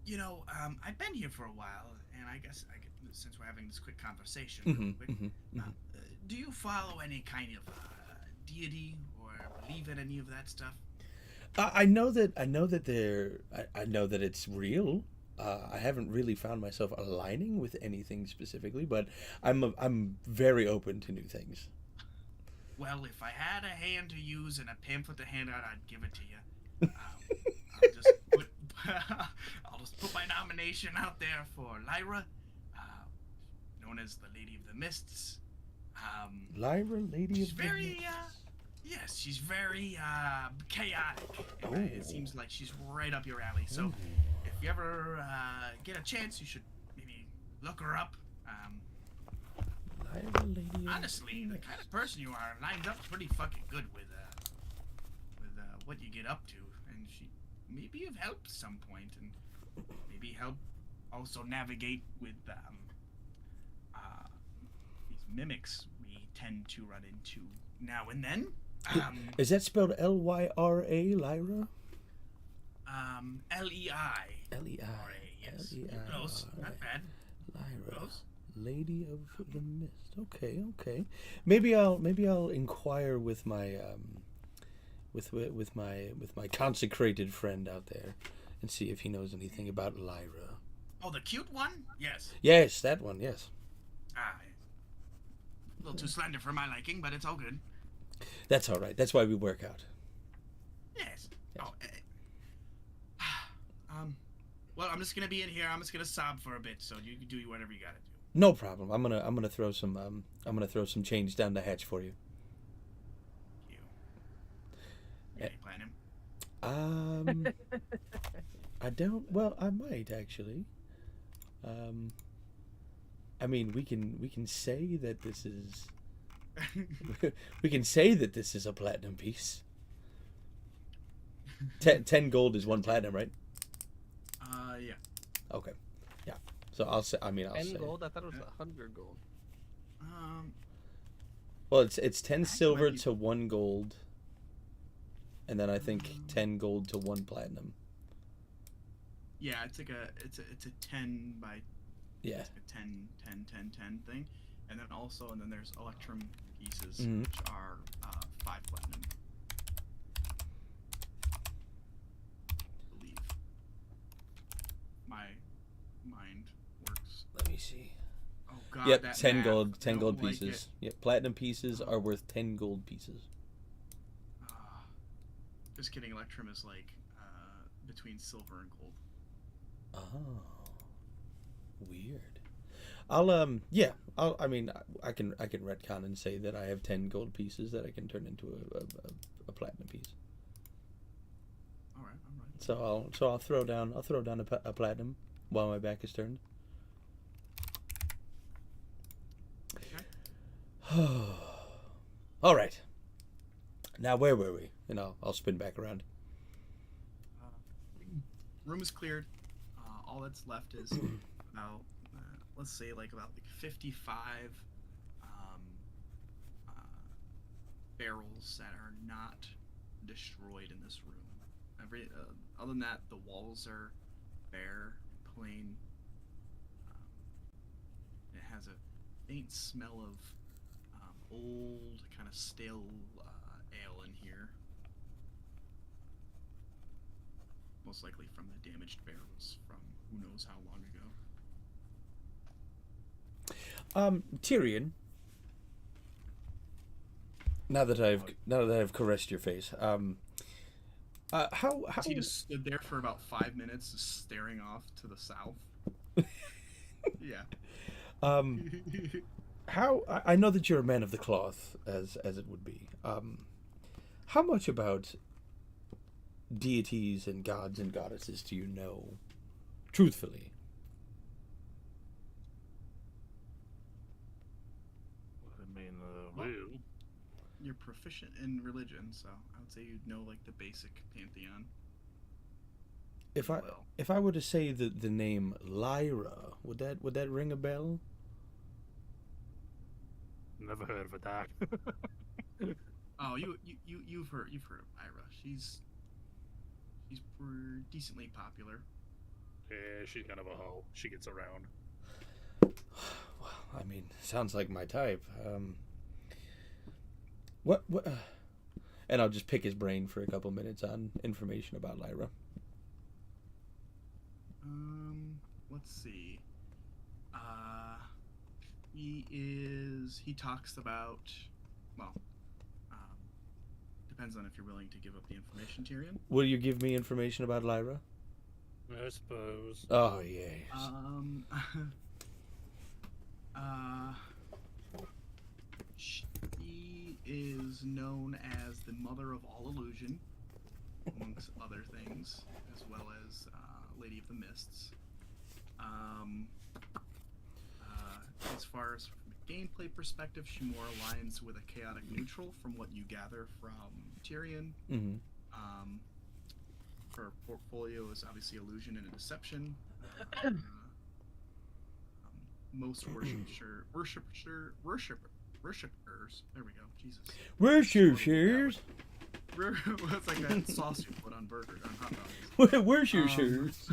you know, I've been here for a while, and I guess since we're having this quick conversation, real quick, do you follow any kind of deity or believe in any of that stuff? I know that it's real. I haven't really found myself aligning with anything specifically, but I'm very open to new things. Well, if I had a hand to use and a pamphlet to hand out, I'd give it to you. I'll just put my nomination out there for Lyra, known as the Lady of the Mists. Lyra, Lady She's of the very, Mists. yes, she's very chaotic. Oh. It seems like she's right up your alley. So, if you ever get a chance, you should maybe look her up. Lyra, Lady of Honestly, the kind of person you are lines up pretty fucking good with what you get up to, and she maybe have helped at some point, and maybe help also navigate with these mimics we tend to run into now and then. Is that spelled Lyra? Lyra? L-E-I. L-E-I. Yes. L-E-I. Close. Not bad. Lyra. Close. Lady of the Mist. Okay. Maybe I'll inquire with my with my consecrated friend out there and see if he knows anything about Lyra. Oh, the cute one? Yes. Yes, that one. Yes. A little too slender for my liking, but it's all good. That's all right. That's why we work out. Yes. Oh. Well, I'm just gonna be in here. I'm just gonna sob for a bit, so you can do whatever you gotta do. No problem. I'm gonna throw some change down the hatch for you. You. Any platinum? I don't. Well, I might actually. I mean, we can say that this is. We can say that this is a platinum piece. 10 gold is 1 platinum, right? Yeah. Okay. Yeah. So I'll say. I mean, I'll 10 say. gold? I thought it was 100 gold. Well, it's 10 silver be- to 1 gold, and then I think 10 gold to 1 platinum. Yeah, it's like it's a 10 by Yeah. a 10 thing, and then there's electrum pieces, Mhm. which are 5 platinum. I believe. my mind works. Let me see. Oh God, Yep, that 10 math, gold, I 10 don't gold like pieces. it. Yep, platinum pieces are worth 10 gold pieces. Just kidding. Electrum is like between silver and gold. Oh, weird. I can retcon and say that I have 10 gold pieces that I can turn into a platinum piece. All right. So I'll throw down a platinum while my back is turned. Okay. All right. Now where were we? And I'll spin back around. Room is cleared. All that's left is about let's say like 55 barrels that are not destroyed in this room. Other than that, the walls are bare, plain. It has a faint smell of old, kind of stale ale in here. Most likely from the damaged barrels from who knows how long ago. Tyrion. Now that I've caressed your face, how He just stood there for about 5 minutes, just staring off to the south. Yeah. how I know that you're a man of the cloth, as it would be. How much about deities and gods and goddesses do you know, truthfully? I mean, Well, you're proficient in religion, so I would say you'd know like the basic pantheon. If I were to say the name Lyra, would that ring a bell? never heard of a dark. Oh, you've heard of Ira. She's decently popular. Yeah, she's kind of a hoe. She gets around. Well, I mean, sounds like my type. What? And I'll just pick his brain for a couple minutes on information about Lyra. Let's see. He talks about, well, depends on if you're willing to give up the information, Tyrion. Will you give me information about Lyra? I suppose. Oh, yes. She is known as the mother of all illusion, amongst other things, as well as Lady of the Mists. As far as from a gameplay perspective, she more aligns with a chaotic neutral, from what you gather from Tyrion. Mm-hmm. Her portfolio is obviously illusion and deception. Most worshippers. There we go. Jesus. Worshippers. It's like that sauce you put on burgers, on hot dogs. Worshippers.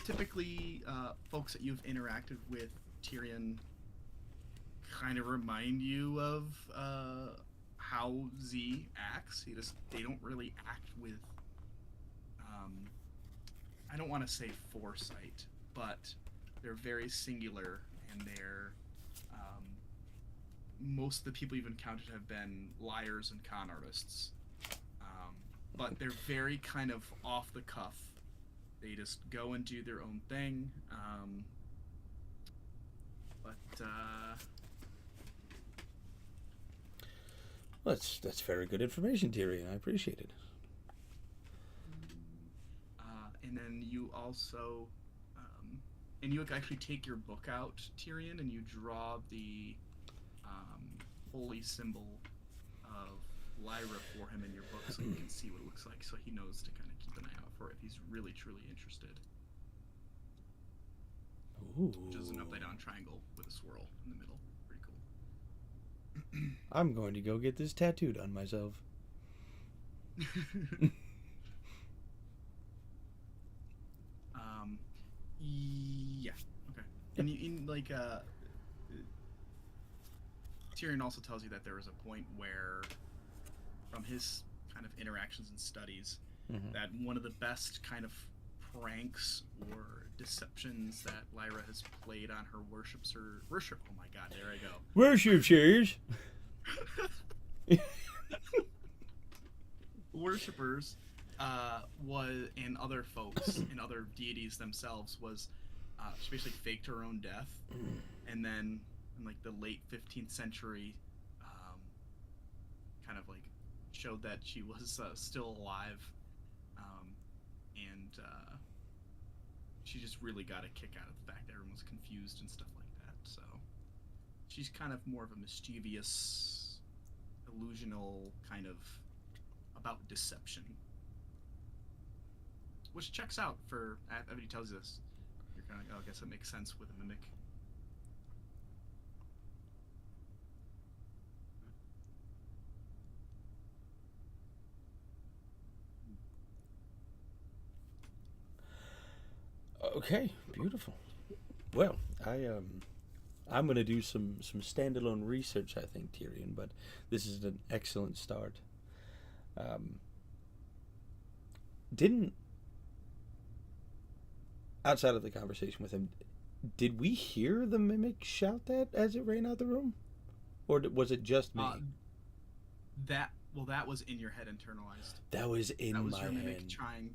Typically, folks that you've interacted with, Tyrion, kind of remind you of how Z acts. They don't really act with, I don't want to say foresight, but they're very singular, and they're, most of the people you've encountered have been liars and con artists. But they're very kind of off the cuff. They just go and do their own thing. That's very good information, Tyrion. I appreciate it. And then you also, and you actually take your book out, Tyrion, and you draw the holy symbol of Lyra for him in your book, so you can see what it looks like, so he knows to kind of keep an eye out for it if he's really truly interested. Ooh. Which is an upside down triangle with a swirl in the middle. Pretty cool. I'm going to go get this tattooed on myself. Yeah. Okay. And Tyrion also tells you that there was a point where, from his kind of interactions and studies, that one of the best kind of pranks or deceptions that Lyra has played on her worship. Oh my God, there I go. Worship cheers. Worshippers was and other folks and other deities themselves was she basically faked her own death, and then in like the late 15th century kind of like showed that she was still alive, and she just really got a kick out of the fact that everyone was confused and stuff like that. So she's kind of more of a mischievous, illusional kind of about deception, which checks out for everybody tells you this. You're kind of like, oh, I guess that makes sense with a mimic. Okay, beautiful. Well, I'm gonna do some standalone research, I think, Tyrion, but this is an excellent start. Didn't outside of the conversation with him, did we hear the mimic shout that as it ran out the room, or was it just me? That was in your head internalized. That was in that was my your mimic head.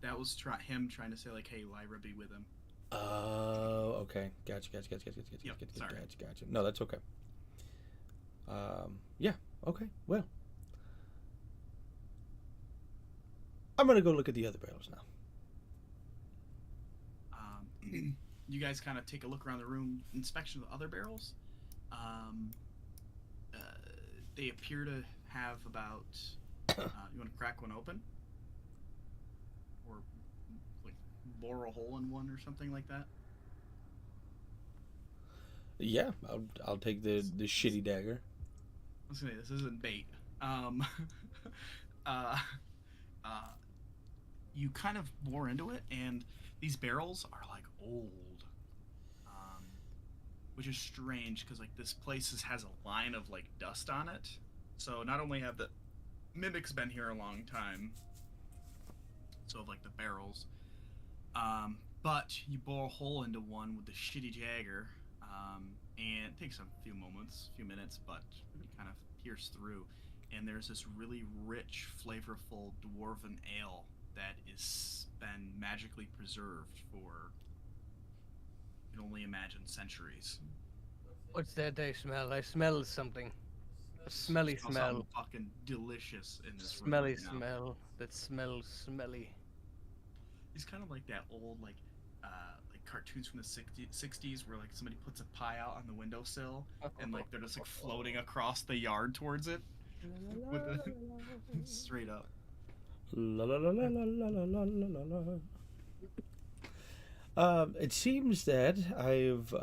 That was him trying to say like, "Hey, Lyra, be with him." Oh, okay. Gotcha. Yep, sorry. Gotcha. No, that's okay. Yeah. Okay. Well, I'm gonna go look at the other barrels now. You guys kind of take a look around the room, inspection of the other barrels. They appear to have about. You want to crack one open, or like bore a hole in one, or something like that? Yeah, I'll take the shitty dagger. Let's say this isn't bait. You kind of bore into it, and these barrels are like old, which is strange because like this place has a line of like dust on it. So not only have the mimics been here a long time, so have like the barrels, but you bore a hole into one with the shitty dagger, and it takes a few minutes, but you kind of pierce through, and there's this really rich, flavorful dwarven ale that is been magically preserved for, you can only imagine, centuries. What's that I smell? I smell something. A smelly Smells smell. something fucking delicious in this room Smelly right now. smell. That smells smelly. It's kind of like that old like cartoons from the 60s where like somebody puts a pie out on the windowsill and like they're just like floating across the yard towards it with the straight up. La la la la la la la la la. It seems that I've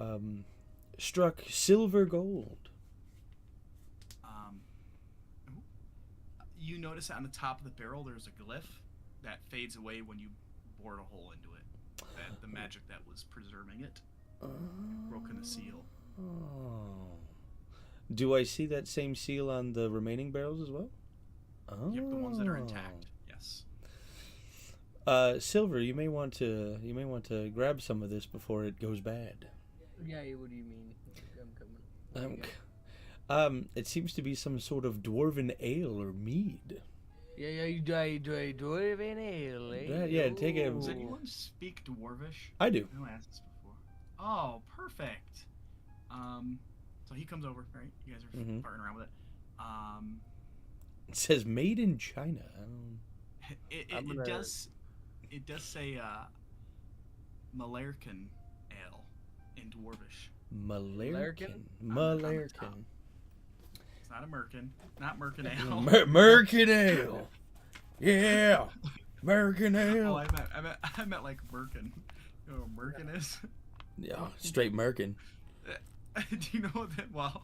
struck silver gold. You notice that on the top of the barrel there's a glyph that fades away when you bored a hole into it. That the magic that was preserving it broken the seal. Oh. Do I see that same seal on the remaining barrels as well? Oh. Yep, the ones that are intact. Yes. Silver, you may want to grab some of this before it goes bad. Yeah, what do you mean? I'm coming. It seems to be some sort of dwarven ale or mead. Yeah, you dwarven ale, eh? Yeah, take a. Does anyone speak Dwarvish? I do. I know I asked this before. Oh, perfect. So he comes over, right? You guys are farting around with it. It says made in China. It does say Malerkin ale in Dwarvish. Malerkin. It's not a Merkin. Not Merkin ale. Merkin ale. Yeah. Merkin ale. Oh, I meant like Merkin. You know what Merkin is? Yeah, straight Merkin. Do you know what that? Wow.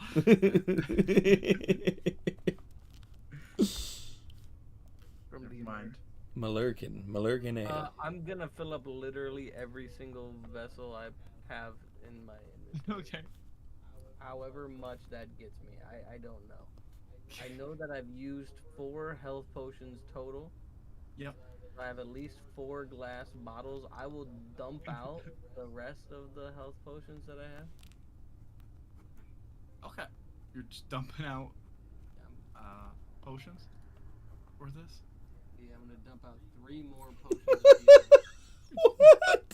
From the mind. Malerkin ale. I'm gonna fill up literally every single vessel I have in my inventory. Okay. However much that gets me, I don't know. I know that I've used 4 health potions total, Yep. If I have at least 4 glass bottles, I will dump out the rest of the health potions that I have. Okay. You're just dumping out Yeah, potions for this. yeah, I'm gonna dump out 3 more potions of healing. What?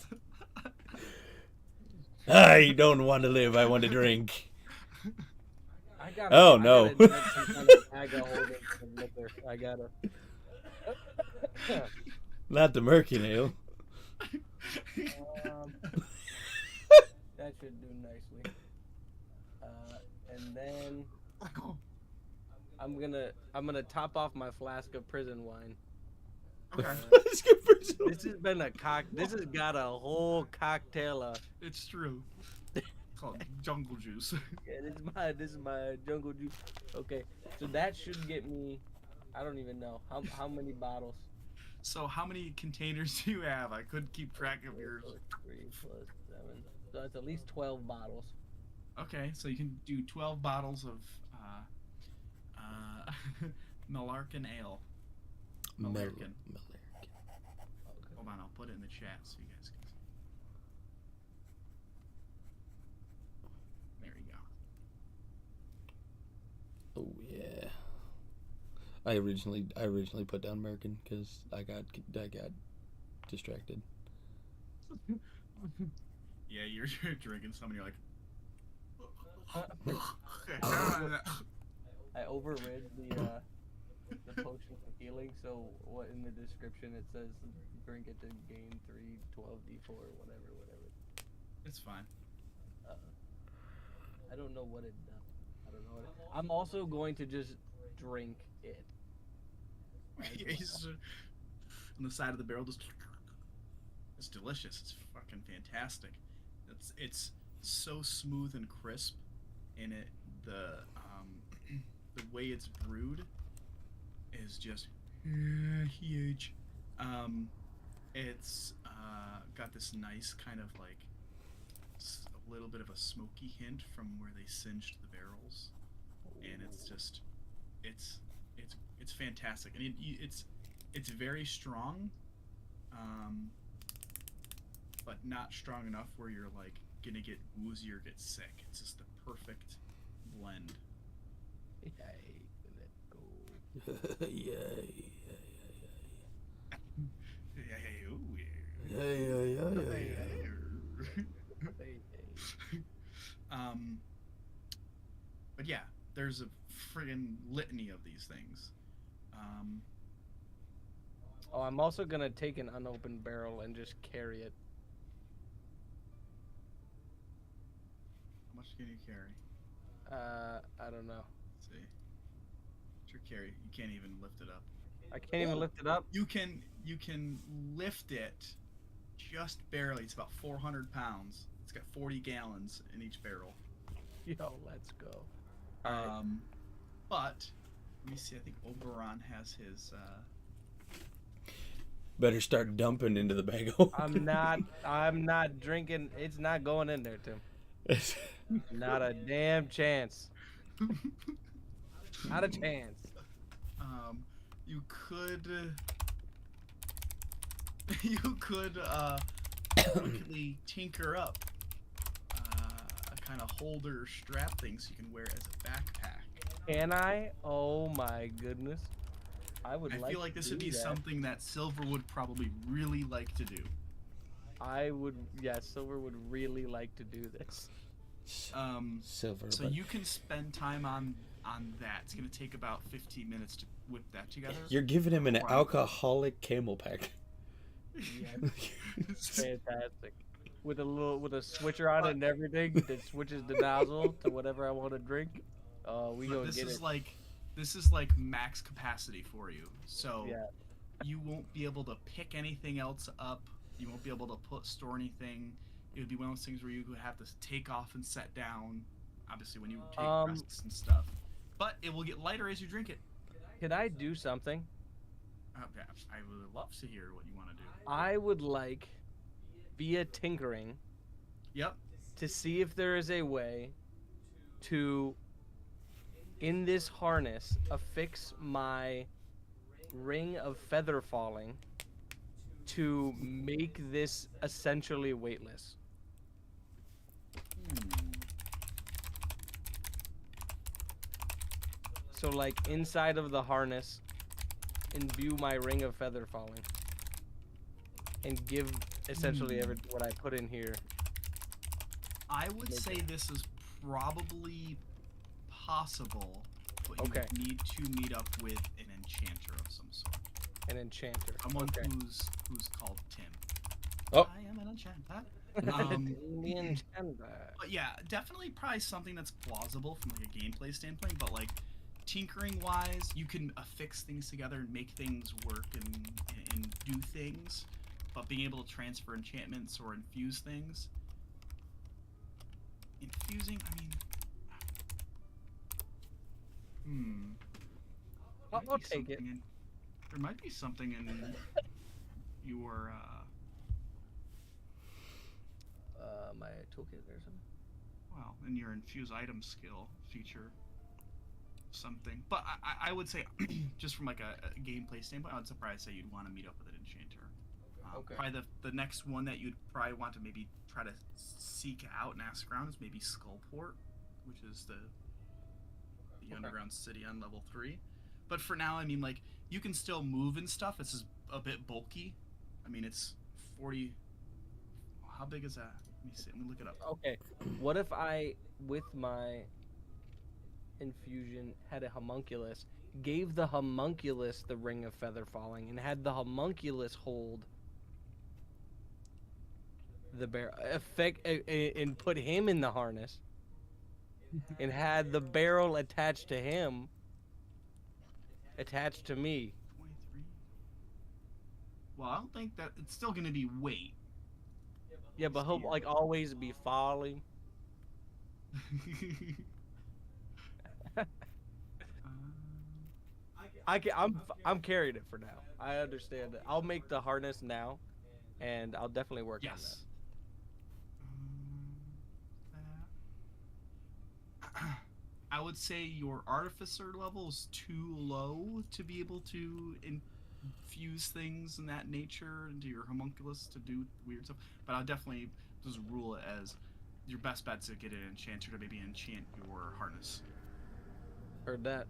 I don't want to live. I want to drink. Oh, no. I gotta get some kind of bag of holding some liquor. I gotta. Not the murky nail. That should do nicely. And then I'm gonna top off my flask of prison wine. Okay. This has been This has got a whole cocktail. It's true. It's called jungle juice. Yeah, this is my jungle juice. Okay, so that should get me. I don't even know how many bottles. So how many containers do you have? I couldn't keep track of yours. 3 plus 7. So that's at least 12 bottles. Okay, so you can do 12 bottles of Malarkin Ale. Malarkin. Hold on, I'll put it in the chat so you guys can see. There you go. Oh yeah. I originally put down American because I got distracted. Yeah, you're drinking some and you're like. I overread the potion of healing, so what in the description it says drink it to gain 12d4 or whatever. It's fine. I don't know what it does. I don't know what I'm also going to just drink it. He's on the side of the barrel, just. It's delicious. It's fucking fantastic. It's so smooth and crisp, and the way it's brewed is just huge. It's got this nice kind of like a little bit of a smoky hint from where they singed the barrels, and it's just it's fantastic, and it's very strong, but not strong enough where you're like gonna get woozy or get sick. It's just the perfect blend. Yay, let go. Yay. But yeah, there's a friggin' litany of these things. Oh, I'm also gonna take an unopened barrel and just carry it. How much can you carry? I don't know. Let's see. What's your carry? You can't even lift it up. I can't even lift it up. You can lift it just barely. It's about 400 pounds. It's got 40 gallons in each barrel. Yo, let's go. But let me see. I think Oberon has his. Better start dumping into the bag. I'm not drinking. It's not going in there, Tim. Not a damn chance. Not a chance. You could quickly tinker up a kind of holder strap thing so you can wear it as a backpack. Can I? Oh my goodness. I feel like this would be something that Silver would probably really like to do. Silver would really like to do this. Silver. So you can spend time on that. It's gonna take about 15 minutes to whip that together. You're giving him an alcoholic camel pack. Yeah. Fantastic. With a switcher on it and everything that switches the nozzle to whatever I want to drink. We gonna get it. This is like max capacity for you. So yeah. You won't be able to pick anything else up. You won't be able to store anything. It would be one of those things where you would have to take off and set down, obviously when you take rests and stuff. But it will get lighter as you drink it. Could I do something? Okay, I would love to hear what you want to do. I would like, via tinkering, Yep. to see if there is a way to, in this harness, affix my ring of feather falling to make this essentially weightless. So like inside of the harness, imbue my ring of feather falling, and give essentially what I put in here. I would say this is probably possible, but you Okay. would need to meet up with an enchanter of some sort. An enchanter. Someone Okay. who's called Tim. Oh. I am an enchanter. The enchanter. But yeah, definitely probably something that's plausible from like a gameplay standpoint, but like tinkering wise, you can affix things together and make things work and do things, but being able to transfer enchantments or infuse things. Infusing, I mean, I'll take it. There might be something in your My toolkit or something. well, in your infuse item skill feature, something. But I would say, just from like a gameplay standpoint, I would surprise say you'd want to meet up with an enchanter. Okay. Probably the next one that you'd probably want to maybe try to seek out and ask around is maybe Skullport, which is the underground city on level 3. But for now, I mean, like, you can still move and stuff. This is a bit bulky. I mean, it's 40. How big is that? Let me see. Let me look it up. Okay. What if I, with my infusion, had a homunculus, gave the homunculus the ring of feather falling, and had the homunculus hold the barrel, and put him in the harness, and had the barrel attached to him, attached to me. 23. Well, I don't think that it's still going to be weight. Yeah, but he'll like always be falling. I'm carrying it for now. I understand it. I'll make the harness now, and I'll definitely work on that. Yes. I would say your artificer level is too low to be able to infuse things in that nature into your homunculus to do weird stuff. But I'll definitely just rule it as your best bet to get an enchanter to maybe enchant your harness. Heard that.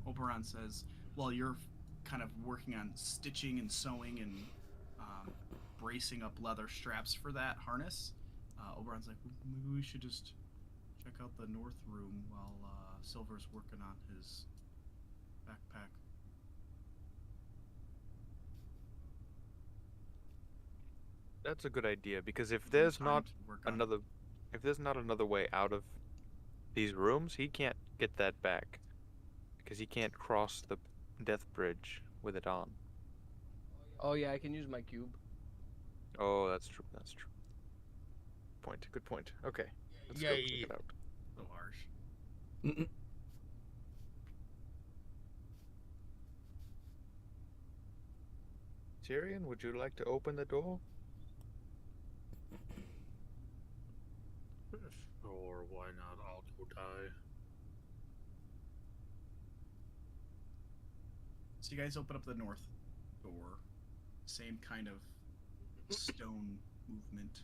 Oberon says, while you're kind of working on stitching and sewing and bracing up leather straps for that harness, Oberon's like, maybe we should just check out the north room while Silver's working on his backpack. That's a good idea, because if there's not another way out of these rooms, he can't get that back, because he can't cross the death bridge with it on. Oh yeah, I can use my cube. Oh, that's true. That's true. Good point. Okay, let's go check it out. So harsh. Tyrion, would you like to open the door? Sure, why not? I'll go die. So you guys open up the north door. Same kind of stone movement.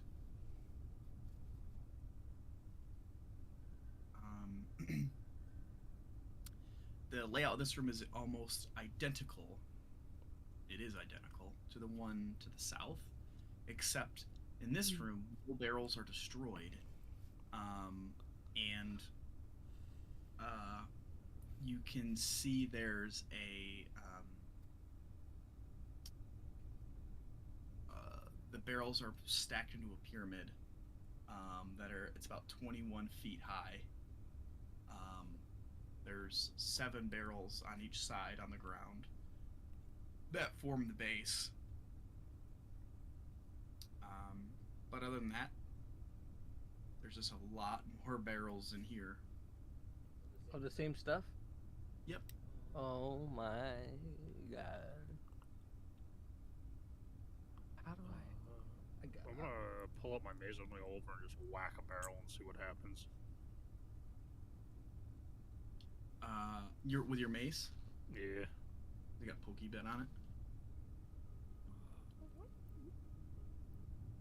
The layout of this room is almost identical. It is identical to the one to the south, except in this room, the barrels are destroyed, and you can see there's the barrels are stacked into a pyramid it's about 21 feet high. There's 7 barrels on each side on the ground that form the base. But other than that, there's just a lot more barrels in here. Oh, the same stuff? Yep. Oh my god. How do I'm gonna pull up my mace on my over and just whack a barrel and see what happens. You're with your mace? Yeah. They got pokey bit on it.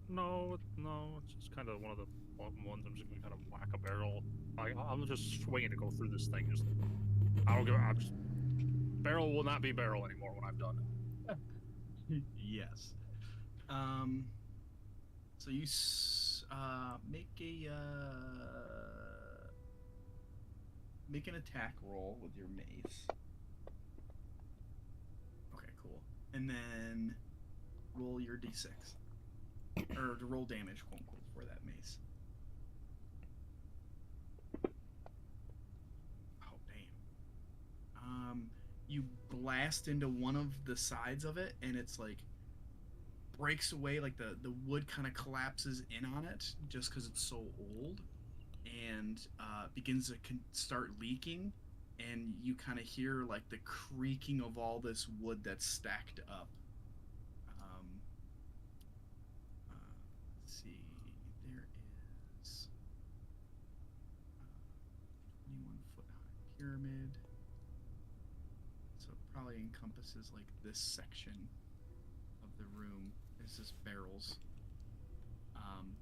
No, it's just kind of one of the ones I'm just gonna kind of whack a barrel. I'm just swinging to go through this thing. Barrel will not be barrel anymore when I'm done. Yes. So you make an attack roll with your mace. Okay, cool. And then roll your d6. Or to roll damage, quote unquote, for that mace. Oh, damn. You blast into one of the sides of it, and it's like breaks away, like the wood kind of collapses in on it just because it's so old, and begins to start leaking, and you kind of hear like the creaking of all this wood that's stacked up. Let's see, there is 21-foot high pyramid, so it probably encompasses like this section of the room. It's just barrels.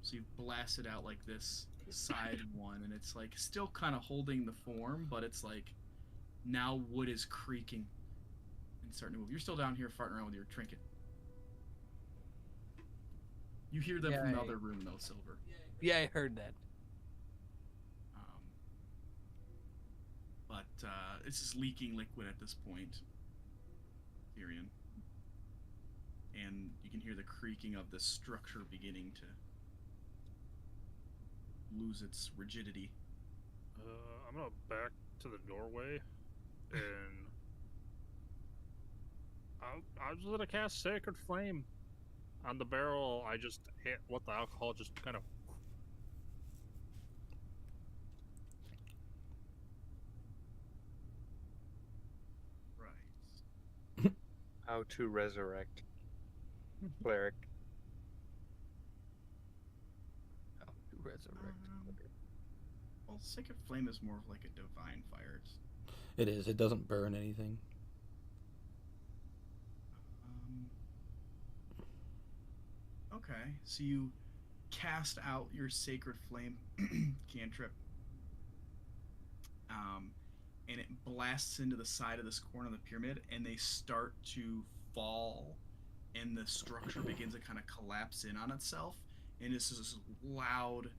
So you've blasted out like this side one, and it's like still kind of holding the form, but it's like now wood is creaking and starting to move. You're still down here farting around with your trinket. You hear them from the other room though, Silver. Yeah, I heard that. But it's just leaking liquid at this point, Tyrion. And you can hear the creaking of the structure beginning to lose its rigidity. I'm gonna back to the doorway, and I was gonna cast Sacred Flame on the barrel. I just hit what the alcohol just kind of. Right. How to resurrect cleric. How to resurrect. Well, Sacred Flame is more of like a divine fire. It is. It doesn't burn anything. Okay, so you cast out your Sacred Flame cantrip, and it blasts into the side of this corner of the pyramid, and they start to fall, and the structure begins to kind of collapse in on itself, and it's this loud,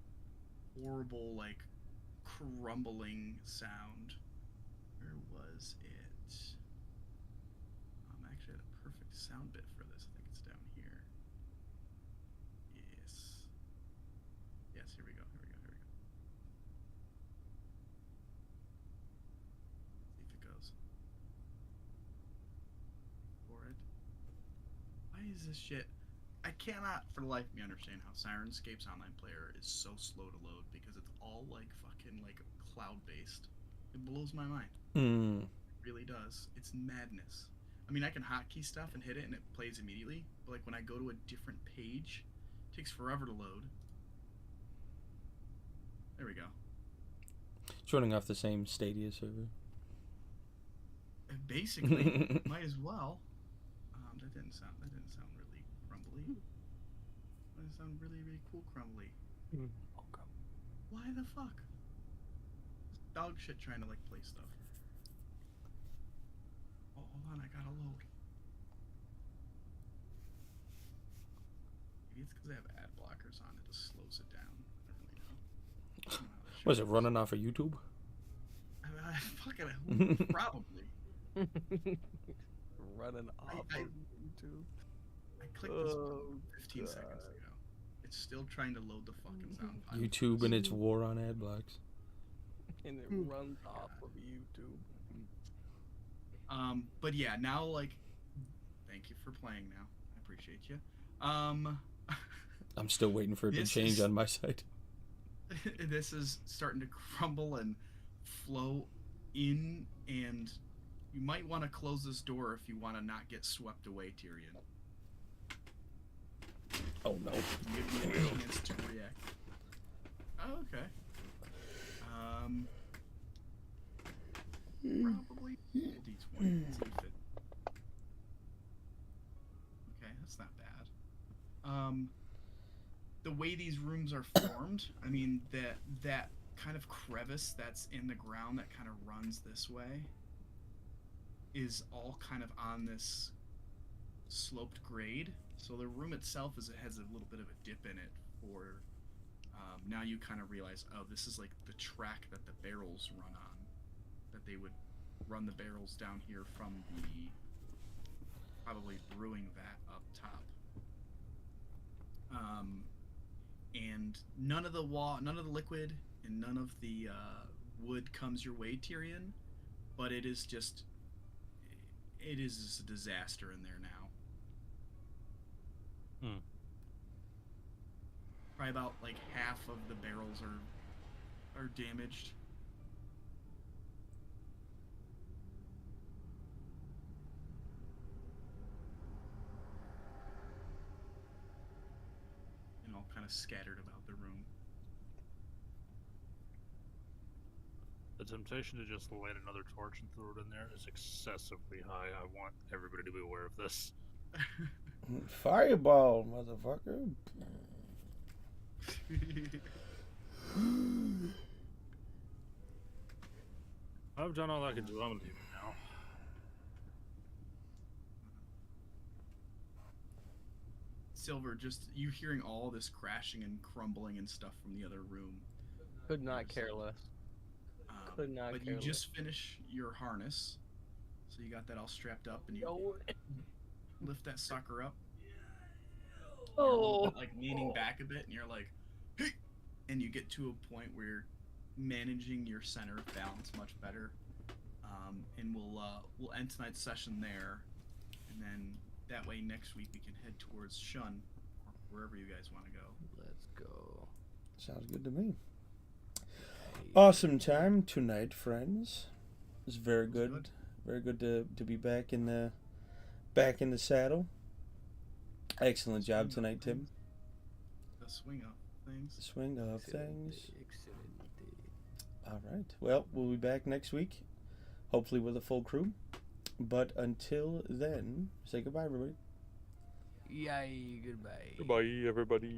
horrible, like, crumbling sound. Where was it? Actually, I had a perfect sound bit for this. I think it's down here. Yes, here we go. See if it goes. For it. Why is this shit? I cannot for the life of me understand how Sirenscape's online player is so slow to load, because it's all like fucking like cloud based. It blows my mind. It really does. It's madness. I mean, I can hotkey stuff and hit it and it plays immediately, but like when I go to a different page, it takes forever to load. There we go. It's running off the same Stadia server. Basically, might as well. That didn't sound really crumbly. That sound really cool crumbly. Okay. Why the fuck? This dog shit trying to like play stuff. Oh, hold on, I gotta load. Maybe it's because I have ad blockers on. It just slows it down. I don't really know. Was it running off of YouTube? Fucking probably. Running off of YouTube. I clicked this button 15 seconds ago. It's still trying to load the fucking sound file. YouTube and its war on ad blocks. And it runs off of YouTube. But yeah, now like, thank you for playing. Now I appreciate you. I'm still waiting for it to change on my side. This is starting to crumble and flow in, and you might want to close this door if you want to not get swept away, Tyrion. Oh no. Give me a chance to react. Oh, okay. Probably a D20. Let's see if it the way these rooms are formed, I mean, that kind of crevice that's in the ground that kind of runs this way is all kind of on this sloped grade. So the room itself has a little bit of a dip in it for now you kind of realize, oh, this is like the track that the barrels run on, that they would run the barrels down here from the probably brewing vat up top. And none of the liquid and none of the wood comes your way, Tyrion, but it is just a disaster in there now. Probably about like half of the barrels are damaged. And all kind of scattered about the room. The temptation to just light another torch and throw it in there is excessively high. I want everybody to be aware of this. Fireball, motherfucker. I've done all I can do. I'm leaving now. Silver, just you hearing all this crashing and crumbling and stuff from the other room. Could not care less. Could not But care you less. just finish your harness, so you got that all strapped up, and you lift that sucker up. You're a little bit, like leaning back a bit, and you're like, hey! And you get to a point where you're managing your center of balance much better. And we'll end tonight's session there, and then that way next week we can head towards Shun, or wherever you guys want to go. Let's go. Sounds good to me. Awesome time tonight, friends. It's very good. Very good to be back in the saddle. Excellent job tonight, Tim. The swing of things. The swing of things. Excellent. All right. Well, we'll be back next week, hopefully with a full crew. But until then, say goodbye, everybody. Yay, goodbye. Goodbye, everybody.